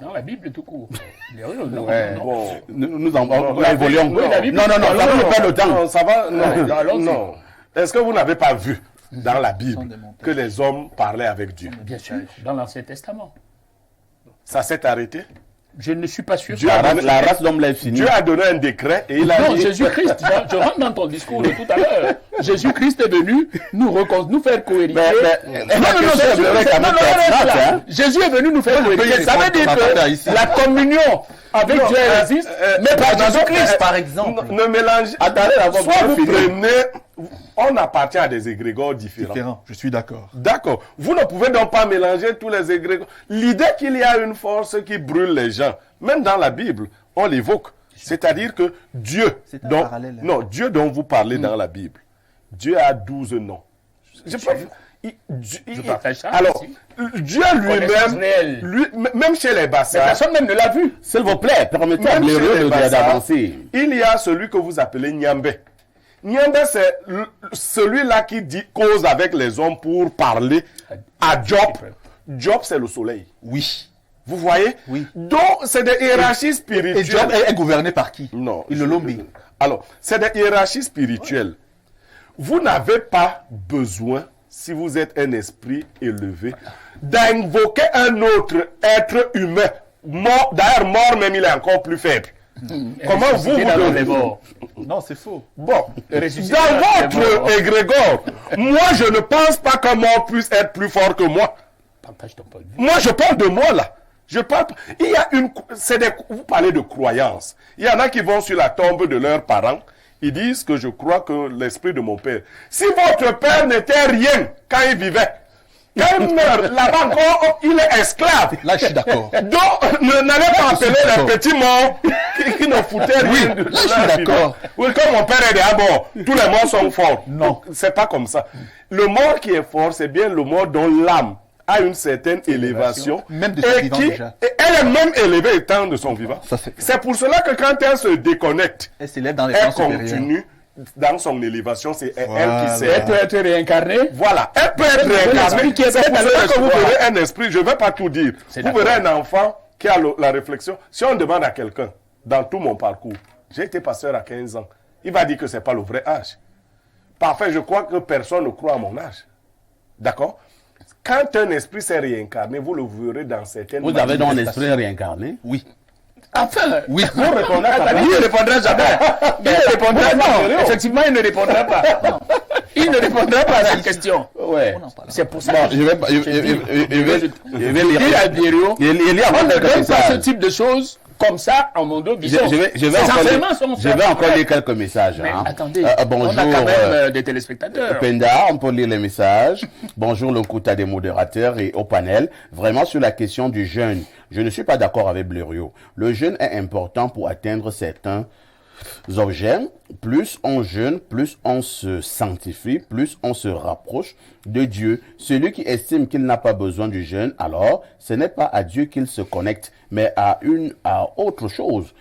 Dans la Bible tout court. Non,
Ouais.
non.
Bon,
Nous évoluons.
Oui, la Bible-
Non, ça ne prend pas le temps.
non, ça va. Non,
allons-y.
non. Est-ce que vous n'avez pas vu dans la Bible que les hommes parlaient avec Dieu?
Bien sûr, dans l'Ancien Testament.
Ça s'est arrêté?
Je ne suis pas sûr.
Dieu
que-
a
La race d'homme l'a fini.
Dieu a donné un décret et il a
Non,
dit...
Jésus-Christ, je rentre dans ton discours de tout à l'heure. Jésus-christ est venu nous faire cohériter. Jésus est venu nous faire cohériter. Ça veut dire que la communion avec Dieu existe, mais par Jésus-Christ.
Par exemple.
Ne mélangez...
Attendez,
Soit vous prenez... On appartient à des égrégores différents.
Je suis d'accord.
D'accord. Vous ne pouvez donc pas mélanger tous les égrégores. L'idée qu'il y a une force qui brûle les gens, même dans la Bible, on l'évoque. C'est-à-dire que Dieu,
C'est un parallèle.
non, Dieu dont vous parlez dans la Bible, Dieu a 12 noms. Je
partage ça
alors,
aussi.
Dieu
Connaissance réelle.
même chez les bassins,
Personne même ne l'a vu.
S'il vous plaît, permettez à
même chez les
Blériot
bassins,
d'avancer.
il y a celui que vous appelez Nyambé. Nyambé, c'est celui-là qui cause avec les hommes pour parler à Job. Job, c'est le soleil.
Oui.
Vous voyez?
Oui.
Donc, c'est des hiérarchies
Et
spirituelles.
Job est gouverné par qui?
Non.
Il le lombi.
Alors, c'est des hiérarchies spirituelles. Vous n'avez pas besoin, si vous êtes un esprit élevé, d'invoquer un autre être humain. Mort, d'ailleurs, mort même, il est encore plus faible. Comment vous devez...
Non, c'est faux.
Bon, dans votre égrégore, moi, je ne pense pas qu'un mort puisse être plus fort que moi.
Partage ton point de vue.
Moi, je parle de moi, là. Je parle... Il y a vous parlez de croyance. Il y en a qui vont sur la tombe de leurs parents. Ils disent que je crois que l'esprit de mon père. Si votre père n'était rien quand il vivait, quand il meurt, là-bas encore, il est esclave.
Là, je suis d'accord.
Donc, n'allez pas appeler les petits morts qui ne foutaient rien.
Là, je suis d'accord.
Oui, comme mon père est déjà mort, tous les morts sont forts.
Non.
C'est pas comme ça. Le mort qui est fort, c'est bien le mort dont l'âme a une certaine élévation.
Même de son vivant déjà.
Et elle est même élevée étant de son vivant.
Ça, c'est-
C'est pour cela que quand elle se déconnecte,
Elle s'élève dans les
elle
plans supérieurs.
continue dans son élévation. C'est
Voilà.
elle qui
Elle
sert.
peut être réincarnée.
Voilà, elle peut être réincarnée.
l'esprit qui est
C'est pour
dans
cela que vous
l'espoir.
verrez un esprit, je ne vais pas tout dire. Vous
d'accord.
verrez un enfant qui a la réflexion. Si on demande à quelqu'un, dans tout mon parcours, j'ai été pasteur à 15 ans, il va dire que ce n'est pas le vrai âge. Parfait, je crois que personne ne croit à mon âge. D'accord? Quand un esprit s'est réincarné, vous le verrez dans certaines
Vous avez donc un esprit réincarné?
Oui.
Enfin,
Oui.
il ne répondra jamais. Il ne répondra pas. Effectivement, il ne répondra pas. Il ne répondra pas à cette question.
Ouais.
C'est pour ça que
Je vais
dire à Blériot,
il y a
on ne donne pas
messages.
ce type de choses comme ça en mon dos.
Je vais encore lire quelques messages.
Mais
hein.
attendez,
Bonjour,
on a quand même des téléspectateurs.
Penda, on peut lire les messages. Bonjour le quota des modérateurs et au panel. Vraiment sur la question du jeûne, je ne suis pas d'accord avec Blériot. Le jeûne est important pour atteindre certains objets. Plus on jeûne, plus on se sanctifie, plus on se rapproche de Dieu. Celui qui estime qu'il n'a pas besoin du jeûne, alors ce n'est pas à Dieu qu'il se connecte, mais à autre chose.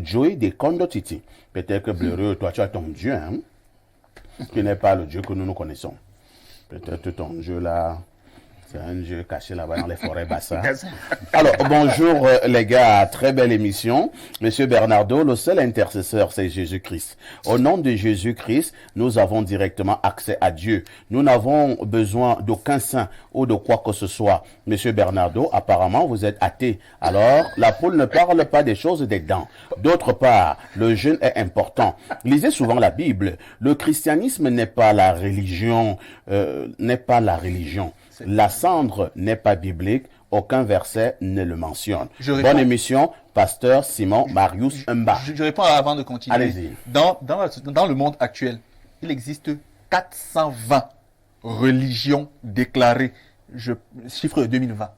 Joey de Kondotiti. Peut-être que Blériot, toi tu as ton Dieu, hein, qui n'est pas le Dieu que nous connaissons. Peut-être ton Dieu là, c'est un Dieu caché là-bas dans les forêts basses. Alors, bonjour les gars, très belle émission. Monsieur Bernardo, le seul intercesseur, c'est Jésus-Christ. Au nom de Jésus-Christ, nous avons directement accès à Dieu. Nous n'avons besoin d'aucun saint ou de quoi que ce soit. Monsieur Bernardo, apparemment, vous êtes athée. Alors, la poule ne parle pas des choses des dents. D'autre part, le jeûne est important. Lisez souvent la Bible. Le christianisme n'est pas la religion, La cendre n'est pas biblique, aucun verset ne le mentionne. Bonne émission, pasteur Simon Marius Mba.
Je réponds avant de continuer.
Allez-y.
Dans le monde actuel, il existe 420 religions déclarées. Chiffre de 2020.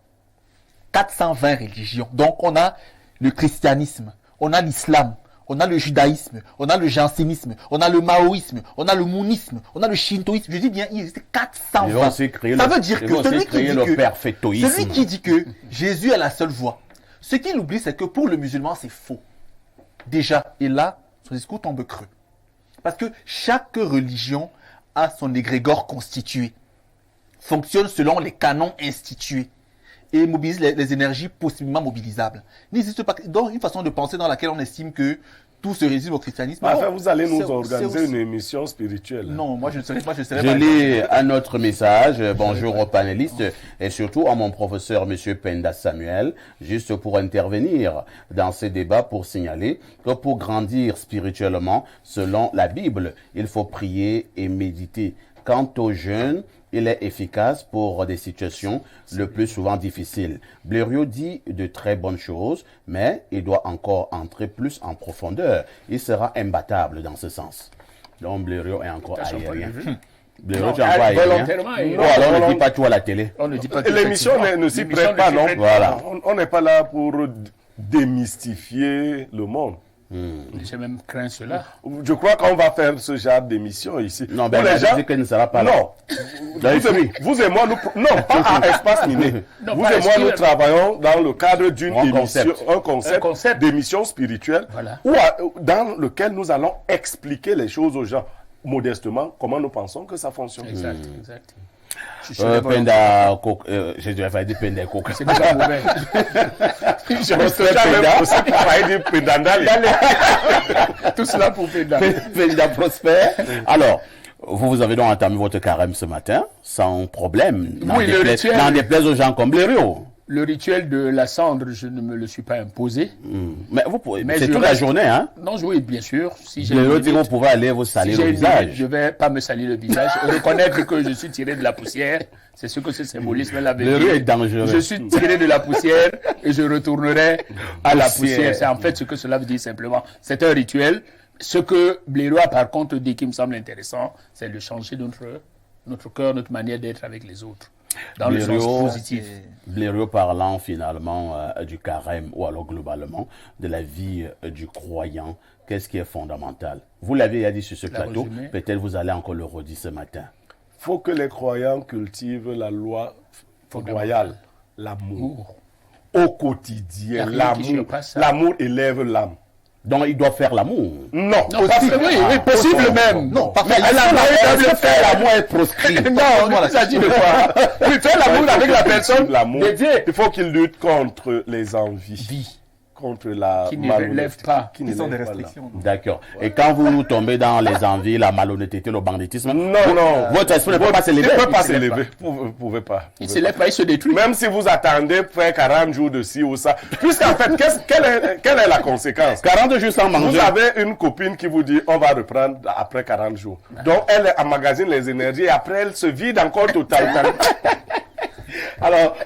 420 religions. Donc on a le christianisme, on a l'islam, on a le judaïsme, on a le jansénisme, on a le maoïsme, on a le mounisme, on a le shintoïsme. Je dis bien, il existe 420. Ça veut dire que celui qui dit que Jésus est la seule voie, ce qu'il oublie, c'est que pour le musulman, c'est faux. Déjà, et là, son discours tombe creux. Parce que chaque religion a son égrégore constitué, fonctionne selon les canons institués et mobilise les énergies possiblement mobilisables. Il n'existe pas donc une façon de penser dans laquelle on estime que tout se résume au christianisme.
Enfin, vous allez nous organiser une émission spirituelle.
Non, moi je ne serai pas. Je
lis un autre message. Bonjour aux panélistes et surtout à mon professeur, monsieur Penda Samuel, juste pour intervenir dans ces débats pour signaler que pour grandir spirituellement, selon la Bible, il faut prier et méditer. Quant aux jeunes, il est efficace pour des situations le plus souvent difficiles. Blériot dit de très bonnes choses, mais il doit encore entrer plus en profondeur. Il sera imbattable dans ce sens. Donc Blériot est encore aérien. Blériot, tu es encore aérien. Ou alors on ne dit pas tout à la télé.
L'émission ne s'y prête pas, non? Voilà. On n'est pas là pour démystifier le monde.
J'ai même craint cela.
Je crois qu'on va faire ce genre d'émission ici.
Non, ben les gens que ne sera pas là.
Non. Vous et moi, non, pas à Espace Miné. Vous et moi, nous travaillons dans le cadre d'une émission, un concept d'émission spirituelle, dans lequel nous allons expliquer les choses aux gens modestement, comment nous pensons que ça fonctionne.
Exact.
Penda Cook, j'ai déjà fait dire Penda Cook.
C'est déjà mauvais.
Je me suis jamais aussi pour dire Pendandal.
Tout cela pour Penda.
Penda Prosper. Alors, vous avez donc entamé votre carême ce matin, sans problème.
Oui, le rituel.
N'en déplaise aux gens comme Blériot.
Le rituel de la cendre, je ne me le suis pas imposé.
Mais vous pouvez, c'est toute la journée, hein?
Non, oui, bien sûr. Si j'ai
vous pouvez aller vous salir le visage.
Je ne vais pas me salir le visage. Reconnaître que je suis tiré de la poussière, c'est ce que ce symbolisme là veut dire.
Le est dangereux.
Je suis tiré de la poussière et je retournerai à la poussière. C'est en fait ce que cela veut dire simplement. C'est un rituel. Ce que Blériot a par contre dit qui me semble intéressant, c'est de changer notre cœur, notre manière d'être avec les autres. Dans le sens positif.
Blériot parlant finalement du carême ou alors globalement de la vie du croyant, qu'est-ce qui est fondamental? Vous l'avez dit sur ce plateau, peut-être vous allez encore le redire ce matin.
Il faut que les croyants cultivent la loi royale, l'amour. Au quotidien, l'amour élève l'âme.
Donc, il doit faire l'amour.
Non,
possible. Oui, possible même.
Non, pas
faire l'amour est proscrit.
Non, il s'agit de quoi? Oui, faire l'amour avec la personne.
Il faut qu'il lutte contre les envies, contre la
qui ne relèvent pas.
Qui sont des restrictions.
D'accord. Et quand vous tombez dans les envies, la malhonnêteté, le banditisme,
non,
votre esprit ne peut pas s'élever.
Il ne peut pas s'élever. Vous ne pouvez pas.
Il ne s'élève pas, il se détruit.
Même si vous attendez faire 40 jours de ci ou ça. Puisqu'en fait, quelle est la conséquence?
40 jours sans manger.
Vous avez une copine qui vous dit on va reprendre après 40 jours. Donc elle emmagasine les énergies et après elle se vide encore totalement.
Alors,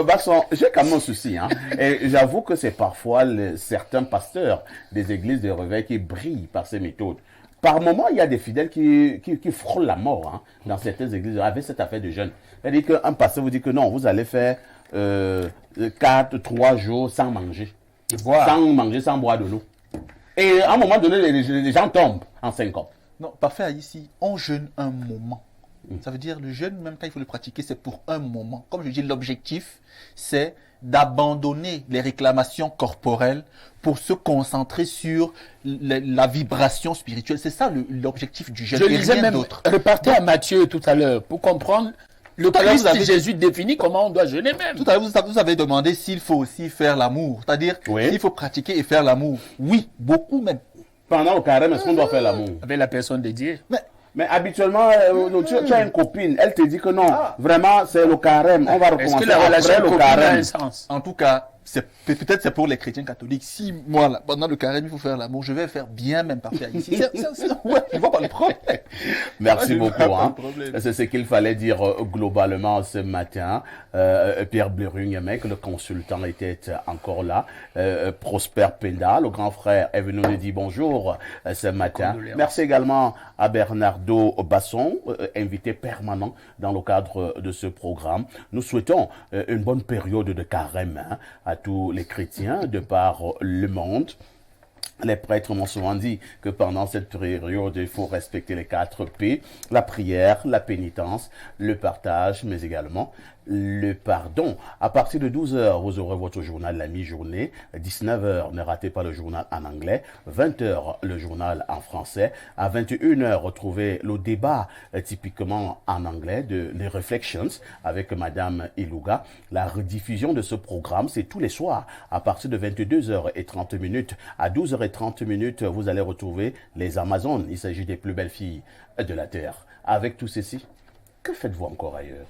Basson, j'ai quand même un souci. Hein, et j'avoue que c'est parfois certains pasteurs des églises de réveil qui brillent par ces méthodes. Par moment, il y a des fidèles qui frôlent la mort hein, dans certaines églises avec cette affaire de jeûne. C'est-à-dire qu'un pasteur vous dit que non, vous allez faire 3 jours sans manger. Sans manger, sans boire de l'eau. Et à un moment donné, les gens tombent en 5 ans.
Non, parfait ici, on jeûne un moment. Ça veut dire le jeûne, même quand il faut le pratiquer, c'est pour un moment. Comme je dis, l'objectif, c'est d'abandonner les réclamations corporelles pour se concentrer sur la vibration spirituelle. C'est ça l'objectif du jeûne.
Je lisais même, repartez à Matthieu tout à l'heure pour comprendre le Christ Jésus définit comment on doit jeûner même.
Tout à l'heure, vous avez demandé s'il faut aussi faire l'amour. C'est-à-dire, s'il faut pratiquer et faire l'amour. Oui, beaucoup même.
Pendant le carême, est-ce qu'on doit faire l'amour?
Avec la personne dédiée.
Mais habituellement, tu as une copine, elle te dit que non, vraiment, c'est le carême, on va recommencer.
Est-ce que la relation
après le carême?
a un sens?
En tout cas, peut-être c'est pour les chrétiens catholiques. Si moi, là, pendant le carême, il faut faire l'amour, je vais faire bien même parfait ici. Ouais, je vois pas le problème.
Merci beaucoup. Hein. C'est ce qu'il fallait dire globalement ce matin. Pierre Blerugne-Mec, le consultant, était encore là. Prosper Penda, le grand frère, est venu nous dire bonjour ce matin. Merci également à Bernardo Basson, invité permanent dans le cadre de ce programme. Nous souhaitons une bonne période de carême hein, à tous les chrétiens de par le monde. Les prêtres m'ont souvent dit que pendant cette période, il faut respecter les 4 P, la prière, la pénitence, le partage, mais également le pardon. À partir de 12h, vous aurez votre journal la mi-journée. 19h, ne ratez pas le journal en anglais. 20h, le journal en français. À 21h, retrouvez le débat typiquement en anglais de les Reflections avec Madame Ilouga. La rediffusion de ce programme, c'est tous les soirs à partir de 22h30. À 12h30, vous allez retrouver les Amazones. Il s'agit des plus belles filles de la Terre. Avec tout ceci, que faites-vous encore ailleurs?